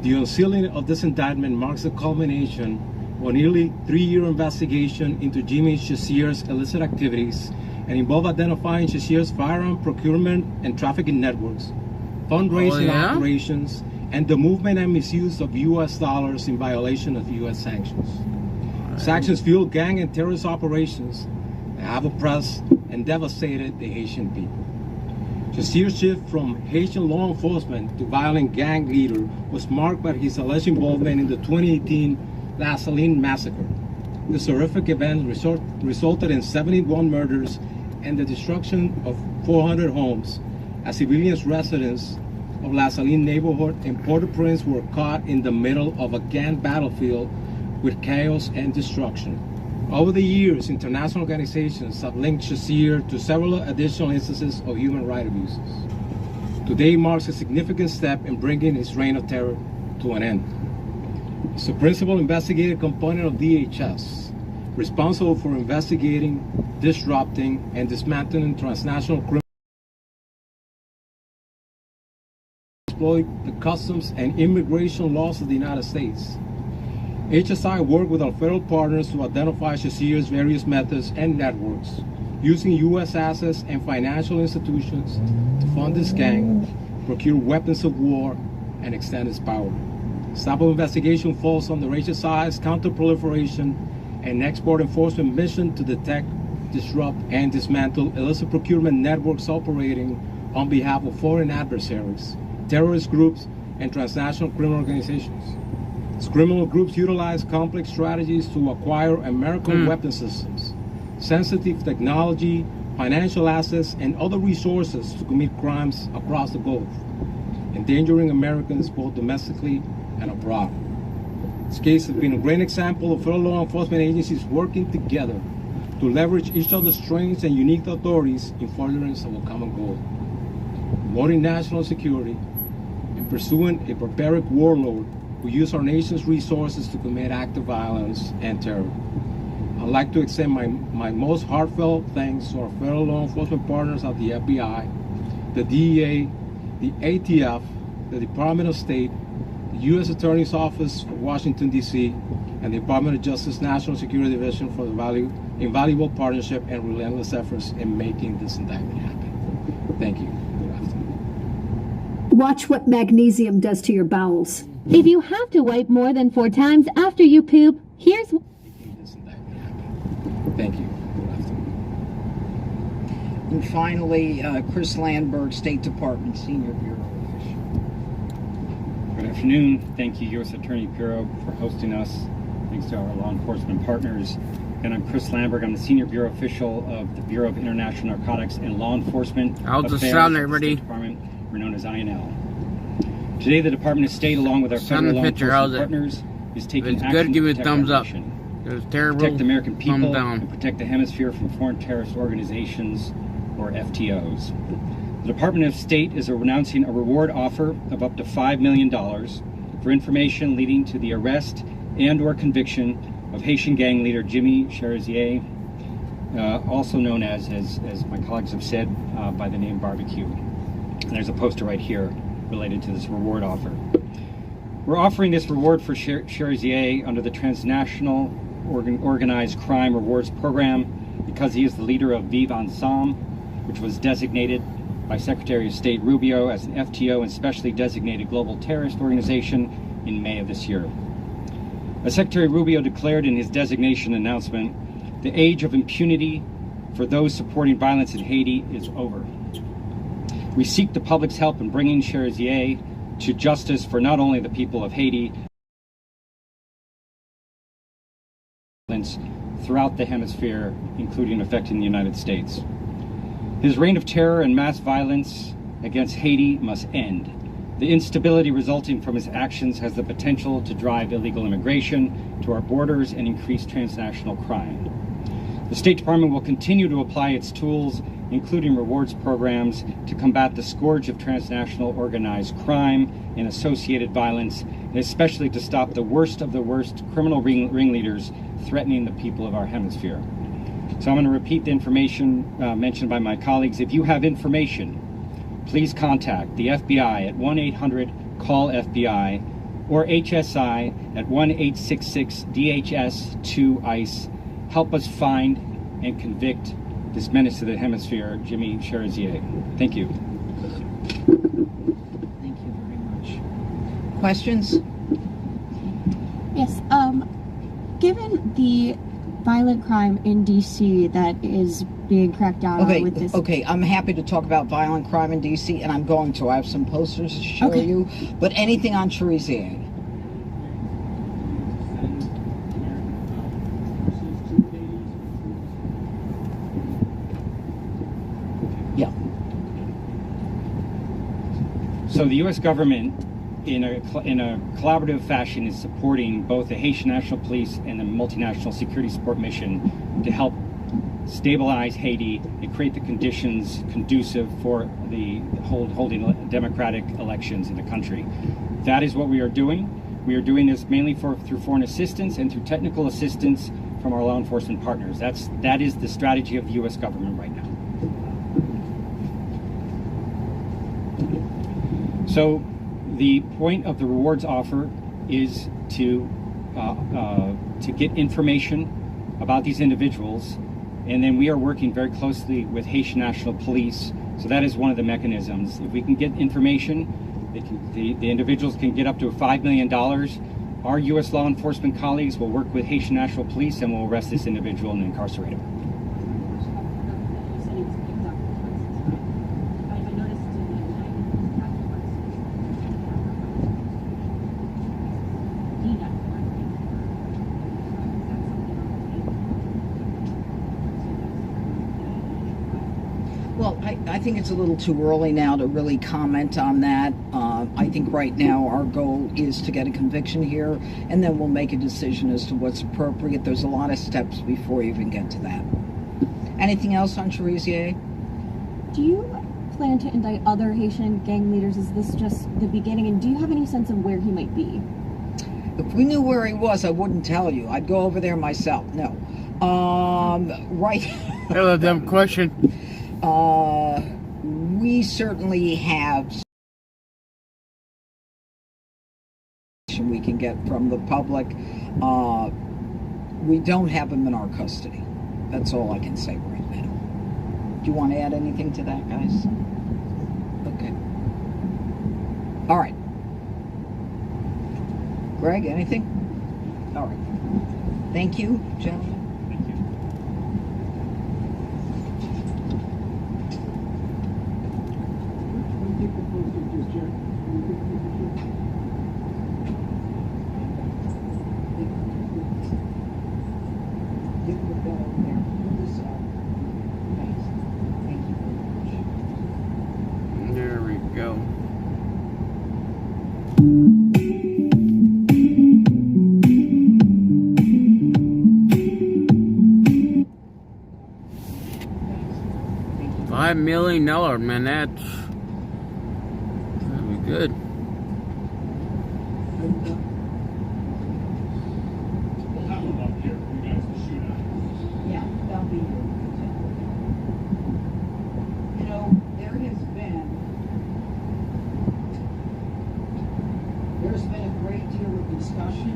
The unsealing of this indictment marks the culmination of a nearly 3-year investigation into Jimmy Shazir's illicit activities and involved identifying Shazir's firearm procurement and trafficking networks, fundraising operations, and the movement and misuse of U.S. dollars in violation of U.S. sanctions. Sanctions fuel gang and terrorist operations that have oppressed and devastated the Haitian people. Shazir's shift from Haitian law enforcement to violent gang leader was marked by his alleged involvement in the 2018 La Saline massacre. This horrific event resulted in 71 murders and the destruction of 400 homes as civilians residents of La Saline neighborhood in Port-au-Prince were caught in the middle of a gang battlefield with chaos and destruction. Over the years, international organizations have linked Shazir to several additional instances of human rights abuses. Today marks a significant step in bringing his reign of terror to an end. It's a principal investigative component of DHS, responsible for investigating, disrupting, and dismantling transnational criminal exploit the customs and immigration laws of the United States. HSI worked with our federal partners to identify Shazir's various methods and networks, using U.S. assets and financial institutions to fund this gang, procure weapons of war, and extend its power. This type of investigation falls under HSI's counter-proliferation and export enforcement mission to detect, disrupt, and dismantle illicit procurement networks operating on behalf of foreign adversaries, terrorist groups, and transnational criminal organizations. These criminal groups utilize complex strategies to acquire American weapon systems, sensitive technology, financial assets, and other resources to commit crimes across the Gulf, endangering Americans both domestically and abroad. This case has been a great example of federal law enforcement agencies working together to leverage each other's strengths and unique authorities in furtherance of a common goal: promoting national security and pursuing a barbaric warlord who use our nation's resources to commit acts of violence and terror. I'd like to extend my most heartfelt thanks to our federal law enforcement partners at the FBI, the DEA, the ATF, the Department of State, the U.S. Attorney's Office for Washington, D.C., and the Department of Justice National Security Division for the invaluable partnership and relentless efforts in making this indictment happen. Thank you. Good afternoon. Watch what magnesium does to your bowels. If you have to wipe more than 4 times after you poop, here's... Thank you. Good afternoon. And finally, Chris Landberg, State Department Senior Bureau Official. Good afternoon. Thank you, U.S. Attorney Bureau, for hosting us. Thanks to our law enforcement partners. And I'm Chris Landberg. I'm the Senior Bureau Official of the Bureau of International Narcotics and Law Enforcement How's the sound, everybody? Department. We're known as INL. Today, the Department of State, along with our federal law enforcement partners, is taking action good. Give it a thumbs up. the It was terrible. Protect the American people down. and protect the hemisphere from foreign terrorist organizations, or FTOs. The Department of State is announcing a reward offer of up to $5 million for information leading to the arrest and or conviction of Haitian gang leader Jimmy Cherizier, also known as my colleagues have said, by the name Barbecue. And there's a poster right here related to this reward offer. We're offering this reward for Cherizier under the Transnational Organized Crime Rewards Program because he is the leader of Vive Ensemble, which was designated by Secretary of State Rubio as an FTO and specially designated global terrorist organization in May of this year. As Secretary Rubio declared in his designation announcement, the age of impunity for those supporting violence in Haiti is over. We seek the public's help in bringing Cherizier to justice for not only the people of Haiti, throughout the hemisphere, including affecting the United States. His reign of terror and mass violence against Haiti must end. The instability resulting from his actions has the potential to drive illegal immigration to our borders and increase transnational crime. The State Department will continue to apply its tools, including rewards programs, to combat the scourge of transnational organized crime and associated violence, and especially to stop the worst of the worst criminal ringleaders threatening the people of our hemisphere. So I'm going to repeat the information mentioned by my colleagues. If you have information, please contact the FBI at 1-800-CALL-FBI or HSI at 1-866-DHS-2-ICE. Help us find and convict this menace to the hemisphere, Jimmy Cherizier. Thank you. Thank you very much. Questions? Yes. Given the violent crime in D.C. that is being cracked down on with this. Okay, I'm happy to talk about violent crime in D.C., and I'm going to. I have some posters to show you. But anything on Cherizier? Yeah. So the U.S. government, in a collaborative fashion, is supporting both the Haitian National Police and the multinational security support mission to help stabilize Haiti and create the conditions conducive for the holding democratic elections in the country. That is what we are doing. We are doing this mainly through foreign assistance and through technical assistance from our law enforcement partners. That is the strategy of the U.S. government right now. So the point of the rewards offer is to get information about these individuals, and then we are working very closely with Haitian National Police. So that is one of the mechanisms. If we can get information, the individuals can get up to $5 million. Our U.S. law enforcement colleagues will work with Haitian National Police and will arrest this individual and incarcerate him. Well, I think it's a little too early now to really comment on that. I think right now our goal is to get a conviction here, and then we'll make a decision as to what's appropriate. There's a lot of steps before you even get to that. Anything else on Cherizier? Do you plan to indict other Haitian gang leaders? Is this just the beginning? And do you have any sense of where he might be? If we knew where he was, I wouldn't tell you. I'd go over there myself. No. Right. Hello, dumb question. We certainly have we can get from the public. We don't have him in our custody. That's all I can say right now. Do you want to add anything to that, guys? Okay. All right. Greg, anything? All right. Thank you, gentlemen. There we go. $5 million, man. That'd be good. Yeah, that'll be here. You know, there's been a great deal of discussion.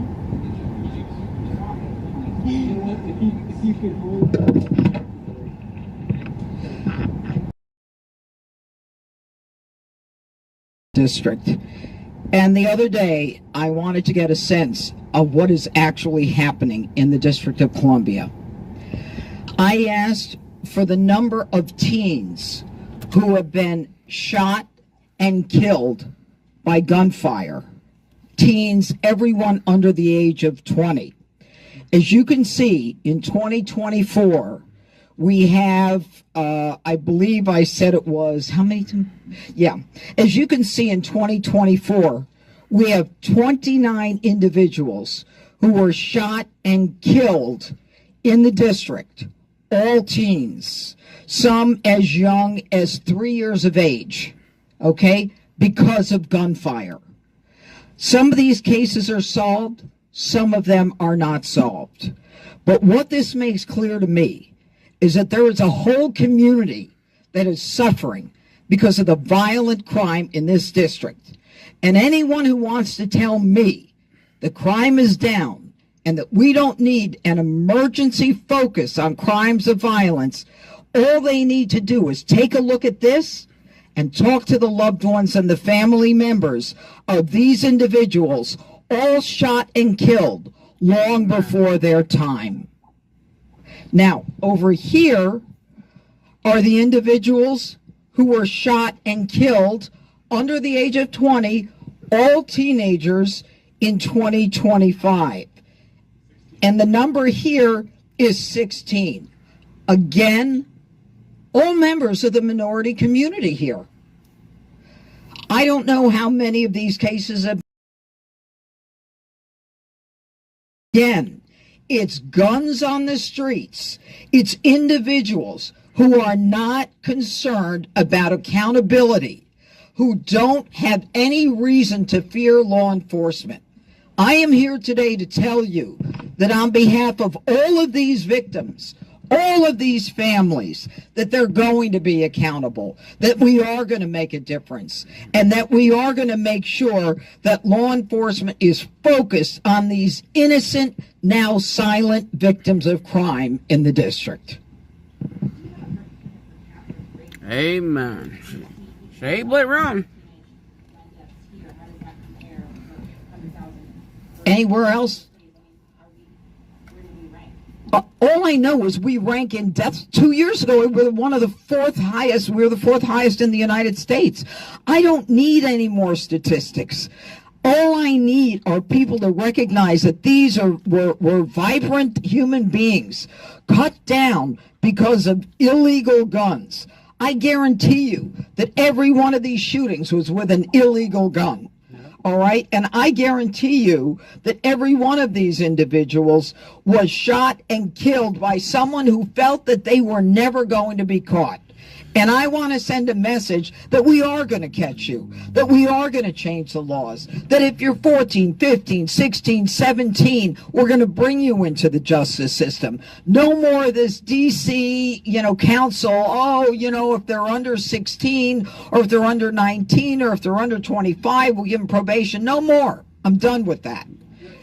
If you could hold. District. And the other day, I wanted to get a sense of what is actually happening in the District of Columbia. I asked for the number of teens who have been shot and killed by gunfire. Teens, everyone under the age of 20. As you can see, in 2024, we have, I believe I said it was, how many? Yeah. As you can see, in 2024, we have 29 individuals who were shot and killed in the district, all teens, some as young as 3 years of age, okay, because of gunfire. Some of these cases are solved, some of them are not solved. But what this makes clear to me is that there is a whole community that is suffering because of the violent crime in this district. And anyone who wants to tell me the crime is down and that we don't need an emergency focus on crimes of violence, all they need to do is take a look at this and talk to the loved ones and the family members of these individuals, all shot and killed long before their time. Now, over here are the individuals who were shot and killed under the age of 20, all teenagers in 2025. And the number here is 16. Again, all members of the minority community here. I don't know how many of these cases have. Again, it's guns on the streets. It's individuals who are not concerned about accountability, who don't have any reason to fear law enforcement. I am here today to tell you that on behalf of all of these victims, all of these families, that they're going to be accountable, that we are going to make a difference, and that we are going to make sure that law enforcement is focused on these innocent, now silent victims of crime in the district. Amen. She ain't but wrong. Anywhere else? All I know is we rank in deaths. 2 years ago, we were one of the fourth highest. We were the fourth highest in the United States. I don't need any more statistics. All I need are people to recognize that these were vibrant human beings cut down because of illegal guns. I guarantee you that every one of these shootings was with an illegal gun. All right. And I guarantee you that every one of these individuals was shot and killed by someone who felt that they were never going to be caught. And I want to send a message that we are going to catch you, that we are going to change the laws, that if you're 14, 15, 16, 17, we're going to bring you into the justice system. No more of this D.C., council, if they're under 16 or if they're under 19 or if they're under 25, we'll give them probation. No more. I'm done with that.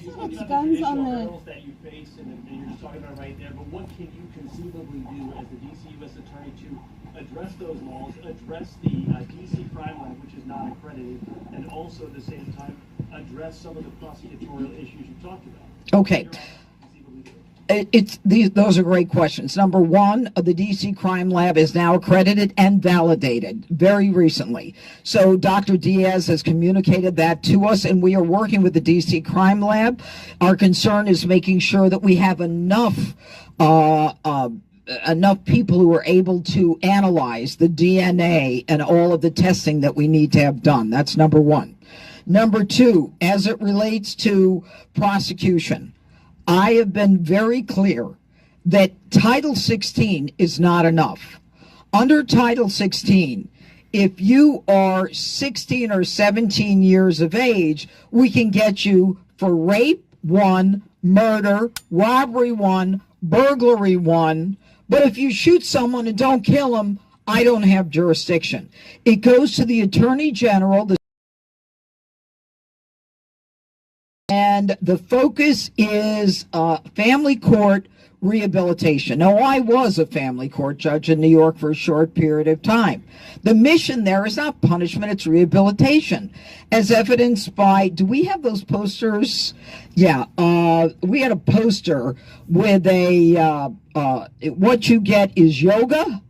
It's guns on the... that you face and you're just talking about right there, but what can you conceivably do as the D.C. U.S. Attorney to address those laws, address the D.C. crime lab, which is not accredited, and also at the same time address some of the prosecutorial issues you talked about? Okay. Those are great questions. Number one, the D.C. Crime Lab is now accredited and validated very recently. So Dr. Diaz has communicated that to us, and we are working with the D.C. Crime Lab. Our concern is making sure that we have enough people who are able to analyze the DNA and all of the testing that we need to have done. That's number one. Number two, as it relates to prosecution, I have been very clear that Title 16 is not enough. Under Title 16, if you are 16 or 17 years of age, we can get you for rape 1, murder, robbery 1, burglary 1. But if you shoot someone and don't kill them, I don't have jurisdiction. It goes to the Attorney General, and the focus is family court rehabilitation. Now, I was a family court judge in New York for a short period of time. The mission there is not punishment, it's rehabilitation, as evidenced by, do we have those posters? Yeah, we had a poster with what you get is yoga,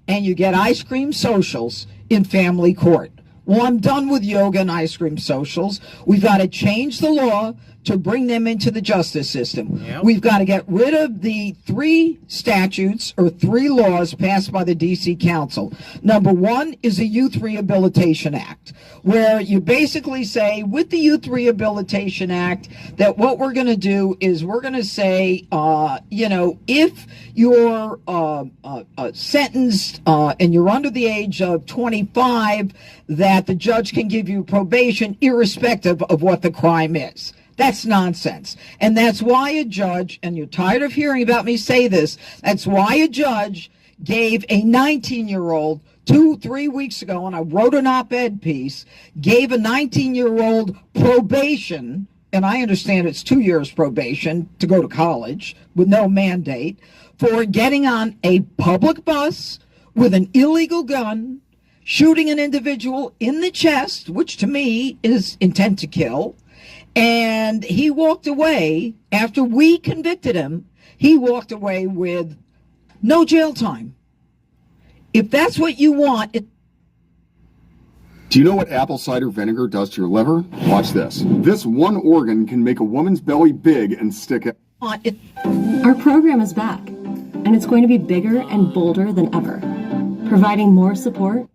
and you get ice cream socials in family court. Well, I'm done with yoga and ice cream socials. We've got to change the law to bring them into the justice system. Yep. We've got to get rid of the 3 statutes or 3 laws passed by the D.C. Council. Number 1 is the Youth Rehabilitation Act, where you basically say with the Youth Rehabilitation Act that what we're going to do is we're going to say, if you're sentenced and you're under the age of 25, that the judge can give you probation irrespective of what the crime is. That's nonsense. And that's why a judge, and you're tired of hearing about me say this, that's why a judge gave a 19-year-old 2-3 weeks ago, and I wrote an op-ed piece, gave a 19-year-old probation, and I understand it's 2 years probation to go to college with no mandate, for getting on a public bus with an illegal gun, shooting an individual in the chest, which to me is intent to kill. And he walked away, after we convicted him, he walked away with no jail time. If that's what you want, Do you know what apple cider vinegar does to your liver? Watch this. This one organ can make a woman's belly big and stick it. Our program is back, and it's going to be bigger and bolder than ever, providing more support.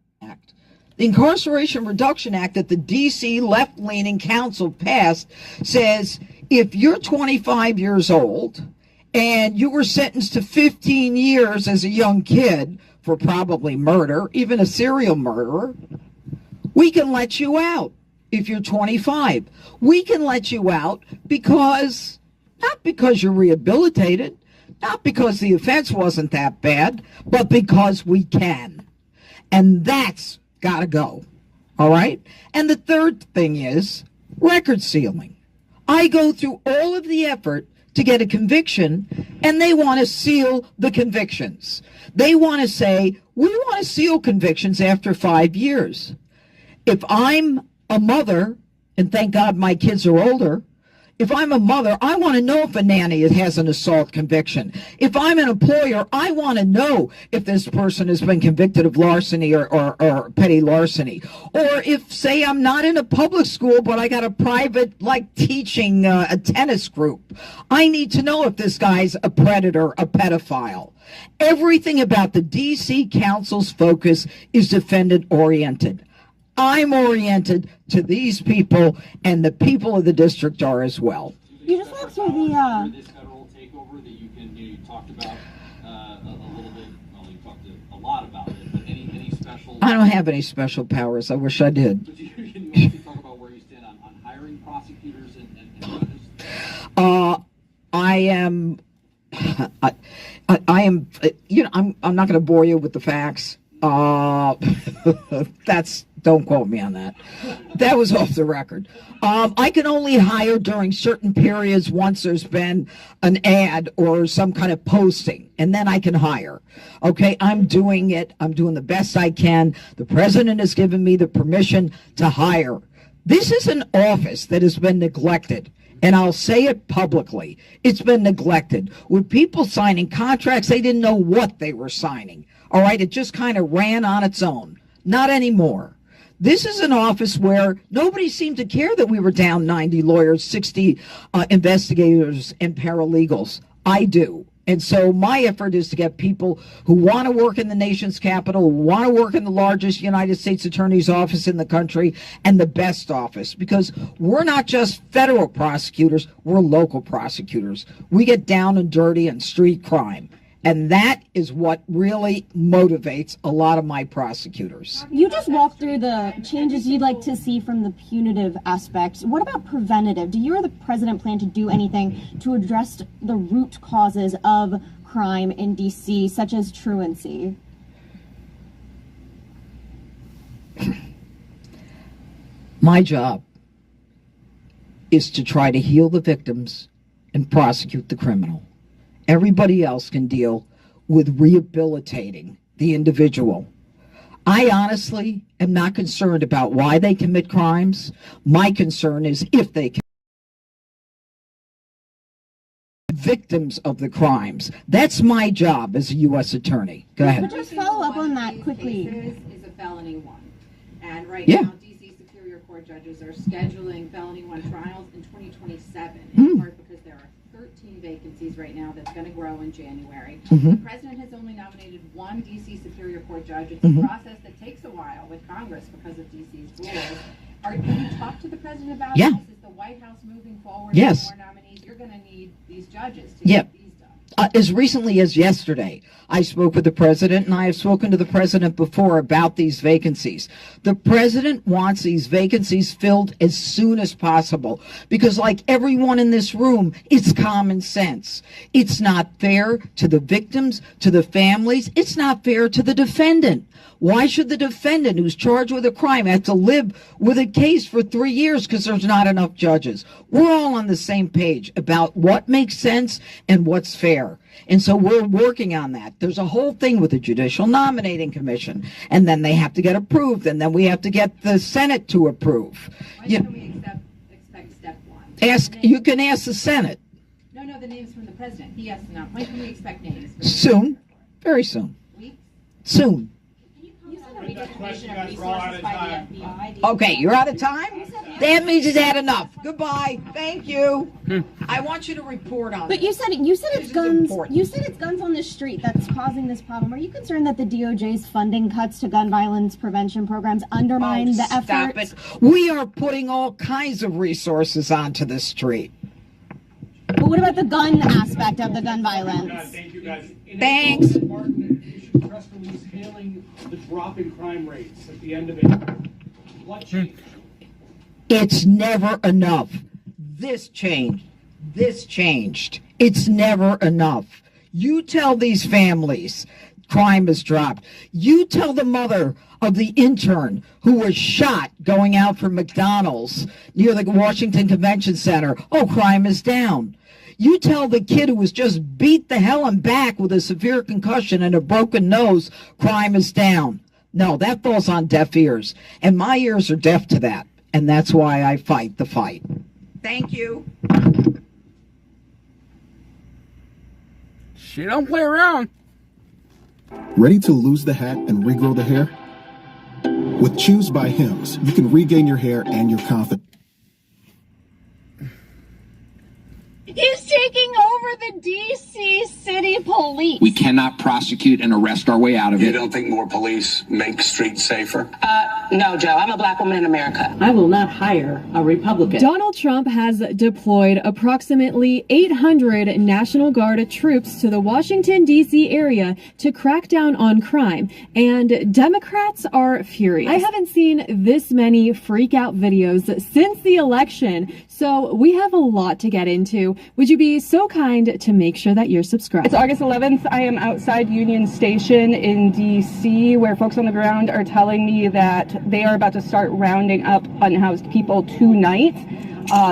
The Incarceration Reduction Act that the D.C. left-leaning council passed says if you're 25 years old and you were sentenced to 15 years as a young kid for probably murder, even a serial murderer, we can let you out if you're 25. We can let you out because, not because you're rehabilitated, not because the offense wasn't that bad, but because we can. And that's gotta go. All right? And the third thing is record sealing. I go through all of the effort to get a conviction, and they want to seal the convictions. They want to say, we want to seal convictions after 5 years. If I'm a mother, and thank God my kids are older, if I'm a mother, I want to know if a nanny has an assault conviction. If I'm an employer, I want to know if this person has been convicted of larceny or petty larceny. Or if, say, I'm not in a public school, but I got a private, teaching a tennis group. I need to know if this guy's a predator, a pedophile. Everything about the D.C. Council's focus is defendant-oriented. I'm oriented to these people, and the people of the district are as well. You just went through the This federal takeover that you talked about a little bit. Well, you talked a lot about it. But any special? I don't have any special powers. I wish I did. But can you talk about where you stand on hiring prosecutors and judges? I am. I am. I'm not going to bore you with the facts. Don't quote me on that. That was off the record. I can only hire during certain periods once there's been an ad or some kind of posting, and then I can hire. Okay, I'm doing it. I'm doing the best I can. The president has given me the permission to hire. This is an office that has been neglected. And I'll say it publicly. It's been neglected. With people signing contracts, they didn't know what they were signing. All right, it just kind of ran on its own. Not anymore. This is an office where nobody seemed to care that we were down 90 lawyers, 60 investigators, and paralegals. I do. And so my effort is to get people who want to work in the nation's capital, who want to work in the largest United States Attorney's office in the country, and the best office. Because we're not just federal prosecutors, we're local prosecutors. We get down and dirty on street crime. And that is what really motivates a lot of my prosecutors. You just walked through the changes you'd like to see from the punitive aspect. What about preventative? Do you or the president plan to do anything to address the root causes of crime in D.C., such as truancy? My job is to try to heal the victims and prosecute the criminal. Everybody else can deal with rehabilitating the individual. I honestly am not concerned about why they commit crimes. My concern is if they can. Victims of the crimes. That's my job as a U.S. attorney. Go ahead. But just follow up on that quickly. Is a felony one. And right Yeah. now, D.C. Superior Court judges are scheduling felony one trials in 2027, in part because there are 13 vacancies right now that's going to grow in January. The president has only nominated one D.C. Superior Court judge. It's a process that takes a while with Congress because of D.C.'s rules. Have you talked to the president about this? Is the White House moving forward with more nominees? You're going to need these judges to get these done. As recently as yesterday, I spoke with the president, and I have spoken to the president before about these vacancies. The president wants these vacancies filled as soon as possible because, like everyone in this room, it's common sense. It's not fair to the victims, to the families. It's not fair to the defendant. Why should the defendant who's charged with a crime have to live with a case for 3 years because there's not enough judges? We're all on the same page about what makes sense and what's fair. And so we're working on that. There's a whole thing with the Judicial Nominating Commission, and then they have to get approved, and then we have to get the Senate to approve. When can we expect step one? You can ask the Senate. No, the names from the president. He has to know. When can we expect names? Soon. Very soon. Weeks? Soon. By the FBI. Okay, you're out of time? That means he's had enough. Goodbye. Thank you. I want you to report on But this. you said it's guns. important. You said it's guns on the street that's causing this problem. Are you concerned that the DOJ's funding cuts to gun violence prevention programs undermine the effort? Stop it. We are putting all kinds of resources onto the street. But what about the gun aspect of the gun violence? Thank you, guys. Thanks. Martin issued a press release hailing the drop in crime rates at the end of it. What changed? It's never enough. This changed. This changed. It's never enough. You tell these families crime has dropped. You tell the mother of the intern who was shot going out from McDonald's near the Washington Convention Center, oh, crime is down. You tell the kid who was just beat the hell and back with a severe concussion and a broken nose, crime is down. No, that falls on deaf ears. And my ears are deaf to that. And that's why I fight the fight. Thank you. She don't play around. Ready to lose the hat and regrow the hair? With Choose by Hims, you can regain your hair and your confidence. He's taking over the D.C. City Police. We cannot prosecute and arrest our way out of it. You don't think more police make streets safer? No, Joe. I'm a black woman in America. I will not hire a Republican. Donald Trump has deployed approximately 800 National Guard troops to the Washington, D.C. area to crack down on crime, and Democrats are furious. I haven't seen this many freak out videos since the election, so we have a lot to get into. Would you be so kind to make sure that you're subscribed? It's August 11th. I am outside Union Station in D.C., where folks on the ground are telling me that they are about to start rounding up unhoused people tonight.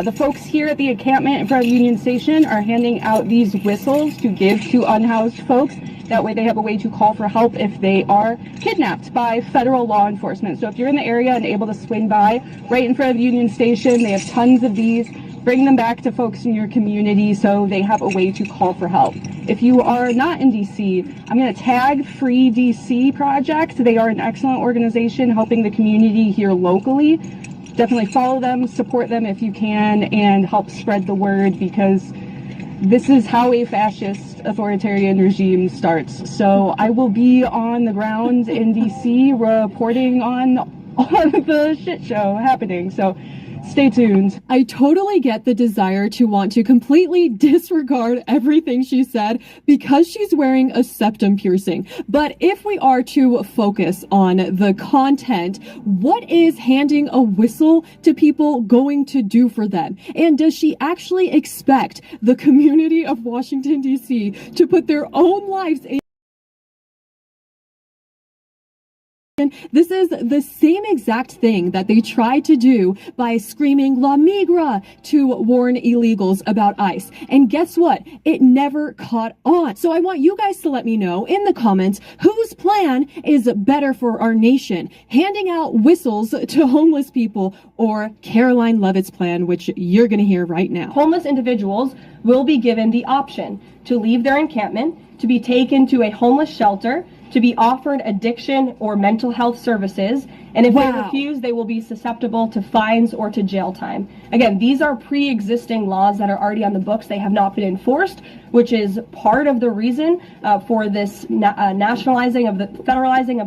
The folks here at the encampment in front of Union Station are handing out these whistles to give to unhoused folks. That way they have a way to call for help if they are kidnapped by federal law enforcement. So if you're in the area and able to swing by right in front of Union Station, they have tons of these. Bring them back to folks in your community so they have a way to call for help. If you are not in DC, I'm going to tag Free DC Project. They are an excellent organization helping the community here locally. Definitely follow them, support them if you can, and help spread the word, because this is how a fascist authoritarian regime starts. So I will be on the ground in DC reporting on on the shit show happening. So stay tuned. I totally get the desire to want to completely disregard everything she said because she's wearing a septum piercing. But if we are to focus on the content, what is handing a whistle to people going to do for them? And does she actually expect the community of Washington, D.C. to put their own lives in? This is the same exact thing that they tried to do by screaming La Migra to warn illegals about ICE. And guess what? It never caught on. So I want you guys to let me know in the comments whose plan is better for our nation, handing out whistles to homeless people or Caroline Levitt's plan, which you're going to hear right now. Homeless individuals will be given the option to leave their encampment, to be taken to a homeless shelter, to be offered addiction or mental health services, and if they refuse, they will be susceptible to fines or to jail time. Again, these are pre-existing laws that are already on the books. They have not been enforced, which is part of the reason for this federalizing of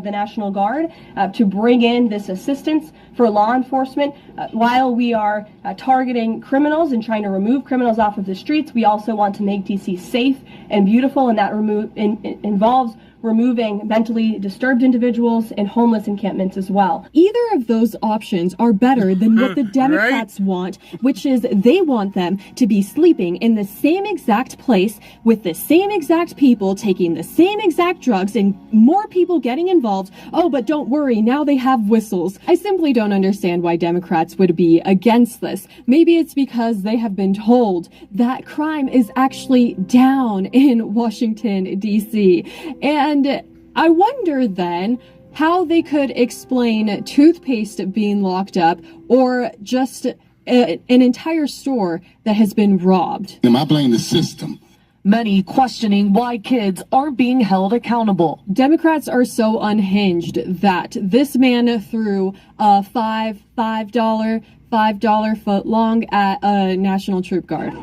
the National Guard, to bring in this assistance for law enforcement. While we are targeting criminals and trying to remove criminals off of the streets, we also want to make DC safe and beautiful, and that involves removing mentally disturbed individuals and homeless encampments as well. Either of those options are better than what the Democrats want, which is they want them to be sleeping in the same exact place with the same exact people taking the same exact drugs and more people getting involved. Oh, but don't worry, now they have whistles. I simply don't understand why Democrats would be against this. Maybe it's because they have been told that crime is actually down in Washington, D.C. And I wonder then how they could explain toothpaste being locked up or just an entire store that has been robbed. I blame the system. Many questioning why kids aren't being held accountable. Democrats are so unhinged that this man threw a $5 foot long at a National Troop Guard.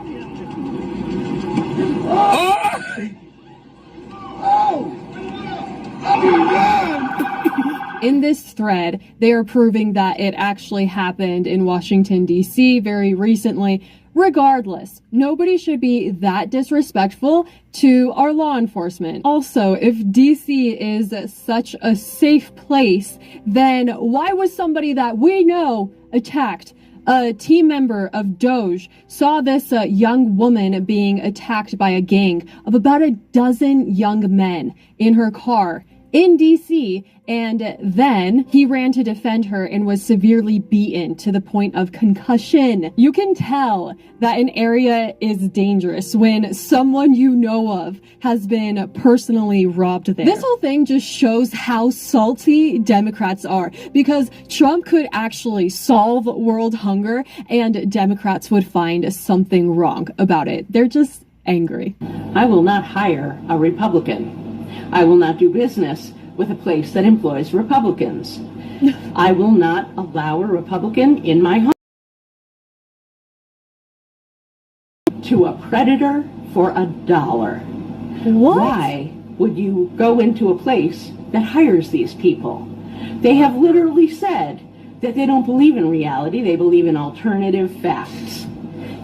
In this thread, they are proving that it actually happened in Washington, D.C. very recently. Regardless, nobody should be that disrespectful to our law enforcement. Also, if D.C. is such a safe place, then why was somebody that we know attacked? A team member of Doge saw this young woman being attacked by a gang of about a dozen young men in her car in DC, and then he ran to defend her and was severely beaten to the point of concussion. You can tell that an area is dangerous when someone you know of has been personally robbed there. This whole thing just shows how salty Democrats are, because Trump could actually solve world hunger and Democrats would find something wrong about it. They're just angry. I will not hire a Republican. I will not do business with a place that employs Republicans. I will not allow a Republican in my home. To a predator for $1. What? Why would you go into a place that hires these people? They have literally said that they don't believe in reality, they believe in alternative facts.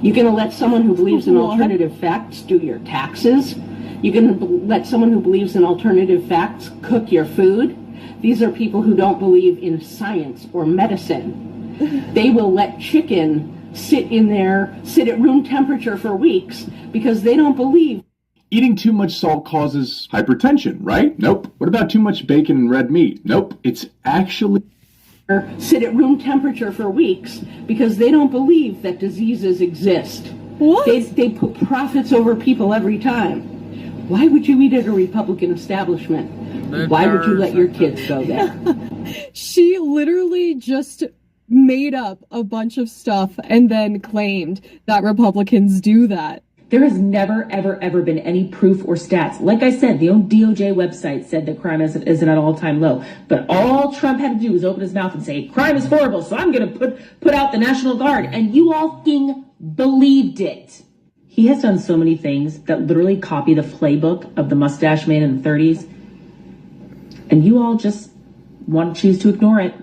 You're going to let someone who believes in alternative facts do your taxes? You're going to let someone who believes in alternative facts cook your food? These are people who don't believe in science or medicine. They will let chicken sit at room temperature for weeks because they don't believe. Eating too much salt causes hypertension, right? Nope. What about too much bacon and red meat? Nope. It's actually... Sit at room temperature for weeks because they don't believe that diseases exist. What? They put profits over people every time. Why would you eat at a Republican establishment? Why would you let your kids go there? She literally just made up a bunch of stuff and then claimed that Republicans do that. There has never, ever, ever been any proof or stats. Like I said, the own DOJ website said that crime is at an all-time low. But all Trump had to do was open his mouth and say, crime is horrible, so I'm going to put out the National Guard. And you all believed it. He has done so many things that literally copy the playbook of the mustache man in the 30s. And you all just want to choose to ignore it.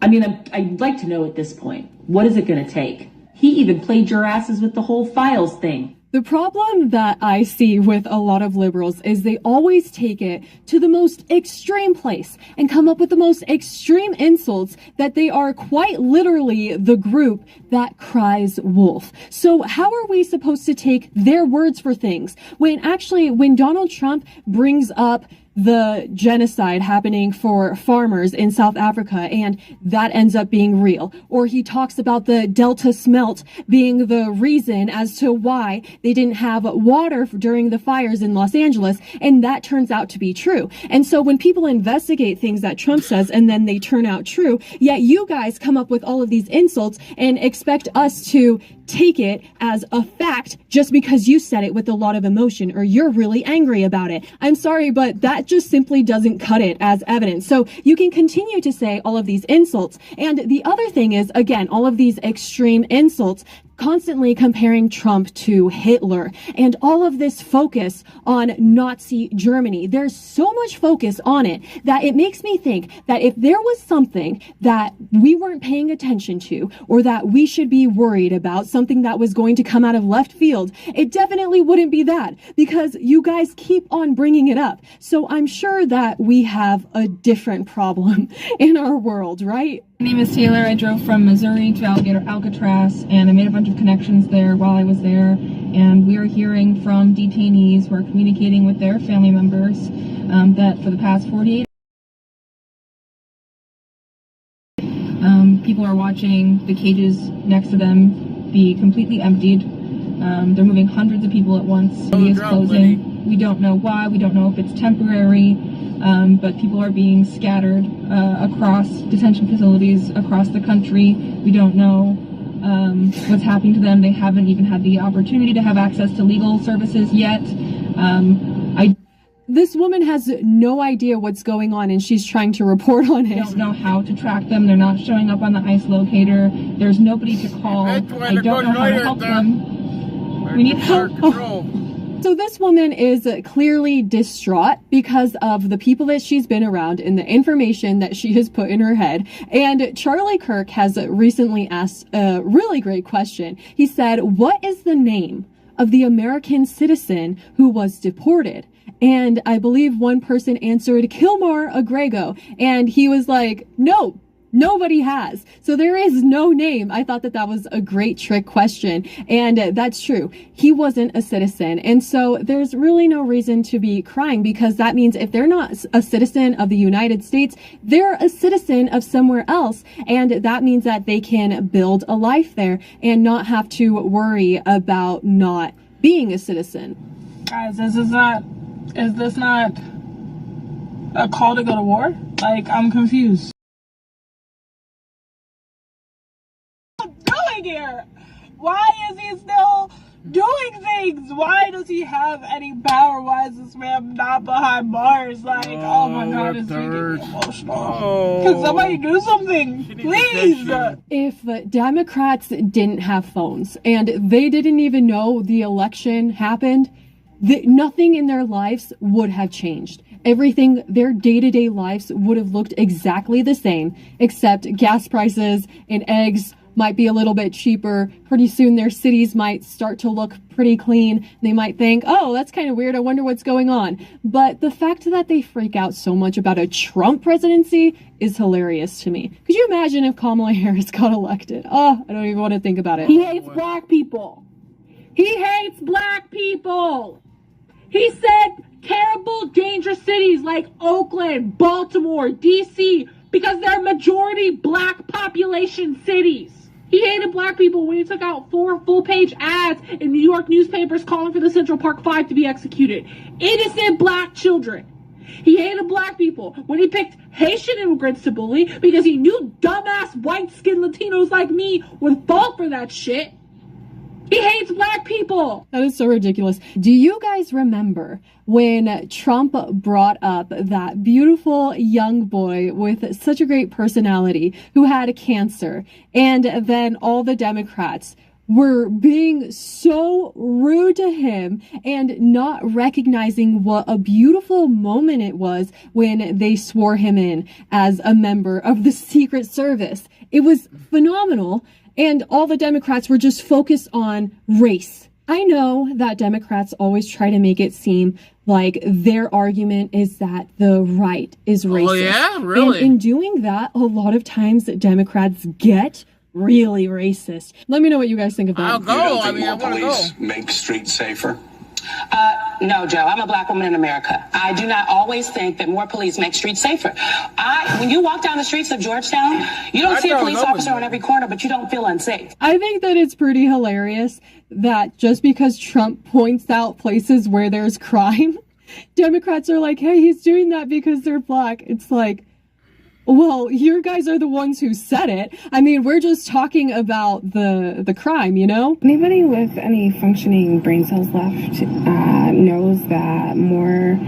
I mean, I'd like to know at this point, what is it going to take? He even played your asses with the whole files thing. The problem that I see with a lot of liberals is they always take it to the most extreme place and come up with the most extreme insults that they are quite literally the group that cries wolf. So how are we supposed to take their words for things when actually when Donald Trump brings up the genocide happening for farmers in South Africa, and that ends up being real. Or he talks about the Delta smelt being the reason as to why they didn't have water during the fires in Los Angeles, and that turns out to be true. And so when people investigate things that Trump says and then they turn out true, yet you guys come up with all of these insults and expect us to take it as a fact just because you said it with a lot of emotion or you're really angry about it. I'm sorry, but that just simply doesn't cut it as evidence. So you can continue to say all of these insults. And the other thing is, again, all of these extreme insults constantly comparing Trump to Hitler and all of this focus on Nazi Germany. There's so much focus on it that it makes me think that if there was something that we weren't paying attention to or that we should be worried about, something that was going to come out of left field, it definitely wouldn't be that, because you guys keep on bringing it up. So I'm sure that we have a different problem in our world, right? My name is Taylor. I drove from Missouri to Alcatraz, and I made a bunch of connections there while I was there. And we are hearing from detainees who are communicating with their family members that for the past 48 people are watching the cages next to them be completely emptied. They're moving hundreds of people at once. The city is closing. We don't know why. We don't know if it's temporary. But people are being scattered across detention facilities across the country. We don't know what's happening to them. They haven't even had the opportunity to have access to legal services yet. This woman has no idea what's going on, and she's trying to report on it. Don't know how to track them. They're not showing up on the ICE locator. There's nobody to call. I don't know how to help them. We need help. So this woman is clearly distraught because of the people that she's been around and the information that she has put in her head. And Charlie Kirk has recently asked a really great question. He said, "What is the name of the American citizen who was deported?" And I believe one person answered Kilmar Agrego. And he was like, "No. Nobody has." So there is no name. I thought that that was a great trick question. And that's true. He wasn't a citizen. And so there's really no reason to be crying, because that means if they're not a citizen of the United States, they're a citizen of somewhere else. And that means that they can build a life there and not have to worry about not being a citizen. Guys, is this not a call to go to war? Like, I'm confused. Here? Why is he still doing things? Why does he have any power? Why is this man not behind bars? Like, oh my God, it's making me emotional. Can somebody do something, please? If Democrats didn't have phones and they didn't even know the election happened, nothing in their lives would have changed. Everything, their day-to-day lives would have looked exactly the same, except gas prices and eggs might be a little bit cheaper. Pretty soon their cities might start to look pretty clean. They might think, oh, that's kind of weird. I wonder what's going on. But the fact that they freak out so much about a Trump presidency is hilarious to me. Could you imagine if Kamala Harris got elected? Oh, I don't even want to think about it. He hates black people. He hates black people. He said terrible, dangerous cities like Oakland, Baltimore, D.C., because they're majority black population cities. He hated black people when he took out 4 full-page ads in New York newspapers calling for the Central Park 5 to be executed. Innocent black children. He hated black people when he picked Haitian immigrants to bully because he knew dumbass white-skinned Latinos like me would fall for that shit. He hates black people. That is so ridiculous. Do you guys remember when Trump brought up that beautiful young boy with such a great personality who had cancer, and then all the Democrats were being so rude to him and not recognizing what a beautiful moment it was when they swore him in as a member of the Secret Service. It was phenomenal, and all the Democrats were just focused on race. I know that Democrats always try to make it seem like their argument is that the right is racist. Oh, yeah? Really? And in doing that, a lot of times Democrats get really racist. Let me know what you guys think of that. I'll go. You don't I think mean, I more want to go. police make streets safer? No, Joe, I'm a black woman in America. I do not always think that more police make streets safer. When you walk down the streets of Georgetown, you don't see a police officer on every corner, but you don't feel unsafe. I think that it's pretty hilarious that just because Trump points out places where there's crime, Democrats are like, hey, he's doing that because they're black. It's like, well, you guys are the ones who said it. I mean, we're just talking about the crime, you know? Anybody with any functioning brain cells left knows that more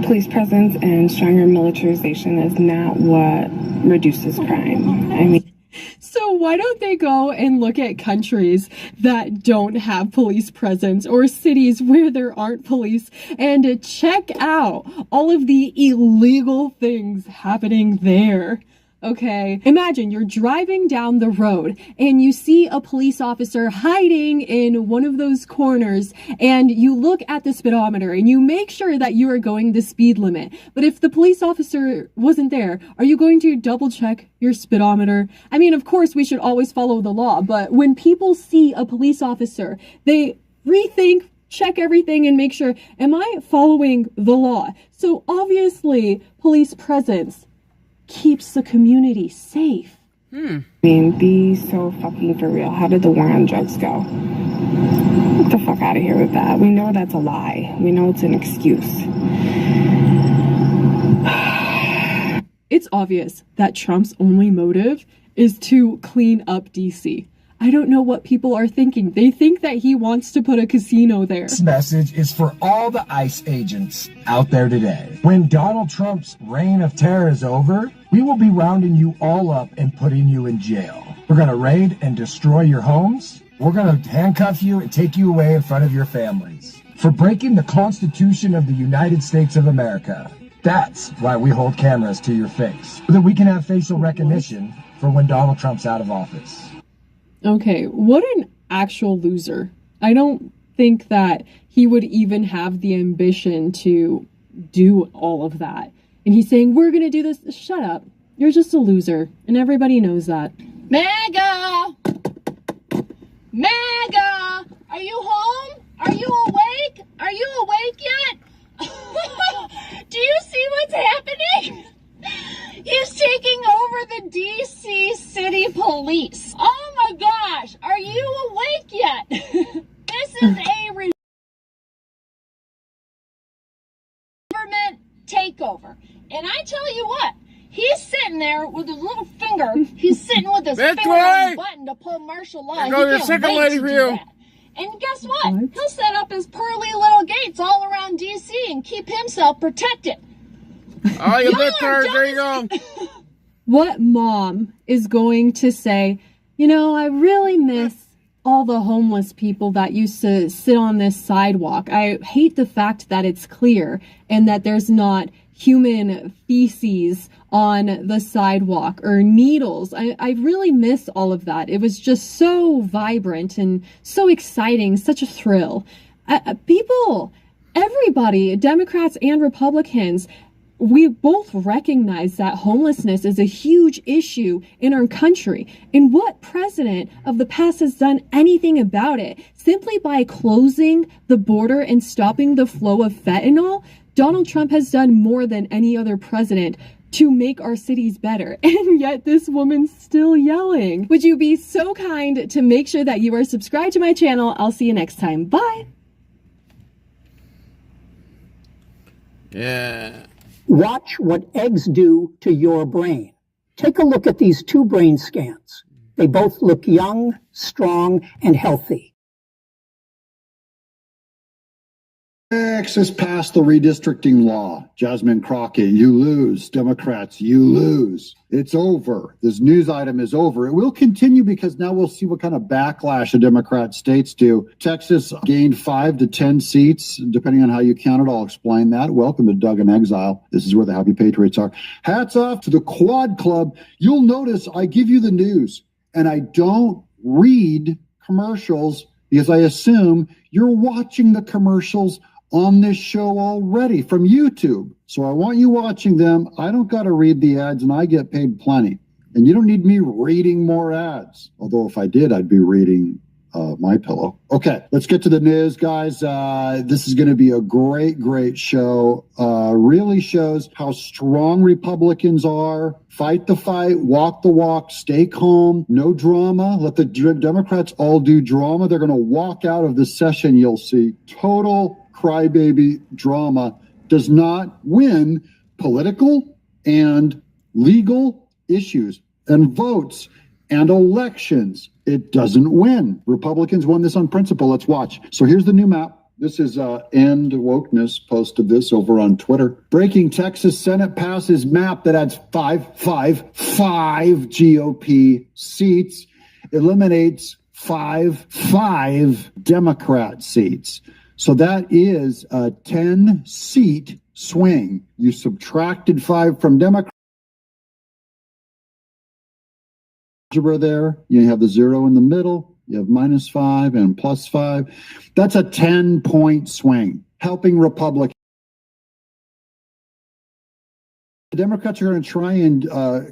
police presence and stronger militarization is not what reduces crime. I mean, so why don't they go and look at countries that don't have police presence or cities where there aren't police and check out all of the illegal things happening there? Okay, imagine you're driving down the road and you see a police officer hiding in one of those corners, and you look at the speedometer and you make sure that you are going the speed limit. But if the police officer wasn't there, are you going to double check your speedometer? I mean, of course, we should always follow the law, but when people see a police officer, they rethink, check everything and make sure, am I following the law? So obviously, police presence keeps the community safe. I mean, be so fucking for real. How did the war on drugs go? Get the fuck out of here with that. We know that's a lie. We know it's an excuse. It's obvious that Trump's only motive is to clean up DC. I don't know what people are thinking. They think that he wants to put a casino there. This message is for all the ICE agents out there today. When Donald Trump's reign of terror is over, we will be rounding you all up and putting you in jail. We're going to raid and destroy your homes. We're going to handcuff you and take you away in front of your families for breaking the Constitution of the United States of America. That's why we hold cameras to your face, so that we can have facial recognition for when Donald Trump's out of office. Okay, what an actual loser. I don't think that he would even have the ambition to do all of that. And he's saying, we're going to do this. Shut up. You're just a loser. And everybody knows that. MAGA! MAGA! Are you home? Are you awake? Are you awake yet? Do you see what's happening? He's taking over the D.C. City Police. Oh my gosh, are you awake yet? This is a government takeover. And I tell you what, he's sitting there with his little finger. He's sitting with his finger on the button to pull martial law. He can't wait to do that. And guess what? He'll set up his pearly little gates all around D.C. and keep himself protected. Oh, you LIBTARD, there you go. What mom is going to say, you know, I really miss all the homeless people that used to sit on this sidewalk. I hate the fact that it's clear and that there's not human feces on the sidewalk or needles. I really miss all of that. It was just so vibrant and so exciting, such a thrill. People, everybody, Democrats and Republicans, we both recognize that homelessness is a huge issue in our country. And what president of the past has done anything about it? Simply by closing the border and stopping the flow of fentanyl, Donald Trump has done more than any other president to make our cities better. And yet this woman's still yelling. Would you be so kind to make sure that you are subscribed to my channel? I'll see you next time. Bye. Yeah. Watch what eggs do to your brain. Take a look at these two brain scans. They both look young, strong, and healthy. Texas passed the redistricting law. Jasmine Crockett, you lose. Democrats, you lose. It's over. This news item is over. It will continue because now we'll see what kind of backlash the Democrat states do. Texas gained 5 to 10 seats, depending on how you count it. I'll explain that. Welcome to Doug in Exile. This is where the happy patriots are. Hats off to the Quad Club. You'll notice I give you the news, and I don't read commercials because I assume you're watching the commercials on this show already from YouTube. So I want you watching them. I don't got to read the ads, and I get paid plenty. And you don't need me reading more ads. Although if I did, I'd be reading My Pillow. Okay, let's get to the news, guys. This is going to be a great show. Really shows how strong Republicans are. Fight the fight, walk the walk, stay calm, no drama. Let the Democrats all do drama. They're going to walk out of this session, you'll see. Total crybaby drama does not win political and legal issues and votes and elections. It doesn't win. Republicans won this on principle. Let's watch. So here's the new map. This is End Wokeness posted this over on Twitter. Breaking: Texas Senate passes map that adds five GOP seats, eliminates five Democrat seats. So that is a 10-seat swing. You subtracted 5 from Democrats. Algebra there. You have the 0 in the middle. You have -5 and +5. That's a 10-point swing, helping Republicans. The Democrats are going to try and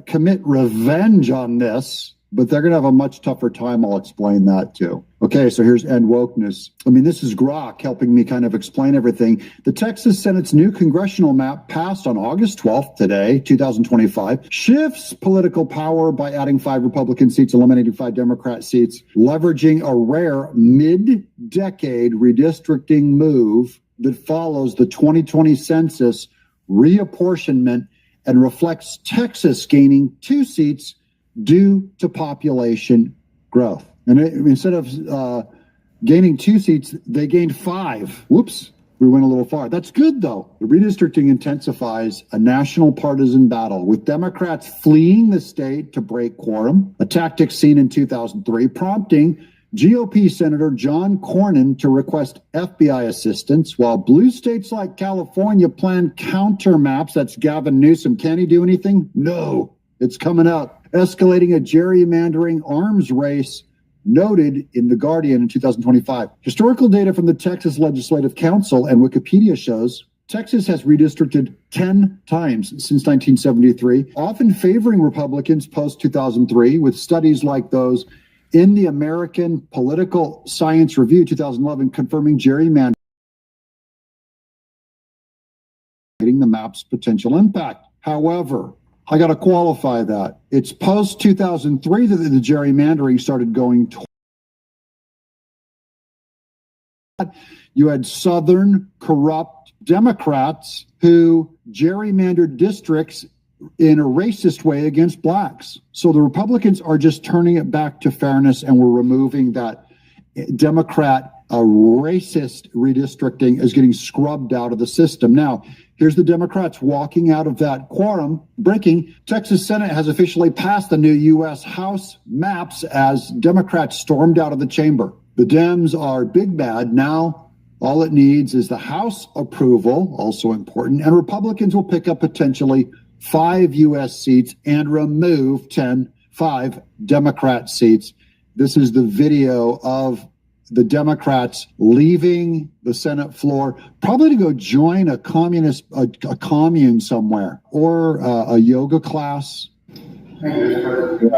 commit revenge on this, but they're going to have a much tougher time. I'll explain that too. Okay, so here's End Wokeness. I mean, this is Grok helping me kind of explain everything. The Texas Senate's new congressional map passed on August 12th, today, 2025, shifts political power by adding 5 Republican seats, eliminating 5 Democrat seats, leveraging a rare mid-decade redistricting move that follows the 2020 census reapportionment and reflects Texas gaining 2 seats due to population growth. And instead of gaining 2 seats, they gained 5. Whoops, we went a little far. That's good, though. The redistricting intensifies a national partisan battle, with Democrats fleeing the state to break quorum, a tactic seen in 2003, prompting GOP Senator John Cornyn to request FBI assistance, while blue states like California plan counter maps. That's Gavin Newsom. Can he do anything? No, it's coming up. Escalating a gerrymandering arms race, noted in The Guardian in 2025. Historical data from the Texas Legislative Council and Wikipedia shows Texas has redistricted 10 times since 1973, often favoring Republicans post-2003, with studies like those in the American Political Science Review 2011 confirming gerrymandering, the map's potential impact. However, I got to qualify that. It's post-2003 that the gerrymandering started going toward. You had Southern corrupt Democrats who gerrymandered districts in a racist way against blacks. So the Republicans are just turning it back to fairness, and we're removing that Democrat racist redistricting is getting scrubbed out of the system. Now, here's the Democrats walking out of that quorum. Breaking: Texas Senate has officially passed the new U.S. House maps as Democrats stormed out of the chamber. The Dems are big bad. Now, all it needs is the House approval, also important, and Republicans will pick up potentially 5 U.S. seats and remove 5 Democrat seats. This is the video of the Democrats leaving the Senate floor, probably to go join a commune somewhere, or a yoga class. Wait, you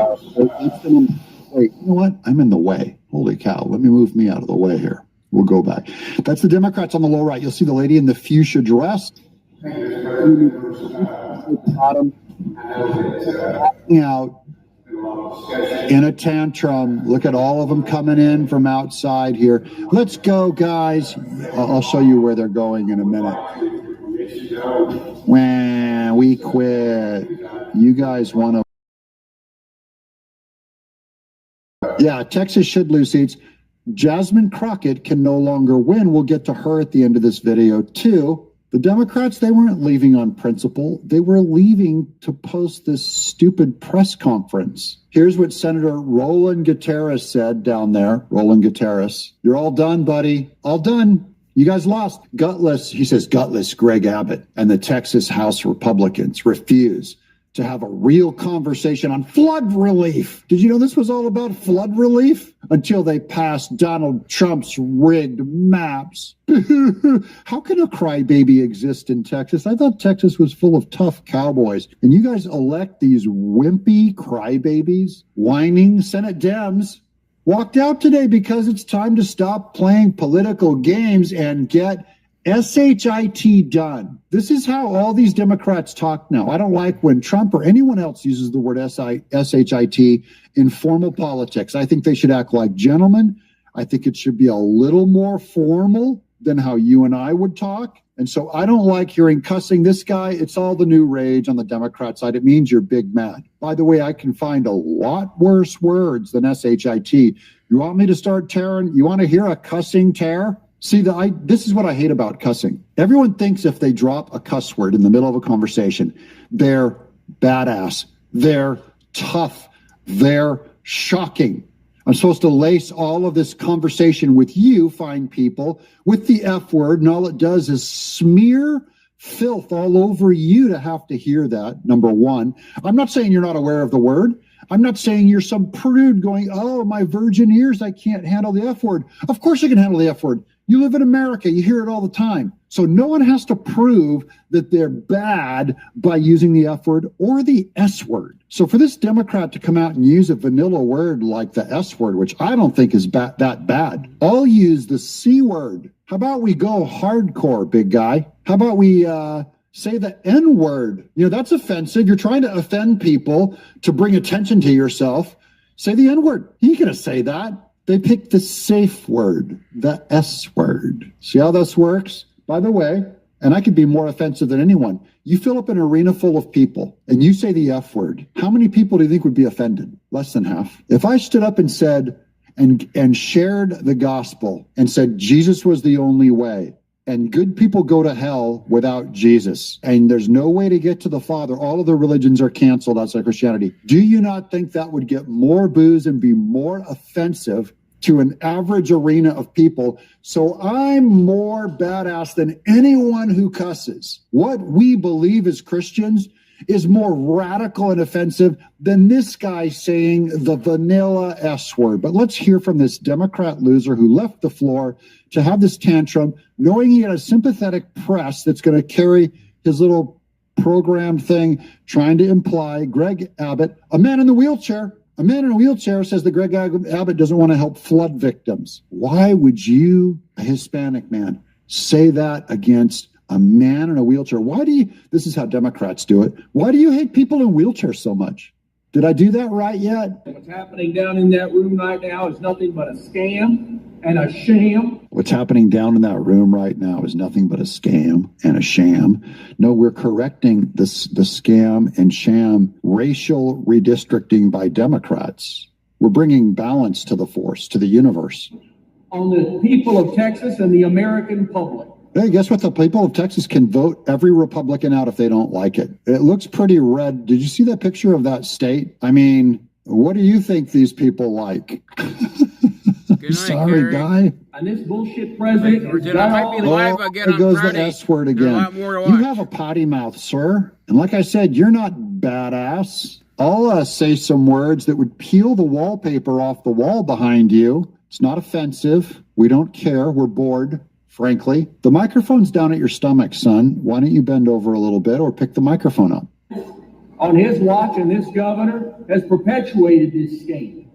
know what? I'm in the way. Holy cow. Let me move me out of the way here. We'll go back. That's the Democrats on the low right. You'll see the lady in the fuchsia dress. Bottom, out in a tantrum. Look at all of them coming in from outside here. Let's go, guys. I'll show you where they're going in a minute. When we quit, you guys want to. Yeah, Texas should lose seats. Jasmine Crockett can no longer win. We'll get to her at the end of this video too. The Democrats, they weren't leaving on principle. They were leaving to post this stupid press conference. Here's what Senator Roland Gutierrez said down there. Roland Gutierrez, you're all done, buddy. All done. You guys lost. Gutless, he says, gutless Greg Abbott and the Texas House Republicans refuse to have a real conversation on flood relief. Did you know this was all about flood relief? Until they passed Donald Trump's rigged maps. How can a crybaby exist in Texas? I thought Texas was full of tough cowboys. And you guys elect these wimpy crybabies, whining Senate Dems. Walked out today because it's time to stop playing political games and get SHIT done. This is how all these Democrats talk now. I don't like when Trump or anyone else uses the word SHIT in formal politics. I think they should act like gentlemen. I think it should be a little more formal than how you and I would talk. And so I don't like hearing cussing. This guy, it's all the new rage on the Democrat side. It means you're big mad. By the way, I can find a lot worse words than SHIT. You want me to start tearing? You want to hear a cussing tear? See, this is what I hate about cussing. Everyone thinks if they drop a cuss word in the middle of a conversation, they're badass, they're tough, they're shocking. I'm supposed to lace all of this conversation with you, fine people, with the F word, and all it does is smear filth all over you to have to hear that, number one. I'm not saying you're not aware of the word. I'm not saying you're some prude going, oh, my virgin ears, I can't handle the F word. Of course you can handle the F word. You live in America. You hear it all the time. So no one has to prove that they're bad by using the F word or the S word. So for this Democrat to come out and use a vanilla word like the S word, which I don't think is that bad, I'll use the C word. How about we go hardcore, big guy? How about we say the N word? You know, that's offensive. You're trying to offend people to bring attention to yourself. Say the N word. You ain't going to say that. They picked the safe word, the S word. See how this works? By the way, and I could be more offensive than anyone, you fill up an arena full of people and you say the F word. How many people do you think would be offended? Less than half. If I stood up and said, and shared the gospel and said Jesus was the only way, and good people go to hell without Jesus, and there's no way to get to the Father, all of the religions are canceled outside Christianity, do you not think that would get more boos and be more offensive to an average arena of people? So I'm more badass than anyone who cusses. What we believe as Christians is more radical and offensive than this guy saying the vanilla S word. But let's hear from this Democrat loser who left the floor to have this tantrum, knowing he had a sympathetic press that's going to carry his little program thing, trying to imply Greg Abbott, a man in a wheelchair says that Greg Abbott doesn't want to help flood victims. Why would you, a Hispanic man, say that against a man in a wheelchair? This is how Democrats do it. Why do you hate people in wheelchairs so much? Did I do that right yet? What's happening down in that room right now is nothing but a scam and a sham. What's happening down in that room right now is nothing but a scam and a sham. No, we're correcting the scam and sham racial redistricting by Democrats. We're bringing balance to the force, to the universe. On the people of Texas and the American public. Hey, guess what? The people of Texas can vote every Republican out if they don't like it. It looks pretty red. Did you see that picture of that state? I mean, what do you think these people like? Sorry, guy. And this bullshit president. There goes the S word again. You have a potty mouth, sir. And like I said, you're not badass. I'll say some words that would peel the wallpaper off the wall behind you. It's not offensive. We don't care. We're bored. Frankly, the microphone's down at your stomach, son. Why don't you bend over a little bit or pick the microphone up? On his watch, and this governor has perpetuated this scheme.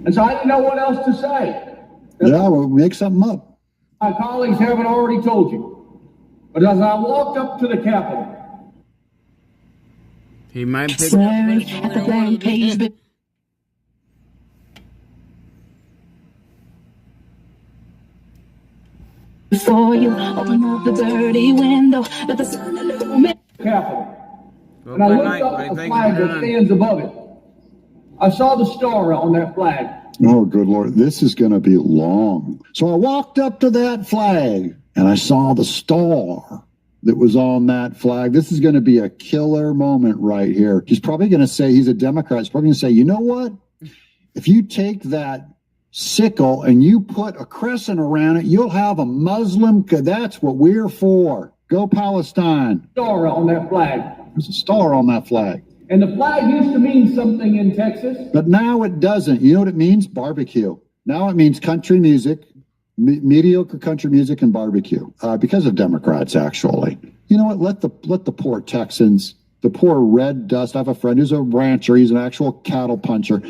And so I didn't know what else to say. Yeah, we'll make something up. My colleagues haven't already told you. But as I walked up to the Capitol, he might pick up the front page. Before you open up the dirty window, let the sun illuminate. Capitol. And I looked up at the flag that stands above it. I saw the star on that flag. Oh, good Lord. This is going to be long. So I walked up to that flag and I saw the star that was on that flag. This is going to be a killer moment right here. He's probably going to say, he's a Democrat. He's probably going to say, you know what? If you take that sickle and you put a crescent around it, you'll have a Muslim. That's what we're for. Go Palestine. Star on that flag. There's a star on that flag. And the flag used to mean something in Texas. But now it doesn't. You know what it means? Barbecue. Now it means country music, mediocre country music and barbecue, because of Democrats, actually. You know what? Let the poor Texans, the poor red dust. I have a friend who's a rancher. He's an actual cattle puncher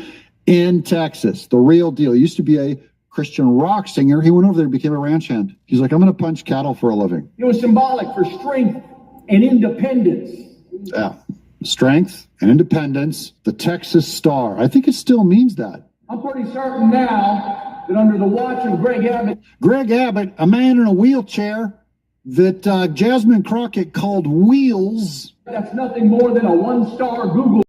in Texas. The real deal. He used to be a Christian rock singer. He went over there and became a ranch hand. He's like, I'm going to punch cattle for a living. It was symbolic for strength and independence. Yeah. Strength and independence, the Texas Star. I think it still means that. I'm pretty certain now that under the watch of Greg Abbott, a man in a wheelchair that Jasmine Crockett called Wheels. That's nothing more than a one-star Google.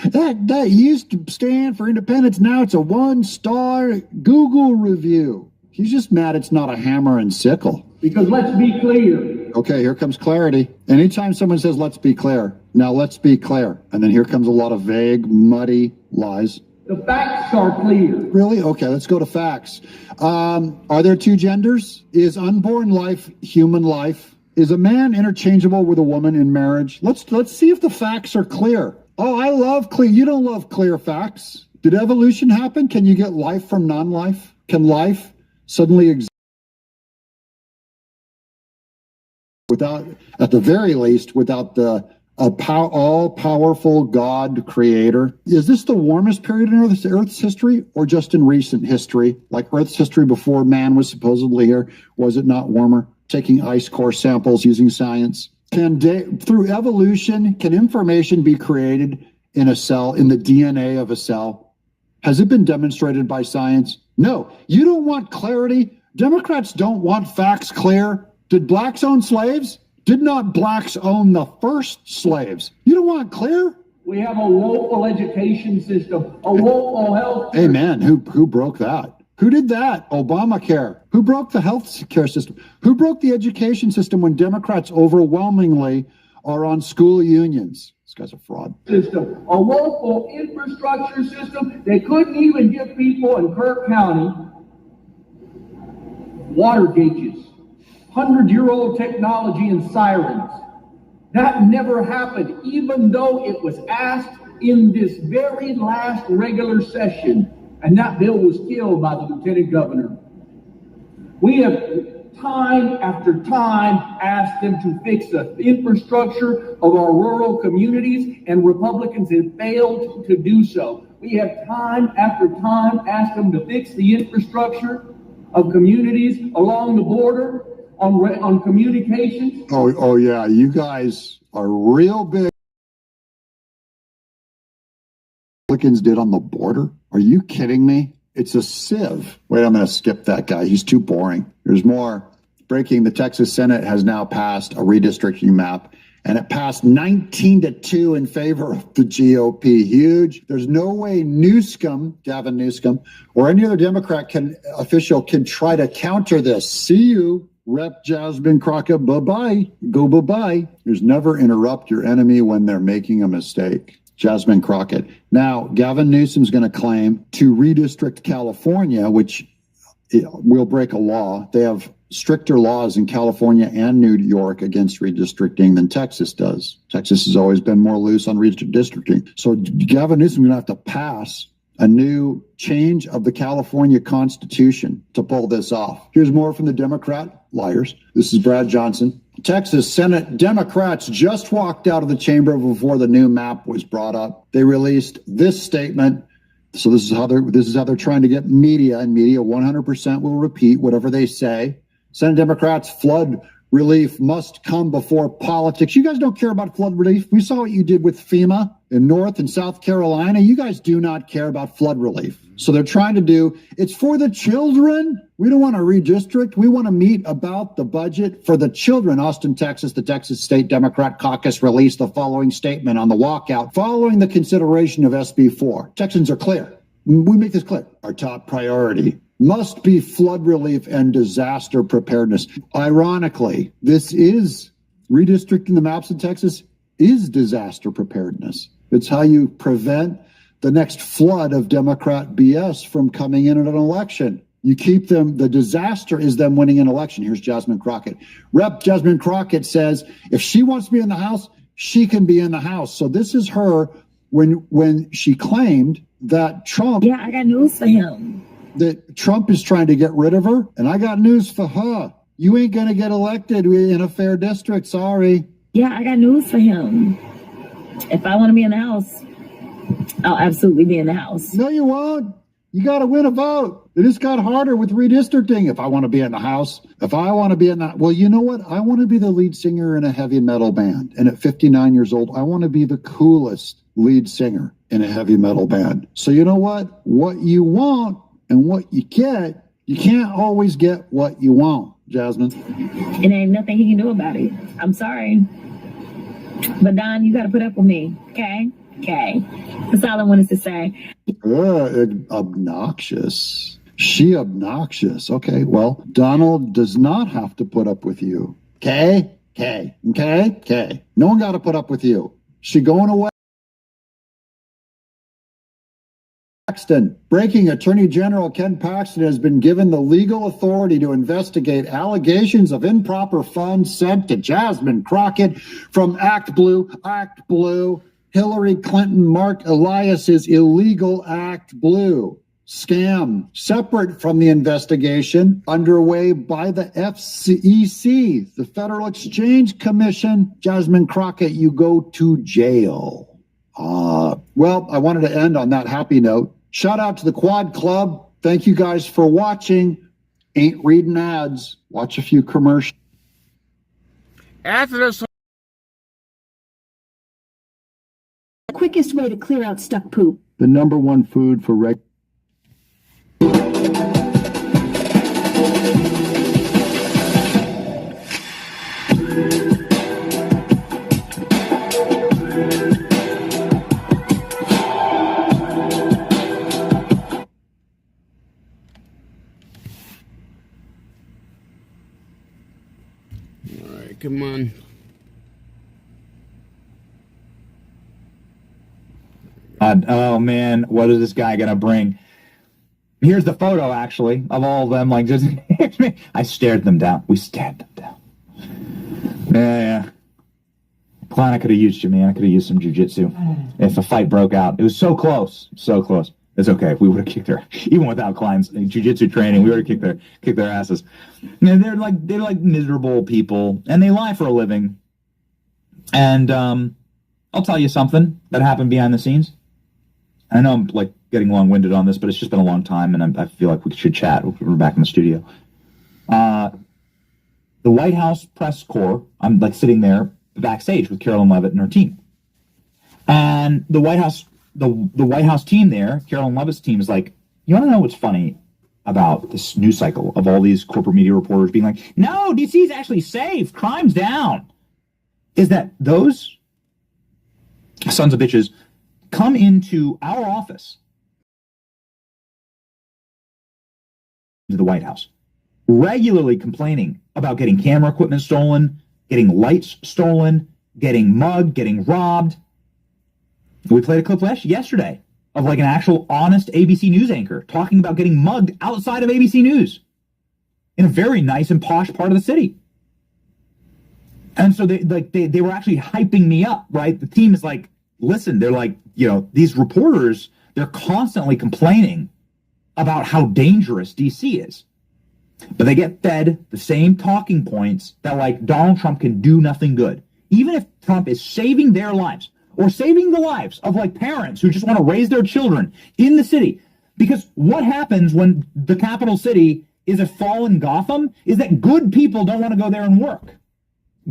That used to stand for independence. Now it's a one-star Google review. He's just mad it's not a hammer and sickle. Because let's be clear. Okay, here comes clarity. Anytime someone says, let's be clear, now let's be clear. And then here comes a lot of vague, muddy lies. The facts are clear. Really? Okay, let's go to facts. Are there two genders? Is unborn life human life? Is a man interchangeable with a woman in marriage? Let's see if the facts are clear. Oh, I love clear. You don't love clear facts. Did evolution happen? Can you get life from non-life? Can life suddenly exist without, at the very least, without the all-powerful God creator? Is this the warmest period in Earth's history, or just in recent history? Like Earth's history before man was supposedly here, was it not warmer? Taking ice core samples using science. Through evolution, can information be created in a cell, in the DNA of a cell? Has it been demonstrated by science? No. You don't want clarity. Democrats don't want facts clear. Did blacks own slaves? Did not blacks own the first slaves? You don't want clear? We have a local education system, a local health care. Amen. Who broke that? Who did that? Obamacare. Who broke the health care system? Who broke the education system when Democrats overwhelmingly are on school unions? This guy's a fraud. System, a local infrastructure system. They couldn't even give people in Kirk County water gauges, 100-year-old technology and sirens. That never happened, even though it was asked in this very last regular session. And that bill was killed by the lieutenant governor. We have time after time asked them to fix the infrastructure of our rural communities, and Republicans have failed to do so. We have time after time asked them to fix the infrastructure of communities along the border, on communications. Oh yeah, you guys are real big. Republicans did on the border? Are you kidding me? It's a sieve. Wait, I'm going to skip that guy. He's too boring. There's more. Breaking, the Texas Senate has now passed a redistricting map, and it passed 19-2 in favor of the GOP. Huge. There's no way Gavin Newsom, or any other Democrat official can try to counter this. See you, Rep. Jasmine Crockett. Bye-bye. Go bye-bye. There's never interrupt your enemy when they're making a mistake. Jasmine Crockett. Now, Gavin Newsom's going to claim to redistrict California, which will break a law. They have stricter laws in California and New York against redistricting than Texas does. Texas has always been more loose on redistricting. So Gavin Newsom's going to have to pass a new change of the California Constitution to pull this off. Here's more from the Democrat liars. This is Brad Johnson. Texas Senate Democrats just walked out of the chamber before the new map was brought up. They released this statement. So this is how they're trying to get media, and media 100% will repeat whatever they say. Senate Democrats, flood relief must come before politics. You guys don't care about flood relief. We saw what you did with FEMA. in North and South Carolina, you guys do not care about flood relief. So they're trying to do, it's for the children. We don't want to redistrict. We want to meet about the budget for the children. Austin, Texas, the Texas State Democrat Caucus released the following statement on the walkout following the consideration of SB 4. Texans are clear. We make this clear. Our top priority must be flood relief and disaster preparedness. Ironically, this is redistricting the maps in Texas is disaster preparedness. It's how you prevent the next flood of Democrat BS from coming in at an election. You keep them, the disaster is them winning an election. Here's Jasmine Crockett. Rep. Jasmine Crockett says if she wants to be in the House, she can be in the House. So this is her when she claimed that Trump. Yeah, I got news for him. That Trump is trying to get rid of her. And I got news for her. You ain't going to get elected in a fair district. Sorry. Yeah, I got news for him. If I want to be in the House, I'll absolutely be in the House. No, you won't. You got to win a vote. It just got harder with redistricting. If I want to be in the House, if I want to be in that, well, you know what? I want to be the lead singer in a heavy metal band. And at 59 years old, I want to be the coolest lead singer in a heavy metal band. So you know what? What you want and what you get, you can't always get what you want, Jasmine. And ain't nothing he can do about it. I'm sorry. But Don, you got to put up with me, okay? Okay. That's all I wanted to say. Obnoxious. She obnoxious. Okay, well, Donald does not have to put up with you. Okay? Okay. Okay? Okay. No one got to put up with you. She going away. Paxton. Breaking, Attorney General Ken Paxton has been given the legal authority to investigate allegations of improper funds sent to Jasmine Crockett from Act Blue, Hillary Clinton, Mark Elias's illegal Act Blue scam, separate from the investigation underway by the FCC, the Federal Exchange Commission. Jasmine Crockett, you go to jail. Well, I wanted to end on that happy note. Shout out to the Quad Club. Thank you guys for watching. Ain't reading ads. Watch a few commercials. After this, The quickest way to clear out stuck poop. The number one food for all right, come on. Oh man, what is this guy gonna bring? Here's the photo, actually, of all of them. Like, just I stared them down. We stared them down. Yeah. Klein, I could have used you, man. I could have used some jiu-jitsu if a fight broke out. It was so close, so close. It's okay. We would have kicked her, even without Klein's jiu-jitsu training. We would have kicked their asses. And they're like miserable people, and they lie for a living. And I'll tell you something that happened behind the scenes. I know I'm like getting long-winded on this, but it's just been a long time, and I feel like we should chat. We're back in the studio. The White House press corps, I'm like sitting there backstage with Carolyn Levitt and her team. And the White House team there, Carolyn Levitt's team, is like, you want to know what's funny about this news cycle of all these corporate media reporters being like, no, DC's actually safe, crime's down, is that those sons of bitches come into our office, to the White House, regularly complaining about getting camera equipment stolen, getting lights stolen, getting mugged, getting robbed. We played a clip yesterday of like an actual honest ABC News anchor talking about getting mugged outside of ABC News in a very nice and posh part of the city. And so they were actually hyping me up, right? The team is like, listen, they're like, these reporters, they're constantly complaining about how dangerous DC is. But they get fed the same talking points that like Donald Trump can do nothing good. Even if Trump is saving their lives or saving the lives of like parents who just want to raise their children in the city. Because what happens when the capital city is a fallen Gotham is that good people don't want to go there and work.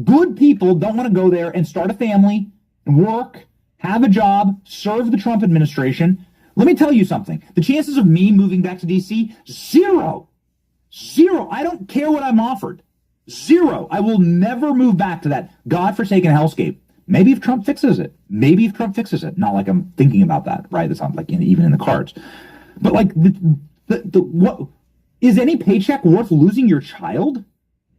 Good people don't want to go there and start a family and work have a job, serve the Trump administration. Let me tell you something. The chances of me moving back to D.C., zero. Zero. I don't care what I'm offered. Zero. I will never move back to that godforsaken hellscape. Maybe if Trump fixes it. Maybe if Trump fixes it. Not like I'm thinking about that, right? That's not like even in the cards. But like, what is any paycheck worth losing your child?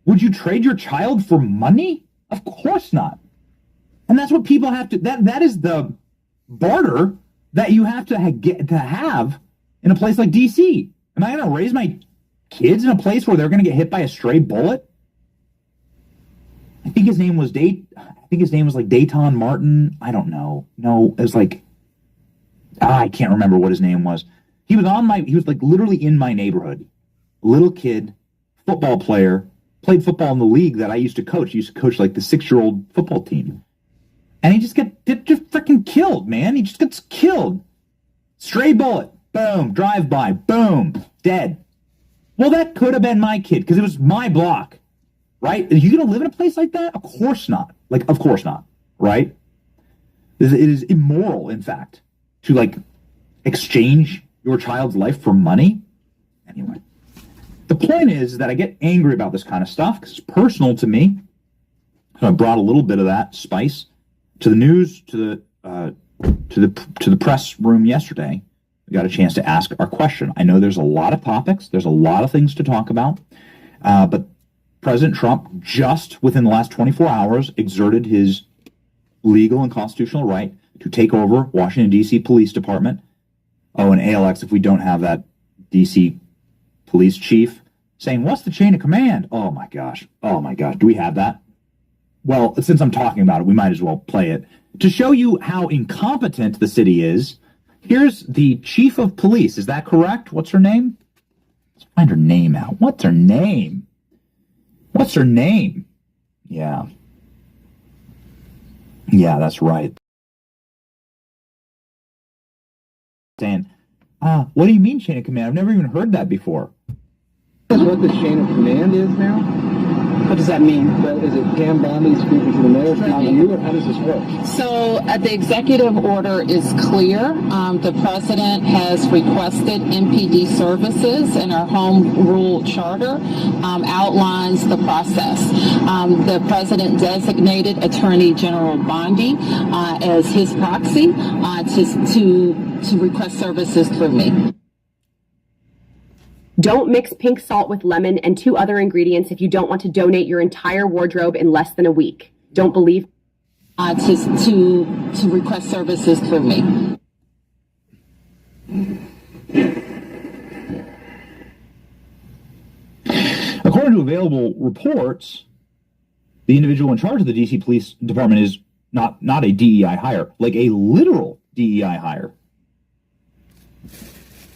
Would you trade your child for money? Of course not. And that's what people have to. That is the barter that you have to get to have in a place like D.C. Am I going to raise my kids in a place where they're going to get hit by a stray bullet? I think his name was like Dayton Martin. I don't know. No, it was like I can't remember what his name was. He was like literally in my neighborhood. Little kid, football player, played football in the league that I used to coach. He used to coach like the 6-year-old football team. And he just just freaking killed, man. He just gets killed. Stray bullet, boom, drive by, boom, dead. Well, that could have been my kid because it was my block, right? Are you going to live in a place like that? Of course not. Like, of course not, right? It is immoral, in fact, to like exchange your child's life for money. Anyway, the point is that I get angry about this kind of stuff because it's personal to me. So I brought a little bit of that spice to the news, to the press room yesterday. We got a chance to ask our question. I know there's a lot of topics, there's a lot of things to talk about, but President Trump just within the last 24 hours exerted his legal and constitutional right to take over Washington, D.C. Police Department. Oh, and ALX, if we don't have that D.C. police chief saying, what's the chain of command? Oh my gosh. Do we have that? Well, since I'm talking about it, we might as well play it. To show you how incompetent the city is, here's the chief of police. Is that correct? What's her name? Let's find her name out. What's her name? Yeah. Yeah, that's right. Saying, what do you mean chain of command? I've never even heard that before. That's what the chain of command is now? What does that mean? Well, is it Pam Bondi speaking to the mayor telling you, or how does this work? So the executive order is clear. The president has requested MPD services, and our home rule charter outlines the process. The president designated Attorney General Bondi as his proxy to request services through me. Don't mix pink salt with lemon and 2 other ingredients if you don't want to donate your entire wardrobe in less than a week. Don't believe to request services through me. According to available reports, the individual in charge of the D.C. Police Department is not a DEI hire, like a literal DEI hire.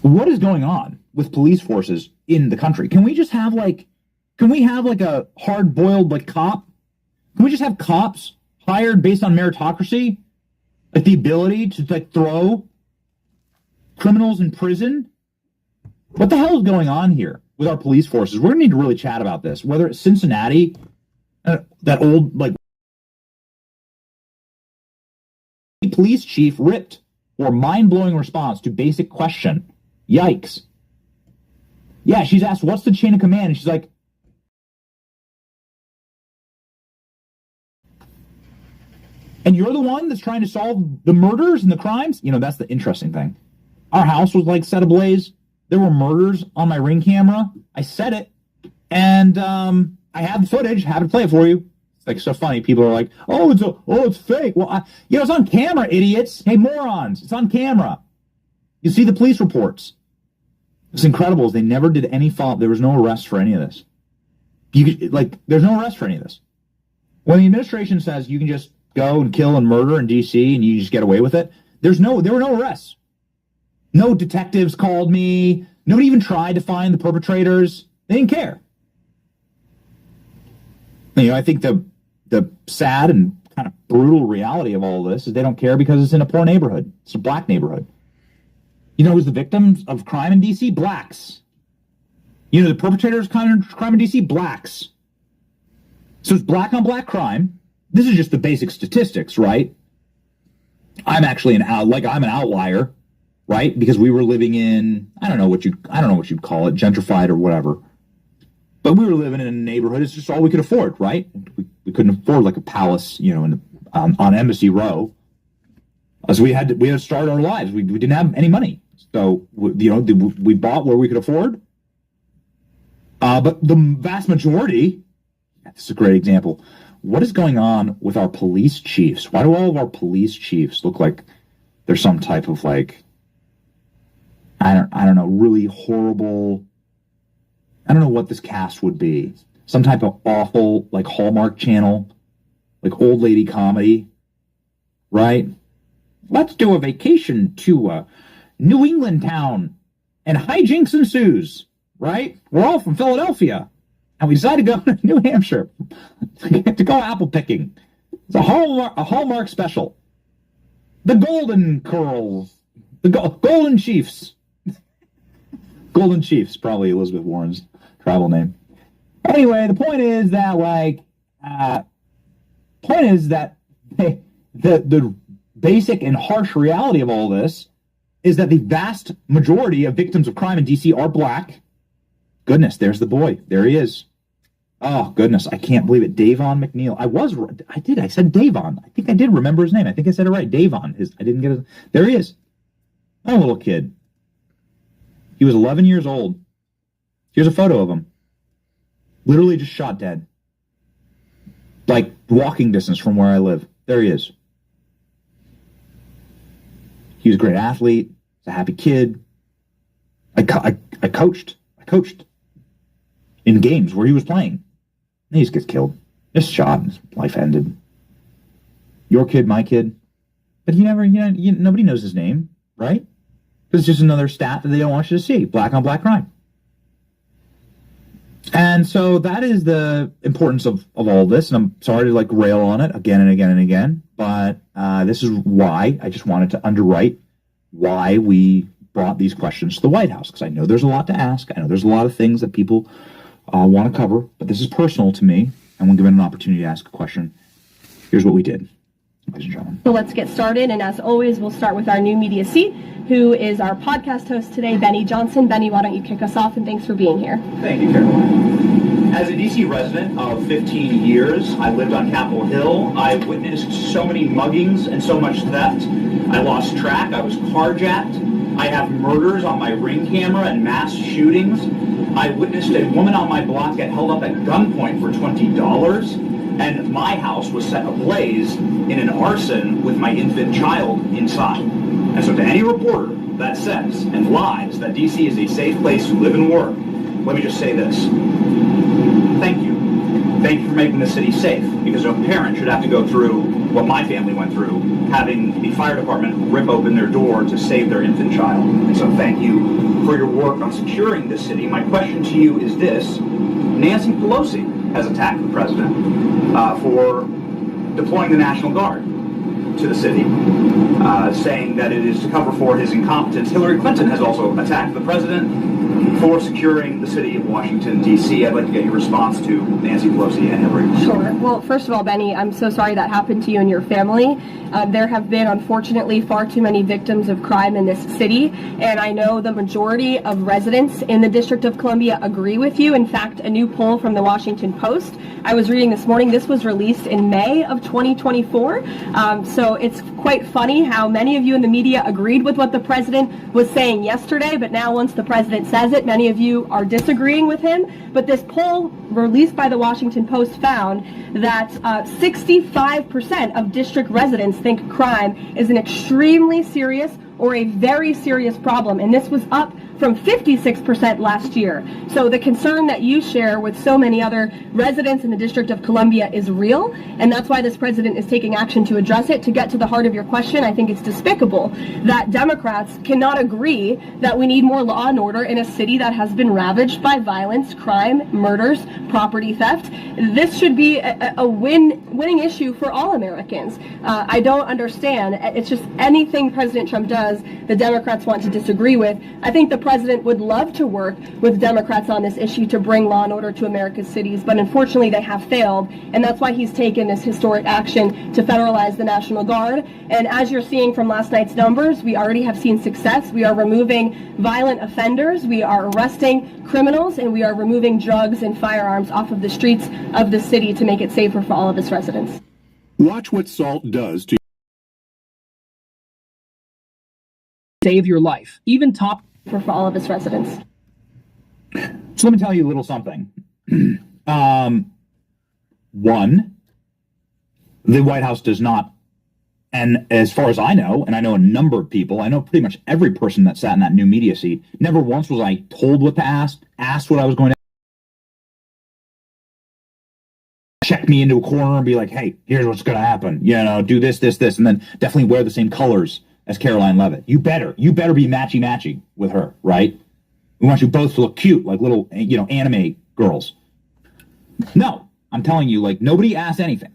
What is going on with police forces in the country? Can we have a hard-boiled cop? Can we just have cops hired based on meritocracy? Like the ability to throw criminals in prison? What the hell is going on here with our police forces? We're going to need to really chat about this. Whether it's Cincinnati, that old police chief ripped for mind-blowing response to basic question. Yikes. Yeah, she's asked, what's the chain of command? And she's like, and you're the one that's trying to solve the murders and the crimes? You know, that's the interesting thing. Our house was set ablaze. There were murders on my Ring camera. I set it. And I have the footage. Happy to play it for you. It's so funny. People are like, it's fake. Well, it's on camera, idiots. Hey, morons. It's on camera. You see the police reports. What's incredible is they never did any follow-up. There was no arrest for any of this. There's no arrest for any of this. When the administration says you can just go and kill and murder in D.C. and you just get away with it, there were no arrests. No detectives called me. Nobody even tried to find the perpetrators. They didn't care. I think the sad and kind of brutal reality of all of this is they don't care because it's in a poor neighborhood. It's a black neighborhood. You know who's the victims of crime in D.C.? Blacks. You know the perpetrators of crime in D.C.? Blacks. So it's black on black crime. This is just the basic statistics, right? I'm actually I'm an outlier, right? Because we were living in, I don't know what you'd call it, gentrified or whatever. But we were living in a neighborhood. It's just all we could afford, right? We couldn't afford like a palace, on Embassy Row. So we had to start our lives. We didn't have any money. So, we bought where we could afford. But the vast majority, this is a great example. What is going on with our police chiefs? Why do all of our police chiefs look like they're some type of I don't know, really horrible, I don't know what this cast would be. Some type of awful, Hallmark Channel, old lady comedy, right? Let's do a vacation to a New England town and hijinks ensues, right? We're all from Philadelphia and we decided to go to New Hampshire to go apple picking. It's a Hallmark special. The Golden Curls, the Golden Chiefs. Golden Chiefs, probably Elizabeth Warren's travel name. Anyway, the point is that the basic and harsh reality of all this is that the vast majority of victims of crime in D.C. are black. Goodness, there's the boy. There he is. Oh, goodness, I can't believe it. Davon McNeil. I said Davon. I think I did remember his name. I think I said it right. Davon. I didn't get it. There he is. Oh, little kid. He was 11 years old. Here's a photo of him. Literally just shot dead. Walking distance from where I live. There he is. He was a great athlete. He's a happy kid. I coached in games where he was playing. And he just gets killed. Just shot. His life ended. Your kid, my kid. But nobody knows his name, right? It's just another stat that they don't want you to see. Black on black crime. And so that is the importance of all this. And I'm sorry to rail on it again and again and again. But this is why I just wanted to underwrite why we brought these questions to the White House. Because I know there's a lot to ask. I know there's a lot of things that people want to cover. But this is personal to me. And when given an opportunity to ask a question, here's what we did. Ladies and gentlemen. So let's get started. And as always, we'll start with our new media seat, who is our podcast host today, Benny Johnson. Benny, why don't you kick us off, and thanks for being here. Thank you, Caroline. As a D.C. resident of 15 years, I lived on Capitol Hill. I witnessed so many muggings and so much theft. I lost track. I was carjacked. I have murders on my Ring camera and mass shootings. I witnessed a woman on my block get held up at gunpoint for $20. And my house was set ablaze in an arson with my infant child inside. And so to any reporter that says and lies that D.C. is a safe place to live and work, let me just say this. Thank you. Thank you for making the city safe, because no parent should have to go through what my family went through, having the fire department rip open their door to save their infant child. And so thank you for your work on securing this city. My question to you is this. Nancy Pelosi has attacked the president for deploying the National Guard to the city, saying that it is to cover for his incompetence. Hillary Clinton has also attacked the president for securing the city of Washington, D.C. I'd like to get your response to Nancy Pelosi and Hillary. Sure. Well, first of all, Benny, I'm so sorry that happened to you and your family. There have been, unfortunately, far too many victims of crime in this city, and I know the majority of residents in the District of Columbia agree with you. In fact, a new poll from the Washington Post I was reading this morning, this was released in May of 2024, so it's quite funny how many of you in the media agreed with what the president was saying yesterday, but now once the president says it, many of you are disagreeing with him. But this poll released by the Washington Post found that 65% of district residents think crime is an extremely serious or a very serious problem, and this was up from 56% last year. So the concern that you share with so many other residents in the District of Columbia is real, and that's why this president is taking action to address it. To get to the heart of your question, I think it's despicable that Democrats cannot agree that we need more law and order in a city that has been ravaged by violence, crime, murders, property theft. This should be a winning issue for all Americans. I don't understand. It's just anything President Trump does, the Democrats want to disagree with. I think the president would love to work with Democrats on this issue to bring law and order to America's cities, but unfortunately they have failed, and that's why he's taken this historic action to federalize the National Guard. And as you're seeing from last night's numbers, we already have seen success. We are removing violent offenders, we are arresting criminals, and we are removing drugs and firearms off of the streets of the city to make it safer for all of its residents. Watch what salt does to save your life. Even top for all of its residents. So let me tell you a little something. One, the White House does not, and as far as I know, and I know a number of people, I know pretty much every person that sat in that new media seat, never once was I told what to asked what I was going to check me into a corner and be like, hey, here's what's going to happen. You know, do this, and then definitely wear the same colors as Caroline Leavitt. You better be matchy with her, right? We want you both to look cute, like little, anime girls. No, I'm telling you, like, nobody asked anything.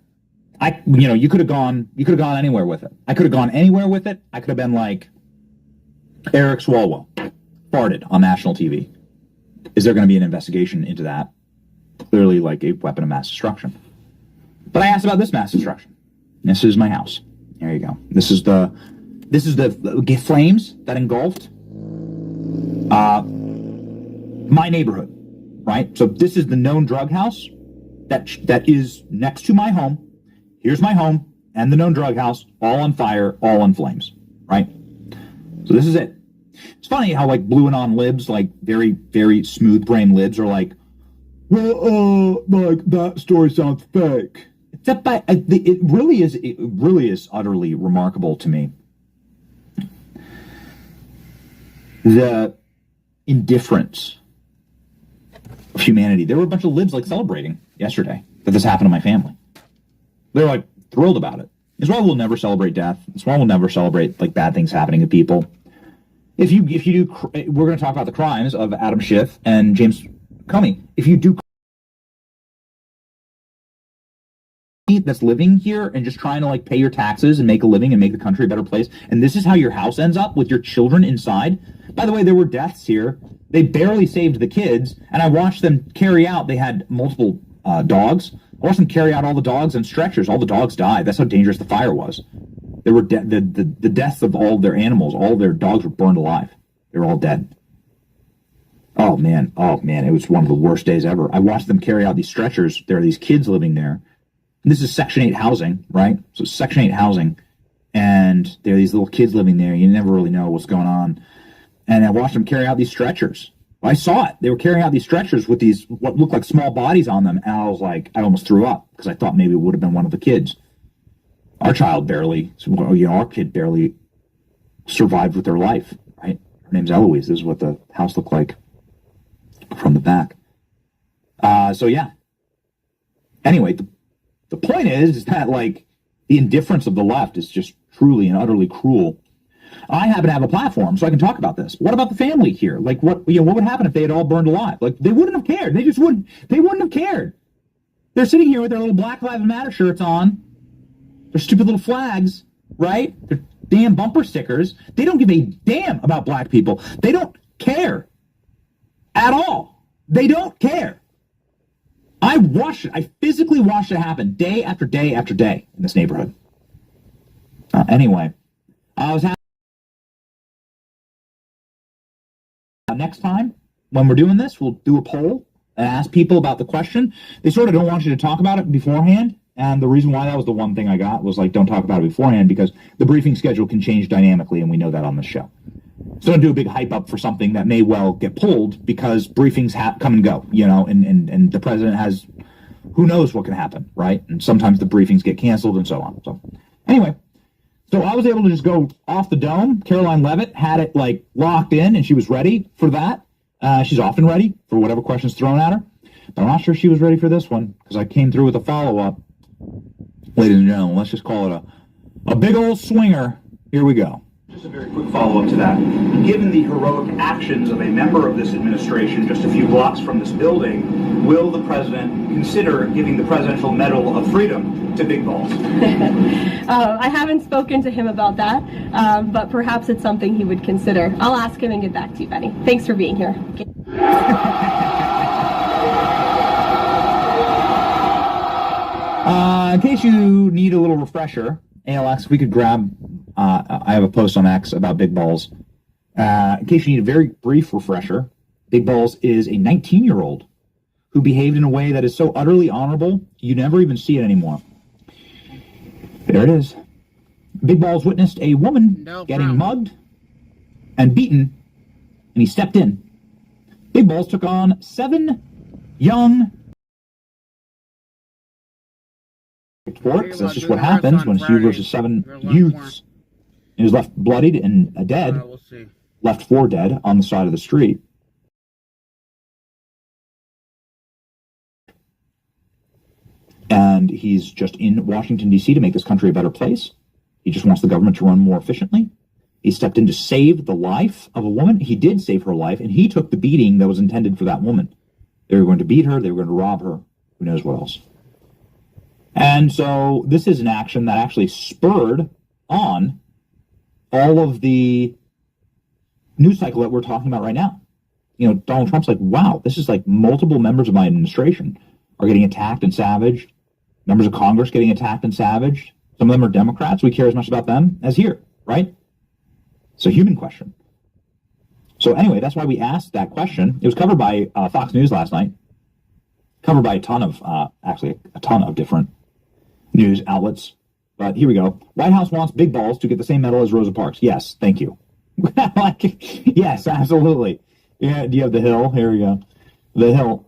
You could have gone anywhere with it. I could have gone anywhere with it. I could have been like Eric Swalwell, farted on national TV. Is there going to be an investigation into that? Clearly, like a weapon of mass destruction. But I asked about this mass destruction. This is my house. There you go. This is the flames that engulfed my neighborhood, right? So this is the known drug house that is next to my home. Here's my home and the known drug house, all on fire, all in flames, right? So this is it. It's funny how like blue and on libs, like very, very smooth brain libs, are like, well, like that story sounds fake. It really is utterly remarkable to me. The indifference of humanity. There were a bunch of libs like celebrating yesterday that this happened to my family. They're like thrilled about it. It's why we'll never celebrate death. It's why we'll never celebrate like bad things happening to people. If you do, we're going to talk about the crimes of Adam Schiff and James Comey. If you do that's living here and just trying to like pay your taxes and make a living and make the country a better place, and this is how your house ends up with your children inside. By the way, there were deaths here. They barely saved the kids, and I watched them carry out. They had multiple dogs. I watched them carry out all the dogs on stretchers. All the dogs died. That's how dangerous the fire was. There were the deaths of all their animals. All their dogs were burned alive. They were all dead. Oh man, it was one of the worst days ever. I watched them carry out these stretchers. There are these kids living there. This is Section 8 housing, right? So Section 8 housing, and there are these little kids living there. You never really know what's going on. And I watched them carry out these stretchers. I saw it. They were carrying out these stretchers with these, what looked like small bodies on them, and I was like, I almost threw up, because I thought maybe it would have been one of the kids. Our kid barely survived with their life, right? Her name's Eloise. This is what the house looked like from the back. So yeah. Anyway, the point is that, like, the indifference of the left is just truly and utterly cruel. I happen to have a platform, so I can talk about this. What about the family here? Like, what would happen if they had all burned alive? Like, they wouldn't have cared. They wouldn't have cared. They're sitting here with their little Black Lives Matter shirts on, their stupid little flags, right? Their damn bumper stickers. They don't give a damn about black people. They don't care at all. They don't care. I watched it. I physically watched it happen day after day after day in this neighborhood. Anyway, I was happy. Next time, when we're doing this, we'll do a poll and ask people about the question. They sort of don't want you to talk about it beforehand. And the reason why that was the one thing I got was like, don't talk about it beforehand, because the briefing schedule can change dynamically, and we know that on this show. So don't do a big hype up for something that may well get pulled, because briefings come and go, and the president has, who knows what can happen, right? And sometimes the briefings get canceled and so on. So anyway, so I was able to just go off the dome. Caroline Leavitt had it like locked in, and she was ready for that. She's often ready for whatever question's thrown at her, but I'm not sure she was ready for this one, because I came through with a follow-up. Ladies and gentlemen, let's just call it a big old swinger. Here we go. Just a very quick follow-up to that. Given the heroic actions of a member of this administration just a few blocks from this building, will the president consider giving the Presidential Medal of Freedom to Big Balls? I haven't spoken to him about that, but perhaps it's something he would consider. I'll ask him and get back to you, Benny. Thanks for being here. In case you need a little refresher, ALX, if we could grab, I have a post on X about Big Balls. In case you need a very brief refresher, Big Balls is a 19-year-old who behaved in a way that is so utterly honorable, you never even see it anymore. There it is. Big Balls witnessed a woman getting mugged and beaten, and he stepped in. Big Balls took on 7 young because that's just what happens when it's you versus 7 youths. He was left bloodied and dead, left for dead on the side of the street. And he's just in Washington, D.C. to make this country a better place. He just wants the government to run more efficiently. He stepped in to save the life of a woman. He did save her life, and he took the beating that was intended for that woman. They were going to beat her. They were going to rob her. Who knows what else? And so this is an action that actually spurred on all of the news cycle that we're talking about right now. You know, Donald Trump's like, wow, this is like multiple members of my administration are getting attacked and savaged. Members of Congress getting attacked and savaged. Some of them are Democrats. We care as much about them as here, right? It's a human question. So anyway, that's why we asked that question. It was covered by Fox News last night. Covered by a ton of, actually a ton of different news outlets. But here we go. White House wants Big Balls to get the same medal as Rosa Parks. Yes, thank you. Yes, absolutely. Yeah, do you have the Hill? Here we go. The Hill.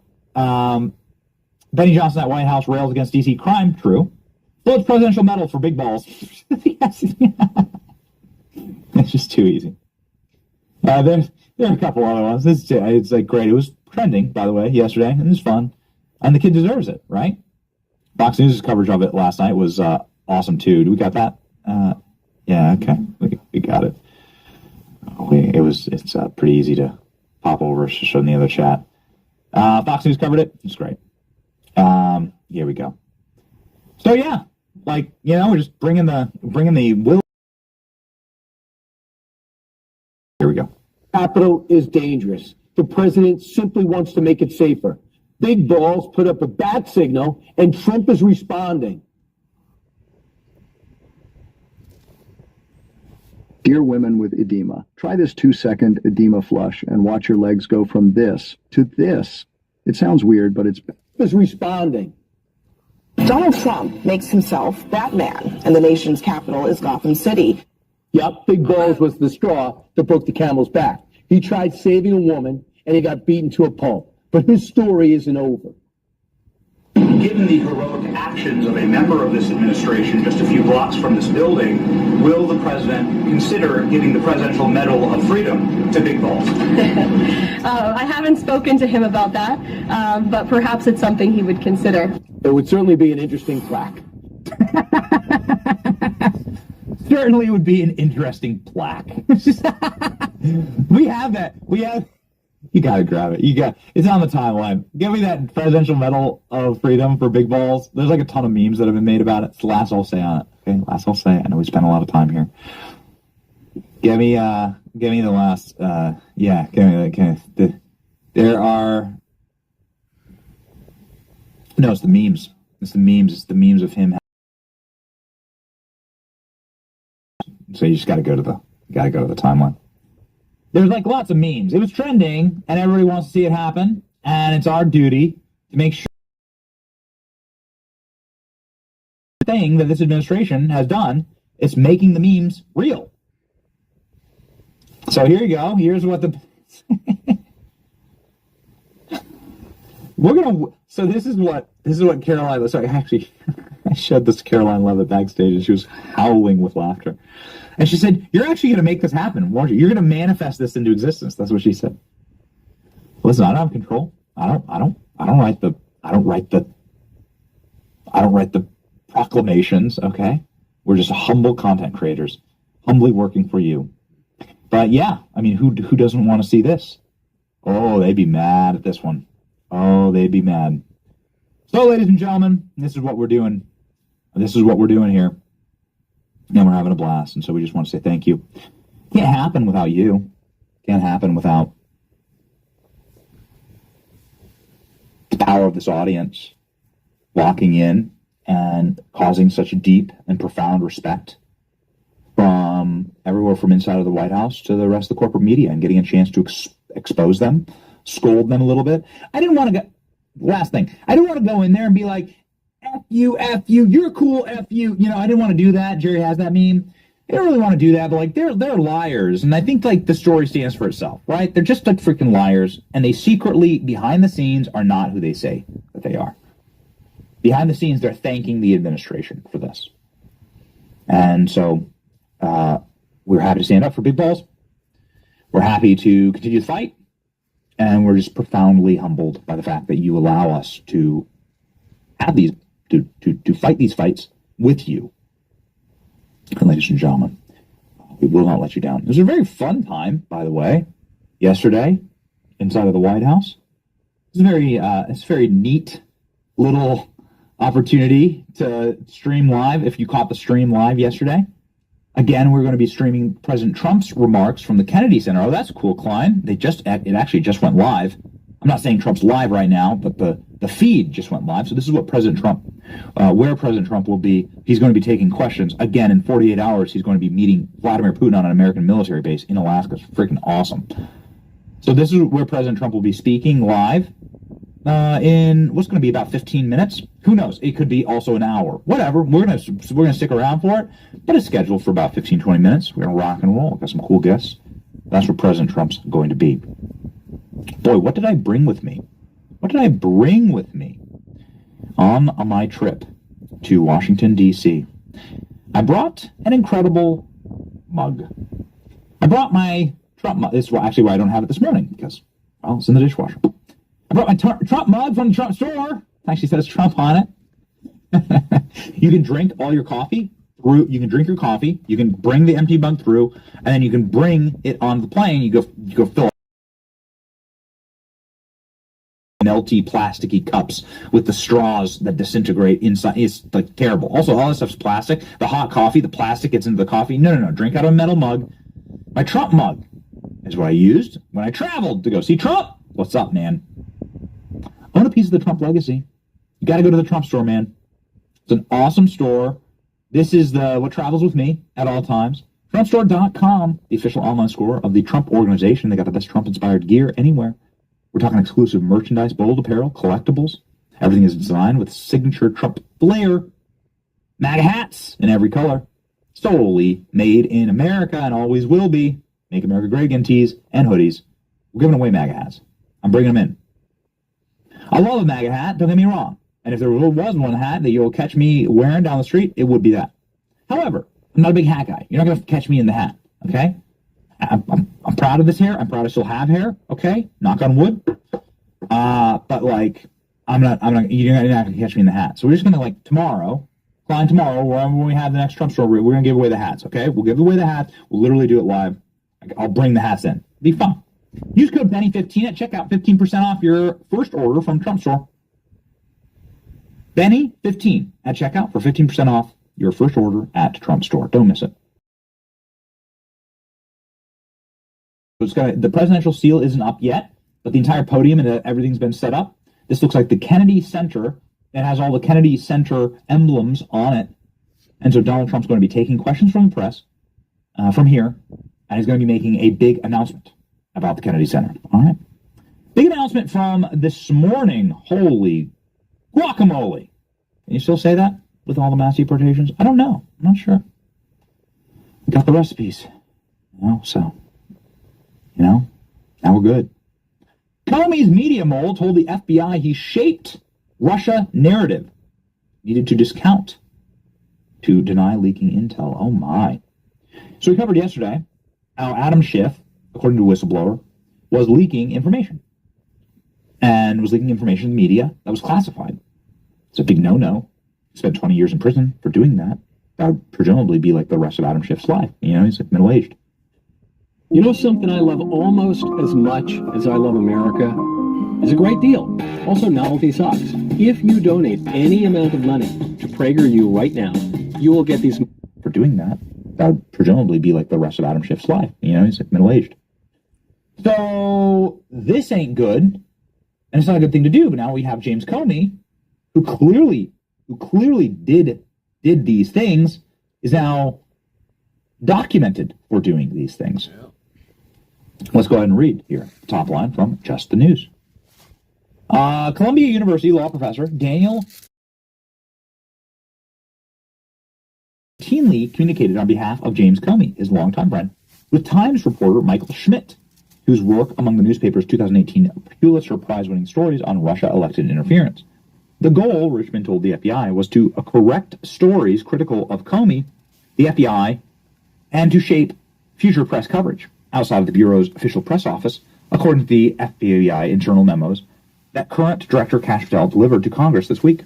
Benny Johnson at White House rails against D.C. crime. True. Floats presidential medal for Big Balls. Yes. It's just too easy. There are a couple other ones. It's like great. It was trending, by the way, yesterday, and it was fun. And the kid deserves it, right? Fox News' coverage of it last night was awesome, too. Do we got that? Yeah, okay. We got it. It's pretty easy to pop over to show in the other chat. Fox News covered it. It's great. Here we go. So, yeah, like, you know, we're just bringing the will. Here we go. Capitol is dangerous. The president simply wants to make it safer. Big Balls put up a bat signal, and Trump is responding. Dear women with edema, try this 2-second edema flush and watch your legs go from this to this. It sounds weird, but it's responding. Donald Trump makes himself Batman, and the nation's capital is Gotham City. Yep, Big Balls was the straw that broke the camel's back. He tried saving a woman, and he got beaten to a pulp. But his story isn't over. Given the heroic actions of a member of this administration just a few blocks from this building, will the president consider giving the Presidential Medal of Freedom to Big Balls? I haven't spoken to him about that, but perhaps it's something he would consider. It would certainly be an interesting plaque. Certainly would be an interesting plaque. We have that. You gotta grab it. It's on the timeline. Give me that Presidential Medal of Freedom for Big Balls. There's like a ton of memes that have been made about it. It's the last I'll say on it. Okay, last I'll say. I know we spent a lot of time here. Give me the last. Yeah, give me the. There are. No, it's the memes. It's the memes. It's the memes of him. So you just gotta go to the timeline. There's like lots of memes. It was trending, and everybody wants to see it happen, and it's our duty to make sure the thing that this administration has done is making the memes real. So here you go. Here's what the So this is what Caroline. Sorry, actually, I showed this to Caroline Levitt backstage, and she was howling with laughter. And she said, "You're actually going to make this happen, weren't you? You're going to manifest this into existence." That's what she said. Listen, I don't have control. I don't write the proclamations. Okay, we're just humble content creators, humbly working for you. But yeah, I mean, who doesn't want to see this? Oh, they'd be mad at this one. Oh, they'd be mad. So, ladies and gentlemen, this is what we're doing. This is what we're doing here. And we're having a blast. And so we just want to say thank you. Can't happen without you. Can't happen without the power of this audience walking in and causing such a deep and profound respect from everywhere from inside of the White House to the rest of the corporate media, and getting a chance to expose them, scold them a little bit. I didn't want to go, last thing, I didn't want to go in there and be like, F you, you're cool, F you. You know, I didn't want to do that. Jerry has that meme. I don't really want to do that, but like they're liars. And I think like the story stands for itself, right? They're just like freaking liars, and they secretly, behind the scenes, are not who they say that they are. Behind the scenes, they're thanking the administration for this. And so we're happy to stand up for big balls. We're happy to continue to fight. And we're just profoundly humbled by the fact that you allow us to have these, to fight these fights with you. And ladies and gentlemen, we will not let you down. It was a very fun time, by the way, yesterday inside of the White House. It's a very neat little opportunity to stream live. If you caught the stream live yesterday, again, we're going to be streaming President Trump's remarks from the Kennedy Center. Oh, that's cool, Klein. It actually just went live. I'm not saying Trump's live right now, but the feed just went live. So this is what President Trump, where President Trump will be. He's going to be taking questions. Again, in 48 hours, he's going to be meeting Vladimir Putin on an American military base in Alaska. It's freaking awesome. So this is where President Trump will be speaking live in what's going to be about 15 minutes. Who knows? It could be also an hour. Whatever. We're gonna stick around for it, but it's scheduled for about 15, 20 minutes. We're going to rock and roll. Got some cool guests. That's where President Trump's going to be. Boy, what did I bring with me? What did I bring with me on my trip to Washington, D.C.? I brought an incredible mug. I brought my Trump mug. This is actually why I don't have it this morning, because, well, it's in the dishwasher. I brought my Trump mug from the Trump store. It actually says Trump on it. You can drink all your coffee through. You can drink your coffee. You can bring the empty mug through, and then you can bring it on the plane. You go fill melty plasticky cups with the straws that disintegrate inside. It's like terrible. Also, all this stuff's plastic. The hot coffee, the plastic gets into the coffee. No. Drink out of a metal mug. My Trump mug is what I used when I traveled to go see Trump. What's up, man? Own a piece of the Trump legacy. You got to go to the Trump store, man. It's an awesome store. This is what travels with me at all times. TrumpStore.com, the official online store of the Trump organization. They got the best Trump-inspired gear anywhere. We're talking exclusive merchandise, bold apparel, collectibles. Everything is designed with signature Trump flair. MAGA hats in every color. Solely made in America and always will be. Make America Great Again tees and hoodies. We're giving away MAGA hats. I'm bringing them in. I love a MAGA hat, don't get me wrong. And if there was one hat that you'll catch me wearing down the street, it would be that. However, I'm not a big hat guy. You're not going to catch me in the hat, okay? I'm proud of this hair. I'm proud I still have hair, okay? Knock on wood. But like, you're not going to catch me in the hat. So we're just going to like tomorrow, wherever we have the next Trump store, we're going to give away the hats, okay? We'll give away the hats. We'll literally do it live. I'll bring the hats in. It'll be fun. Use code Benny15 at checkout, 15% off your first order from Trump Store. Benny15 at checkout for 15% off your first order at Trump Store. Don't miss it. It's got the presidential seal isn't up yet, but the entire podium and everything's been set up. This looks like the Kennedy Center. It has all the Kennedy Center emblems on it. And so Donald Trump's going to be taking questions from the press from here, and he's going to be making a big announcement about the Kennedy Center. All right. Big announcement from this morning. Holy guacamole. Can you still say that with all the mass deportations? I don't know. I'm not sure. We got the recipes. Now we're good. Comey's media mole told the FBI he shaped Russia narrative. Needed to discount to deny leaking intel. Oh, my. So we covered yesterday how Adam Schiff, according to a whistleblower, was leaking information. And was leaking information to the media that was classified. It's a big no-no. He spent 20 years in prison for doing that. That would presumably be like the rest of Adam Schiff's life. He's like middle-aged. You know something I love almost as much as I love America? Is a great deal. Also novelty socks. If you donate any amount of money to PragerU right now, you will get these. For doing that, that would presumably be like the rest of Adam Schiff's life. You know, he's like middle-aged. So this ain't good, and it's not a good thing to do. But now we have James Comey, who clearly did these things, is now documented for doing these things. Let's go ahead and read here. Top line from Just the News. Columbia University law professor Daniel routinely communicated on behalf of James Comey, his longtime friend, with Times reporter Michael Schmidt, whose work among the newspaper's 2018 Pulitzer Prize-winning stories on Russia election interference. The goal, Richmond told the FBI, was to correct stories critical of Comey, the FBI, and to shape future press coverage outside of the Bureau's official press office, according to the FBI internal memos that current Director Kash Patel delivered to Congress this week.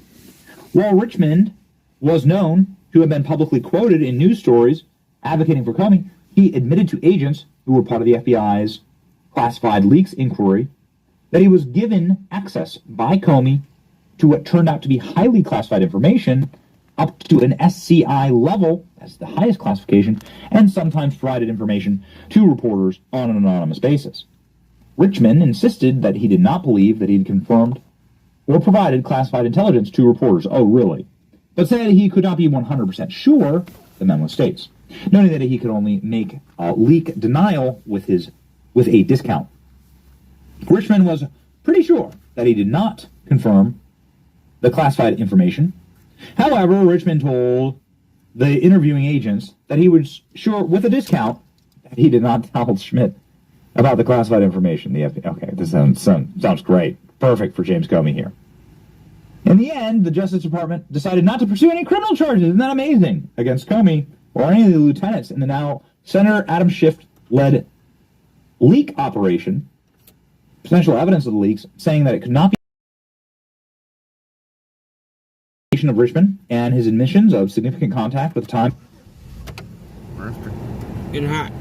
While Richmond was known to have been publicly quoted in news stories advocating for Comey, he admitted to agents who were part of the FBI's classified leaks inquiry that he was given access by Comey to what turned out to be highly classified information up to an SCI level, that's the highest classification, and sometimes provided information to reporters on an anonymous basis. Richmond insisted that he did not believe that he had confirmed or provided classified intelligence to reporters. Oh, really? But said he could not be 100% sure, the memo states, noting that he could only make leak denial with a discount. Richmond was pretty sure that he did not confirm the classified information. However, Richmond told the interviewing agents that he was sure, with a discount, that he did not tell Schmidt about the classified information. The FBI. Okay, this sounds great. Perfect for James Comey here. In the end, the Justice Department decided not to pursue any criminal charges. Isn't that amazing? Against Comey or any of the lieutenants in the now Senator Adam Schiff-led leak operation. Potential evidence of the leaks, saying that it could not be of Richmond and his admissions of significant contact with the Time. Getting hot.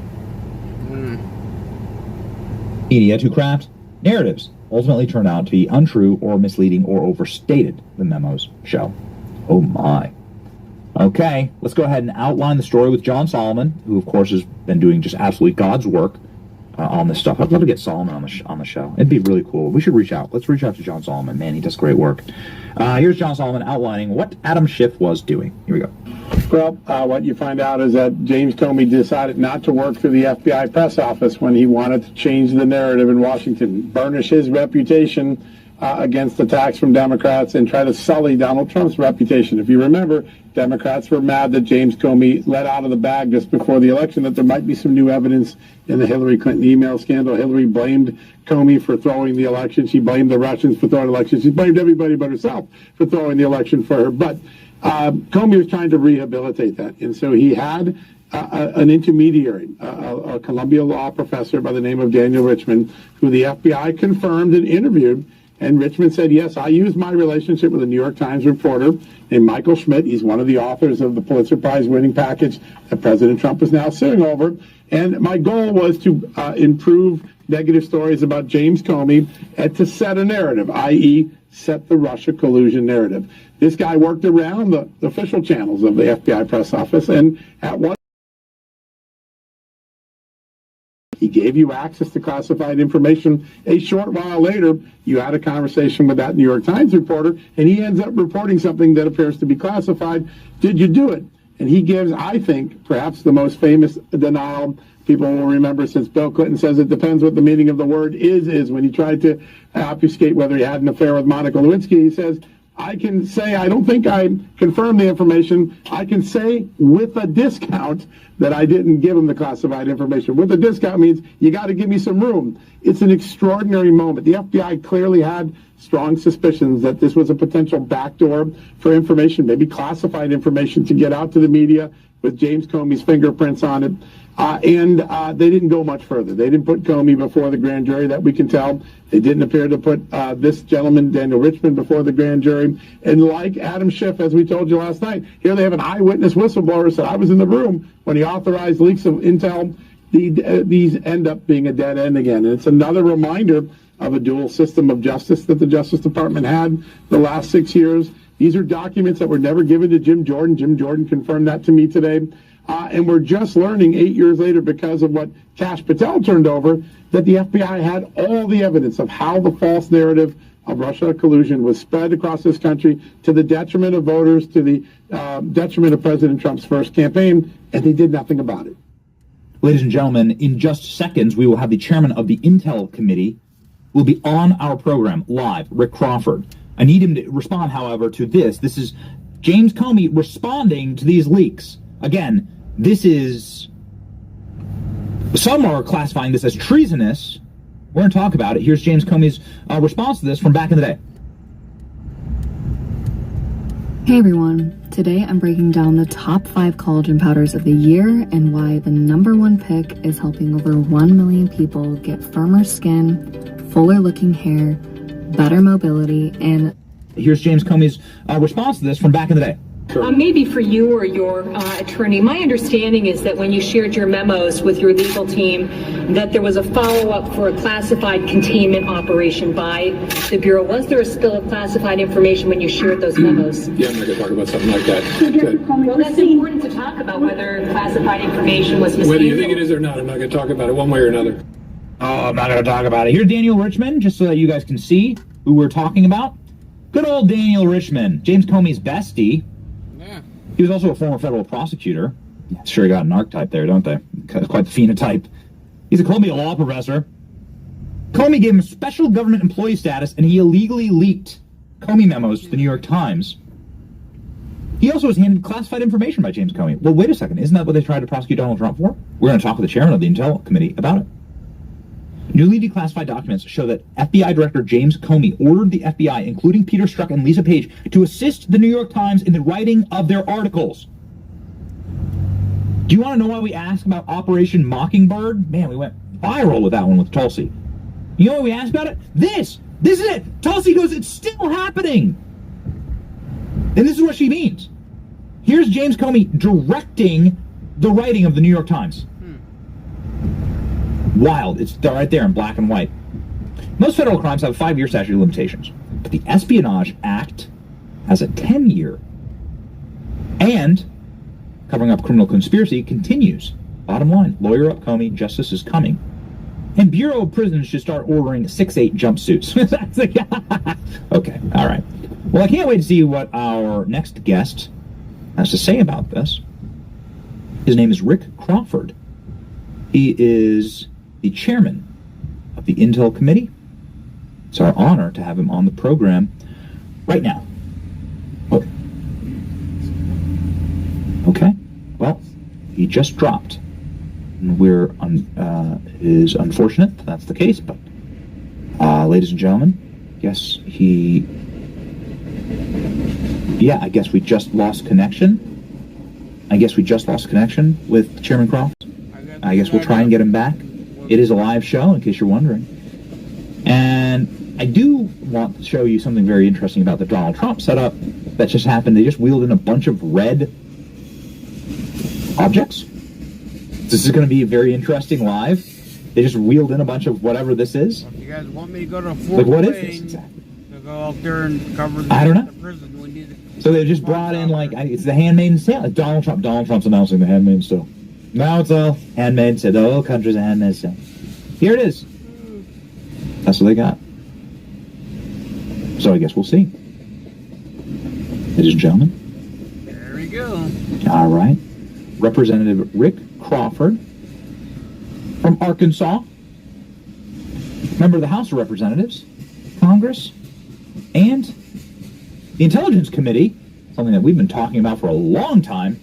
Media to craft narratives ultimately turned out to be untrue or misleading or overstated, the memos show. Oh my. Okay, let's go ahead and outline the story with John Solomon, who of course has been doing just absolutely God's work on this stuff. I'd love to get Solomon on the show. It'd be really cool. We should reach out. Let's reach out to John Solomon. Man, he does great work. Here's John Solomon outlining what Adam Schiff was doing. Here we go. Well, what you find out is that James Comey decided not to work for the FBI press office when he wanted to change the narrative in Washington, burnish his reputation against attacks from Democrats, and try to sully Donald Trump's reputation. If you remember, Democrats were mad that James Comey let out of the bag just before the election that there might be some new evidence in the Hillary Clinton email scandal. Hillary blamed Comey for throwing the election. She blamed the Russians for throwing the election. She blamed everybody but herself for throwing the election for her. But Comey was trying to rehabilitate that. And so he had an intermediary, a Columbia law professor by the name of Daniel Richmond, who the FBI confirmed and interviewed. And Richmond said, yes, I used my relationship with a New York Times reporter named Michael Schmidt. He's one of the authors of the Pulitzer Prize winning package that President Trump is now suing over. And my goal was to improve negative stories about James Comey and to set a narrative, i.e., set the Russia collusion narrative. This guy worked around the official channels of the FBI press office, and at one he gave you access to classified information. A short while later, you had a conversation with that New York Times reporter, and he ends up reporting something that appears to be classified. Did you do it? And he gives, I think, perhaps the most famous denial people will remember, since Bill Clinton says it depends what the meaning of the word is when he tried to obfuscate whether he had an affair with Monica Lewinsky. He says, I can say I don't think I confirmed the information. I can say with a discount that I didn't give him the classified information. With a discount means you got to give me some room. It's an extraordinary moment. The FBI clearly had strong suspicions that this was a potential backdoor for information, maybe classified information, to get out to the media with James Comey's fingerprints on it. And they didn't go much further. They didn't put Comey before the grand jury, that we can tell. They didn't appear to put this gentleman, Daniel Richmond, before the grand jury. And like Adam Schiff, as we told you last night, here they have an eyewitness whistleblower who said, I was in the room when he authorized leaks of intel these end up being a dead end again. And it's another reminder of a dual system of justice that the Justice Department had the last 6 years. These are documents that were never given to Jim Jordan. Jim Jordan confirmed that to me today. And we're just learning 8 years later, because of what Kash Patel turned over, that the FBI had all the evidence of how the false narrative of Russia collusion was spread across this country to the detriment of voters, to the detriment of President Trump's first campaign, and they did nothing about it. Ladies and gentlemen, in just seconds, we will have the chairman of the Intel Committee will be on our program live, Rick Crawford. I need him to respond, however, to this. This is James Comey responding to these leaks. Again, this is, some are classifying this as treasonous. We're going to talk about it. Here's James Comey's response to this from back in the day. Hey everyone, today I'm breaking down the top 5 collagen powders of the year and why the #1 pick is helping over 1 million people get firmer skin, fuller looking hair, better mobility, and... Here's James Comey's response to this from back in the day. Maybe for you or your attorney, my understanding is that when you shared your memos with your legal team, that there was a follow-up for a classified containment operation by the Bureau. Was there a spill of classified information when you shared those memos? Yeah, I'm not going to talk about something like that. Good. Well, that's important to talk about whether classified information was mishandled. Whether you think it is or not, I'm not going to talk about it one way or another. Oh, I'm not going to talk about it. Here's Daniel Richman, just so that you guys can see who we're talking about. Good old Daniel Richman, James Comey's bestie. He was also a former federal prosecutor. Sure, got an archetype there, don't they? Quite the phenotype. He's a Columbia law professor. Comey gave him special government employee status, and he illegally leaked Comey memos to the New York Times. He also was handed classified information by James Comey. Well, wait a second. Isn't that what they tried to prosecute Donald Trump for? We're going to talk with the chairman of the Intel Committee about it. Newly declassified documents show that FBI Director James Comey ordered the FBI, including Peter Strzok and Lisa Page, to assist the New York Times in the writing of their articles. Do you want to know why we asked about Operation Mockingbird? Man, we went viral with that one with Tulsi. You know why we asked about it? This is it. Tulsi goes, it's still happening. And this is what she means. Here's James Comey directing the writing of the New York Times. Wild. It's right there in black and white. Most federal crimes have a 5-year statute of limitations, but the Espionage Act has a 10-year. And covering up criminal conspiracy continues. Bottom line, lawyer up Comey, justice is coming. And Bureau of Prisons should start ordering 6'8" jumpsuits. Okay, all right. Well, I can't wait to see what our next guest has to say about this. His name is Rick Crawford. He is the chairman of the Intel Committee. It's our honor to have him on the program right now. Oh. Okay. Well, he just dropped. We're is unfortunate that that's the case, but ladies and gentlemen, yes, I guess we just lost connection. With Chairman Crawford. I guess we'll try and get him back. It is a live show, in case you're wondering. And I do want to show you something very interesting about the Donald Trump setup that just happened. They just wheeled in a bunch of red objects. This is going to be very interesting live. They just wheeled in a bunch of whatever this is. If you guys want me to go to a Fort Like, what Wayne, is this exactly? to go out there and cover the, I don't know. the prison, we need to... So they just brought in, like, it's the Handmaid's Tale. Donald Trump's announcing the Handmaid's Tale. Now it's all Handmaid's Tale. The whole country's a Handmaid's Tale. Here it is. That's what they got. So I guess we'll see. Ladies and gentlemen. There we go. All right. Representative Rick Crawford from Arkansas. Member of the House of Representatives, Congress, and the Intelligence Committee, something that we've been talking about for a long time,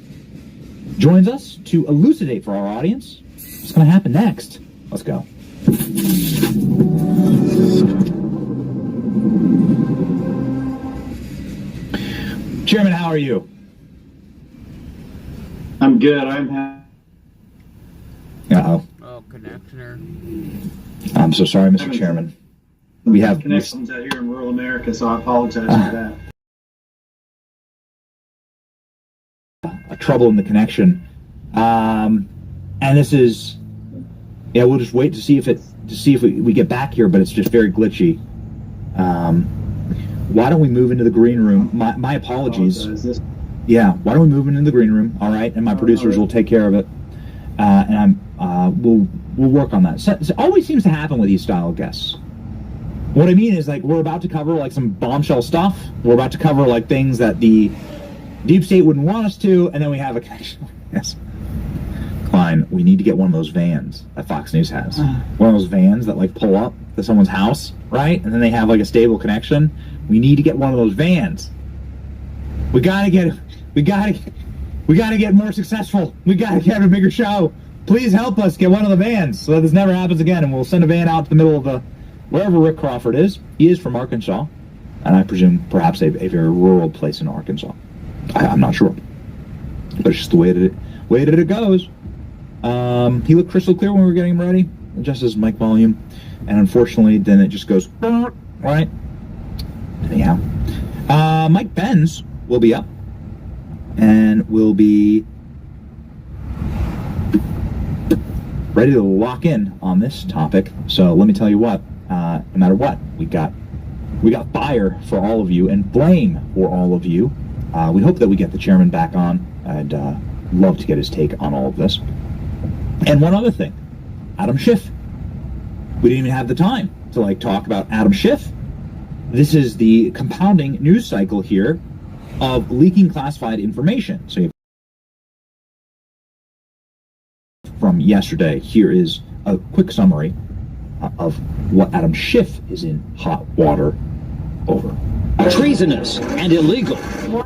joins us to elucidate for our audience what's going to happen next. Let's go. Chairman, how are you? I'm good. Uh-oh. Oh, connectioner. I'm so sorry, Mr. Chairman. We have connections out here in rural America, so I apologize for that. Trouble in the connection. And this is Yeah, we'll just wait to see if we get back here, but it's just very glitchy. Why don't we move into the green room? My apologies. Yeah, why don't we move into the green room? All right, and my producers will take care of it, and we'll work on that. So it always seems to happen with these style guests. What I mean is, like, we're about to cover like some bombshell stuff. We're about to cover like things that the deep state wouldn't want us to, and then we have a connection. Yes. Klein, we need to get one of those vans that Fox News has. One of those vans that like pull up to someone's house, right? And then they have like a stable connection. We need to get one of those vans. We gotta get more successful. We gotta get a bigger show. Please help us get one of the vans so that this never happens again. And we'll send a van out to the middle of the wherever Rick Crawford is. He is from Arkansas, and I presume perhaps a very rural place in Arkansas. I'm not sure, but it's just the way that it goes. He looked crystal clear when we were getting him ready, adjusted his mic volume, and unfortunately, then it just goes right. Anyhow, Mike Benz will be up, and will be ready to lock in on this topic. So let me tell you what, no matter what, we got fire for all of you and blame for all of you. We hope that we get the chairman back on. I'd love to get his take on all of this. And one other thing, Adam Schiff. We didn't even have the time to like talk about Adam Schiff. This is the compounding news cycle here of leaking classified information. So you have from yesterday, here is a quick summary of what Adam Schiff is in hot water over. Treasonous and illegal.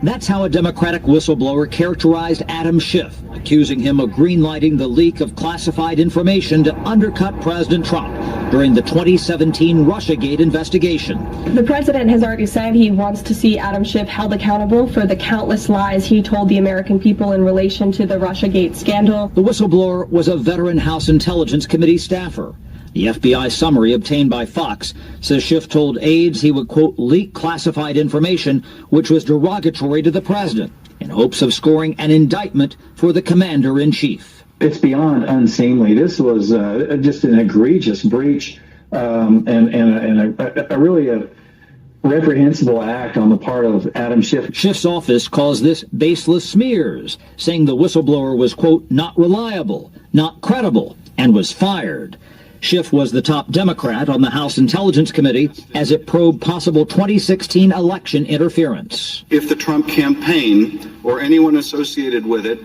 That's how a Democratic whistleblower characterized Adam Schiff, accusing him of greenlighting the leak of classified information to undercut President Trump during the 2017 Russiagate investigation. The president has already said he wants to see Adam Schiff held accountable for the countless lies he told the American people in relation to the Russiagate scandal. The whistleblower was a veteran House Intelligence Committee staffer. The FBI summary obtained by Fox says Schiff told aides he would, quote, leak classified information which was derogatory to the president in hopes of scoring an indictment for the commander-in-chief. It's beyond unseemly. This was just an egregious breach and a really reprehensible act on the part of Adam Schiff. Schiff's office calls this baseless smears, saying the whistleblower was, quote, not reliable, not credible, and was fired. Schiff was the top Democrat on the House Intelligence Committee as it probed possible 2016 election interference. If the Trump campaign or anyone associated with it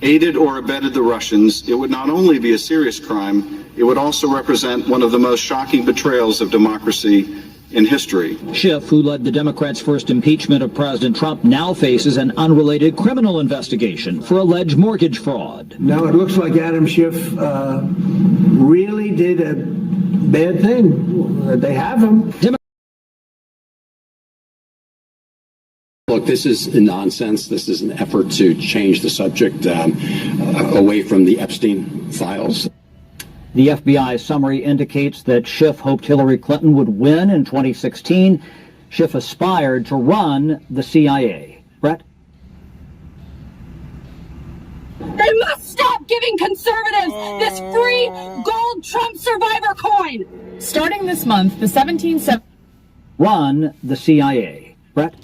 aided or abetted the Russians, it would not only be a serious crime, it would also represent one of the most shocking betrayals of democracy in history. Schiff, who led the Democrats' first impeachment of President Trump, now faces an unrelated criminal investigation for alleged mortgage fraud. Now it looks like Adam Schiff really did a bad thing. They have him. Look, this is nonsense. This is an effort to change the subject away from the Epstein files. The FBI summary indicates that Schiff hoped Hillary Clinton would win in 2016. Schiff aspired to run the CIA. Brett? They must stop giving conservatives this free gold Trump survivor coin. Starting this month, the 1770 Run the CIA. Brett?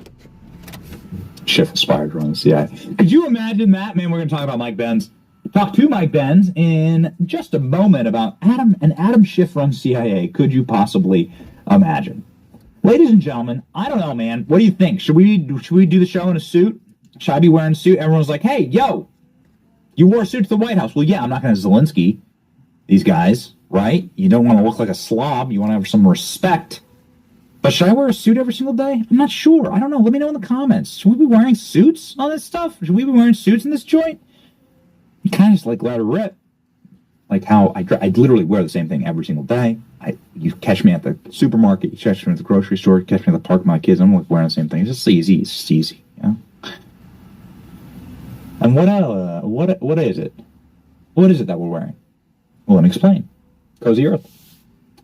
Schiff aspired to run the CIA. Could you imagine that? Man, we're going to talk about Mike Benz. Talk to Mike Benz in just a moment about Adam Schiff runs CIA. Could you possibly imagine? Ladies and gentlemen, I don't know, man. What do you think? Should we do the show in a suit? Should I be wearing a suit? Everyone's like, hey, yo, you wore a suit to the White House. Well, yeah, I'm not going to Zelensky these guys, right? You don't want to look like a slob. You want to have some respect. But should I wear a suit every single day? I'm not sure. I don't know. Let me know in the comments. Should we be wearing suits on this stuff? Should we be wearing suits in this joint? You kind of just like let it rip. Like how I literally wear the same thing every single day. You catch me at the supermarket, you catch me at the grocery store, you catch me at the park with my kids, I'm like wearing the same thing. It's just easy. It's just easy, you know? And what is it? What is it that we're wearing? Well, let me explain. Cozy Earth.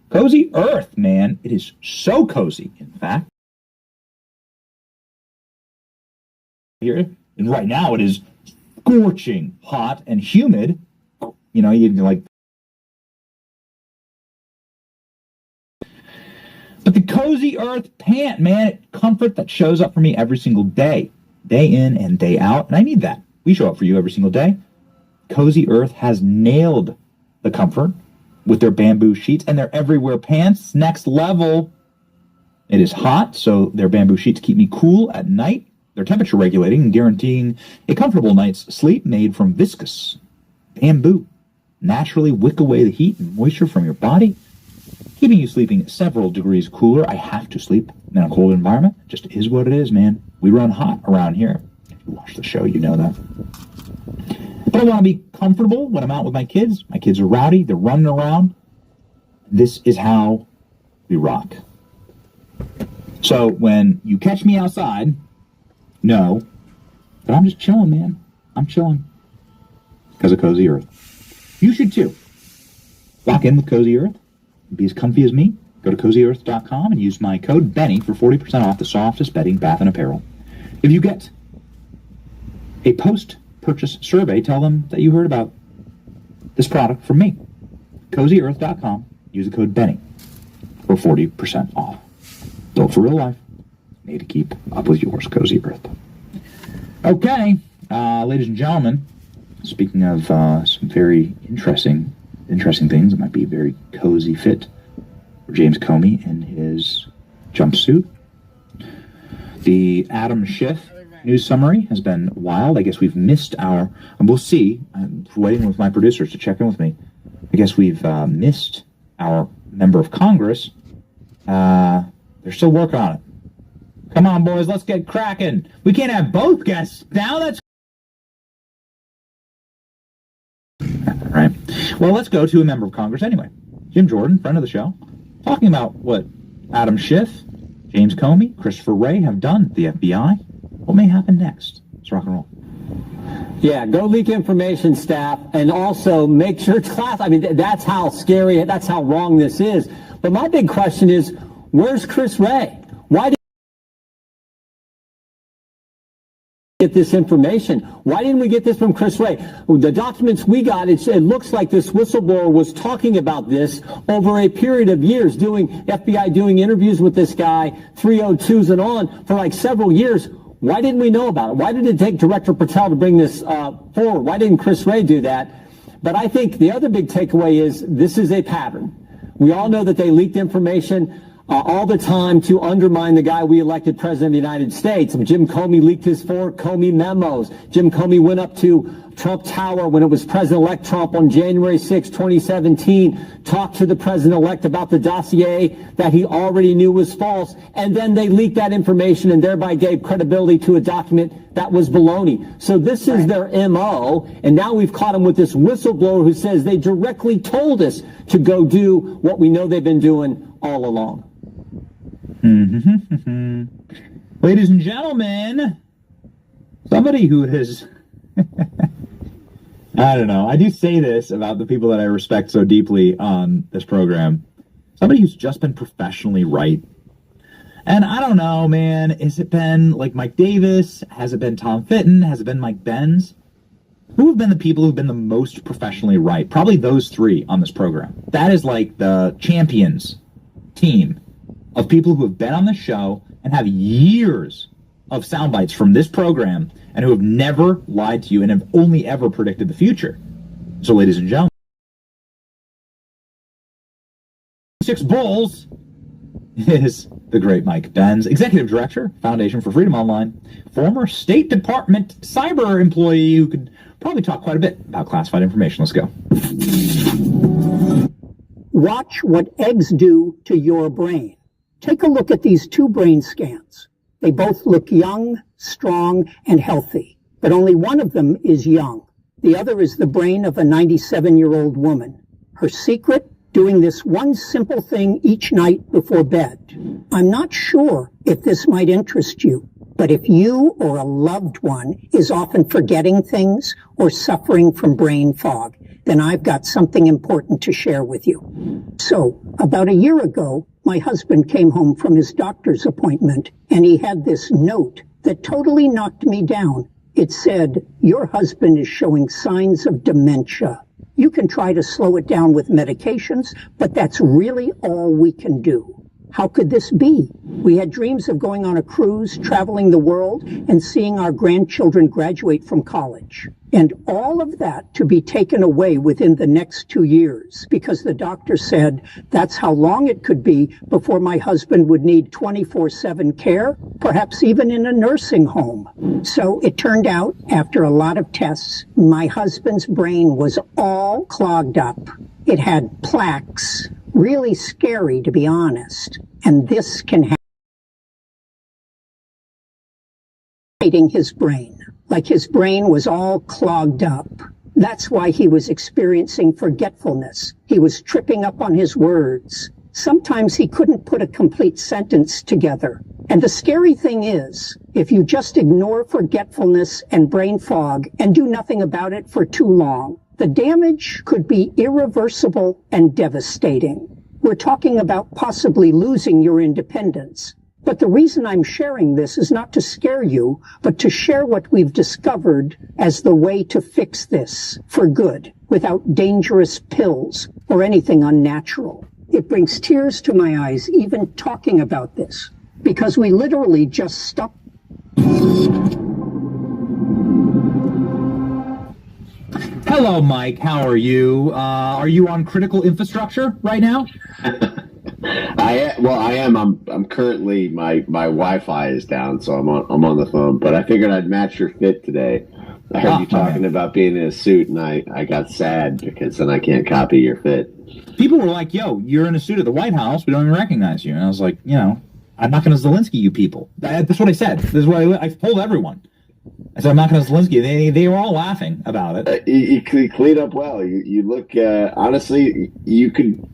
Cozy Earth, man. It is so cozy, in fact. Here, and right now it is scorching hot and humid. You know, you like But the Cozy Earth pant, man, comfort that shows up for me every single day in and day out, and I need that. We show up for you every single day. Cozy Earth has nailed the comfort with their bamboo sheets and their everywhere pants. Next level. It is hot, so their bamboo sheets keep me cool at night. They're temperature regulating and guaranteeing a comfortable night's sleep made from viscous bamboo. Naturally wick away the heat and moisture from your body, keeping you sleeping several degrees cooler. I have to sleep in a cold environment. Just is what it is, man. We run hot around here. If you watch the show, you know that. But I want to be comfortable when I'm out with my kids. My kids are rowdy. They're running around. This is how we rock. So when you catch me outside, know that I'm just chilling, man. I'm chilling because of Cozy Earth. You should too. Lock in with Cozy Earth. Be as comfy as me. Go to CozyEarth.com and use my code Benny for 40% off the softest bedding, bath, and apparel. If you get a post-purchase survey, tell them that you heard about this product from me. CozyEarth.com. Use the code Benny for 40% off. Built for real life. Made to keep up with yours, Cozy Earth. Okay, ladies and gentlemen, speaking of some very interesting things that might be a very cozy fit for James Comey in his jumpsuit. The Adam Schiff news summary has been wild. I guess we've missed and we'll see. I'm waiting with my producers to check in with me. I guess we've missed our member of Congress. They're still working on it. Come on, boys, let's get cracking. We can't have both guests now. That's all right. Well, let's go to a member of Congress anyway. Jim Jordan, friend of the show, talking about what Adam Schiff, James Comey, Christopher Wray have done at the FBI. What may happen next? Let's rock and roll. Yeah, go leak information, staff, and also make sure it's class. I mean, that's how scary, that's how wrong this is. But my big question is, where's Chris Wray? Why did we get this information? Why didn't we get this from Chris Wray? The documents we got, it looks like this whistleblower was talking about this over a period of years, FBI doing interviews with this guy, 302s and on, for like several years. Why didn't we know about it? Why did it take Director Patel to bring this forward? Why didn't Chris Wray do that? But I think the other big takeaway is this is a pattern. We all know that they leaked information all the time to undermine the guy we elected president of the United States. Jim Comey leaked his 4 Comey memos. Jim Comey went up to Trump Tower when it was President-elect Trump on January 6, 2017, talked to the president-elect about the dossier that he already knew was false, and then they leaked that information and thereby gave credibility to a document that was baloney. So this is their MO, and now we've caught them with this whistleblower who says they directly told us to go do what we know they've been doing all along. Ladies and gentlemen, somebody who is I don't know. I do say this about the people that I respect so deeply on this program. Somebody who's just been professionally right. And I don't know, man. Has it been like Mike Davis? Has it been Tom Fitton? Has it been Mike Benz? Who have been the people who've been the most professionally right? Probably those 3 on this program. That is like the champions team of people who have been on the show and have years of sound bites from this program and who have never lied to you and have only ever predicted the future. So, ladies and gentlemen, 6 Bulls is the great Mike Benz, Executive Director, Foundation for Freedom Online, former State Department cyber employee who could probably talk quite a bit about classified information. Let's go. Watch what eggs do to your brain. Take a look at these 2 brain scans. They both look young, strong, and healthy, but only one of them is young. The other is the brain of a 97-year-old woman. Her secret? Doing this one simple thing each night before bed. I'm not sure if this might interest you, but if you or a loved one is often forgetting things or suffering from brain fog, then I've got something important to share with you. So, about a year ago, my husband came home from his doctor's appointment, and he had this note that totally knocked me down. It said, "Your husband is showing signs of dementia. You can try to slow it down with medications, but that's really all we can do." How could this be? We had dreams of going on a cruise, traveling the world, and seeing our grandchildren graduate from college. And all of that to be taken away within the next 2 years, because the doctor said that's how long it could be before my husband would need 24/7 care, perhaps even in a nursing home. So it turned out, after a lot of tests, my husband's brain was all clogged up. It had plaques. Really scary, to be honest. And this can happen. His brain, like his brain was all clogged up. That's why he was experiencing forgetfulness. He was tripping up on his words. Sometimes he couldn't put a complete sentence together. And the scary thing is, if you just ignore forgetfulness and brain fog and do nothing about it for too long, the damage could be irreversible and devastating. We're talking about possibly losing your independence. But the reason I'm sharing this is not to scare you, but to share what we've discovered as the way to fix this for good, without dangerous pills or anything unnatural. It brings tears to my eyes even talking about this, because we literally just stopped. Hello, Mike. How are you? Are you on critical infrastructure right now? I am. I'm currently my Wi-Fi is down, so I'm on the phone. But I figured I'd match your fit today. I heard you talking about being in a suit, and I got sad because then I can't copy your fit. People were like, "Yo, you're in a suit at the White House. We don't even recognize you." And I was like, I'm not going to Zelensky you people. That's what I said. This is what I told everyone. I said, I'm not going to Zelensky. They were all laughing about it. You cleaned up well. You look, honestly, you could.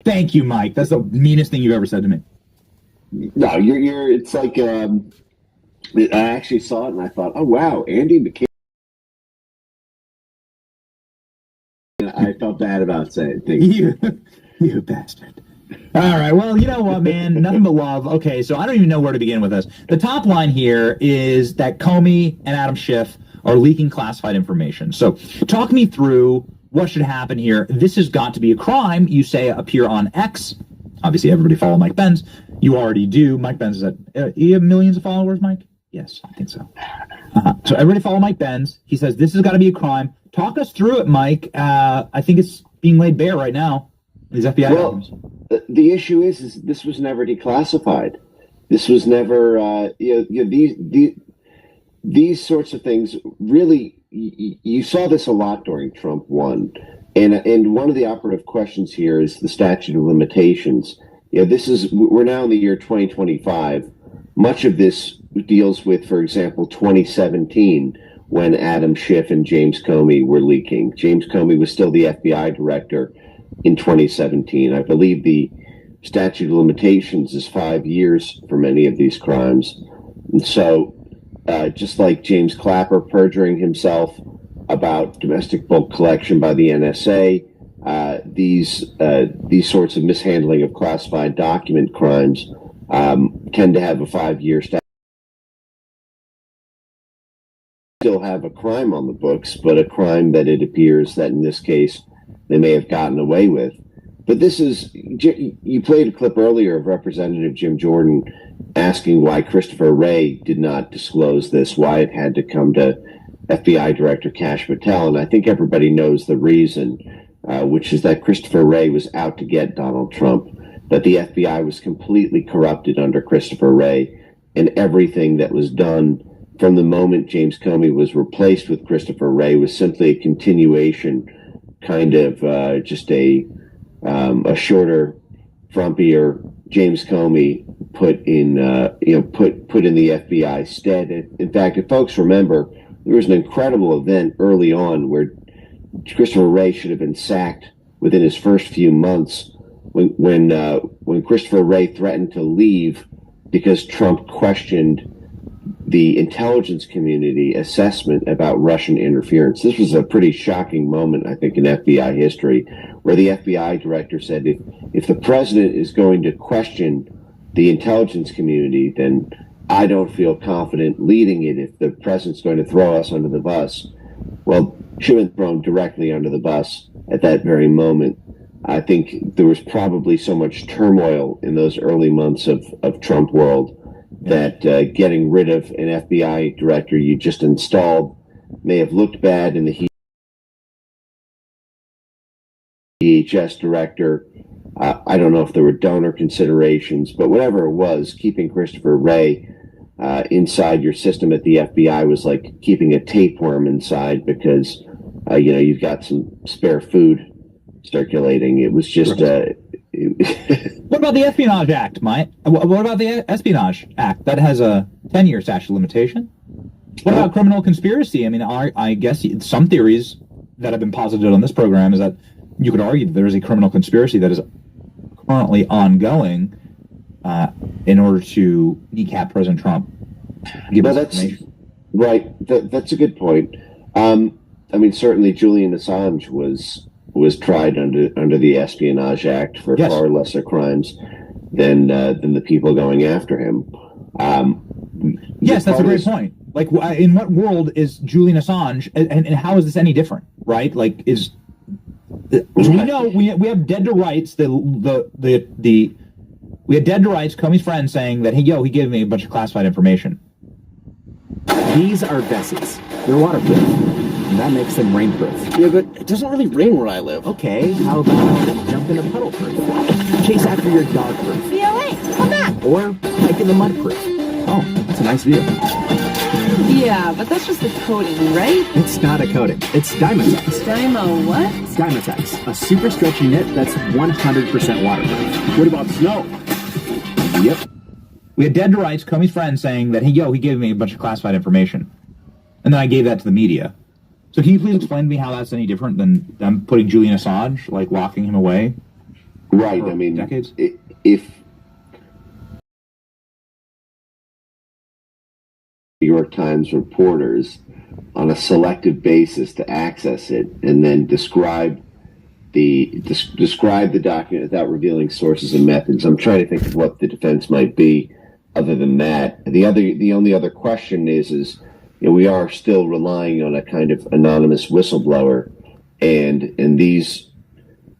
Thank you, Mike. That's the meanest thing you've ever said to me. No, you're. It's like I actually saw it and I thought, oh wow, Andy McCain. I felt bad about saying things. You bastard. All right. Well, you know what, man? Nothing but love. Okay, so I don't even know where to begin with this. The top line here is that Comey and Adam Schiff are leaking classified information. So talk me through what should happen here. This has got to be a crime. You say appear on X. Obviously, everybody follow Mike Benz. You already do. Mike Benz is at... you have millions of followers, Mike? Yes, I think so. So everybody follow Mike Benz. He says this has got to be a crime. Talk us through it, Mike. I think it's being laid bare right now. These FBI documents. The issue is this was never declassified. This was never, these sorts of things really, you saw this a lot during Trump 1. And one of the operative questions here is the statute of limitations. We're now in the year 2025. Much of this deals with, for example, 2017, when Adam Schiff and James Comey were leaking. James Comey was still the FBI director in 2017. I believe the statute of limitations is 5 years for many of these crimes. And so, just like James Clapper perjuring himself about domestic bulk collection by the NSA, these sorts of mishandling of classified document crimes tend to have a 5-year statute. Still have a crime on the books, but a crime that it appears that in this case they may have gotten away with. But this is, you played a clip earlier of Representative Jim Jordan asking why Christopher Wray did not disclose this, why it had to come to FBI Director Kash Patel. And I think everybody knows the reason, which is that Christopher Wray was out to get Donald Trump, that the FBI was completely corrupted under Christopher Wray, and everything that was done from the moment James Comey was replaced with Christopher Wray was simply a continuation, kind of just a shorter, frumpier James Comey put in the FBI stead. In fact, if folks remember, there was an incredible event early on where Christopher Wray should have been sacked within his first few months when Christopher Wray threatened to leave because Trump questioned the intelligence community assessment about Russian interference. This was a pretty shocking moment, I think, in FBI history, where the FBI director said, if the president is going to question the intelligence community, then I don't feel confident leading it if the president's going to throw us under the bus. Well, should have been thrown directly under the bus at that very moment. I think there was probably so much turmoil in those early months of Trump world that getting rid of an FBI director you just installed may have looked bad in the DHS director. I don't know if there were donor considerations, but whatever it was, keeping Christopher Wray inside your system at the FBI was like keeping a tapeworm inside because, you've got some spare food circulating. It was just... What about the Espionage Act, Mike? What about the Espionage Act? That has a 10-year statute of limitation. What about criminal conspiracy? I mean, I guess some theories that have been posited on this program is that you could argue that there is a criminal conspiracy that is currently ongoing in order to kneecap President Trump. That's right. That's a good point. I mean, certainly Julian Assange was tried under the Espionage Act for far lesser crimes than the people going after him. Yes, that's a great point. Like, in what world is Julian Assange, and how is this any different? Right? Like, we know we have dead to rights. We had dead to rights. Comey's friend saying that he gave me a bunch of classified information. These are vessels. They're waterproof. And that makes them rainproof. Yeah, but it doesn't really rain where I live. Okay, how about jump in a puddle proof? Chase after your dog proof. COA, come back. Or hike in the mud proof. Oh, that's a nice view. Yeah, but that's just the coating, right? It's not a coating. It's Dymatex. Dymo what? Dymatex, a super stretchy knit that's 100% waterproof. What about snow? Yep. We had dead to rights. Comey's friend saying that he gave me a bunch of classified information, and then I gave that to the media. So can you please explain to me how that's any different than them putting Julian Assange, like locking him away? Right. I mean, decades. If New York Times reporters on a selective basis to access it and then describe the document without revealing sources and methods, I'm trying to think of what the defense might be other than that. The only other question is we are still relying on a kind of anonymous whistleblower, and these,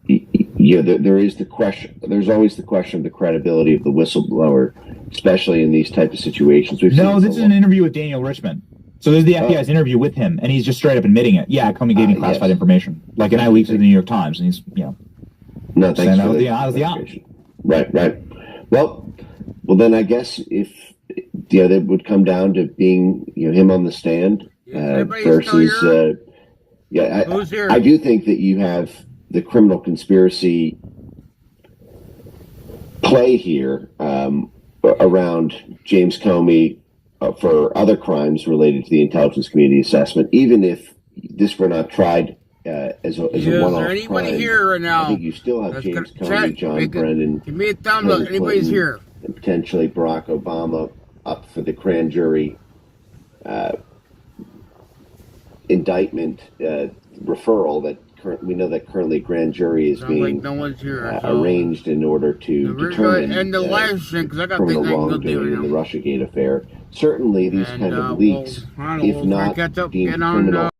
there is the question. There's always the question of the credibility of the whistleblower, especially in these type of situations. This is an interview with Daniel Richman. So this is the FBI's interview with him, and he's just straight up admitting it. Yeah, Comey gave me classified information. Like, and I leaked it to the New York Times, and he's, No, thanks for the Right. Well, then I guess if that would come down to being him on the stand versus I do think that you have the criminal conspiracy play here around James Comey for other crimes related to the intelligence community assessment, even if this were not tried as a one-off crime. Anybody here right now? I think you still have James Comey, John Brennan, give me a thumbs up. Anybody's here? And potentially Barack Obama up for the grand jury indictment referral that we know that currently grand jury is being arranged in order to determine criminal wrongdoing in the Russiagate affair. Certainly these kind of leaks, if not deemed criminal,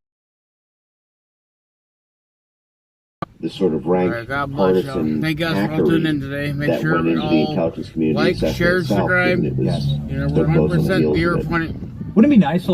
the sort of rank partisan hackery that went into the intelligence community assessment itself, given it was so close on the heels of it. Wouldn't it be nice to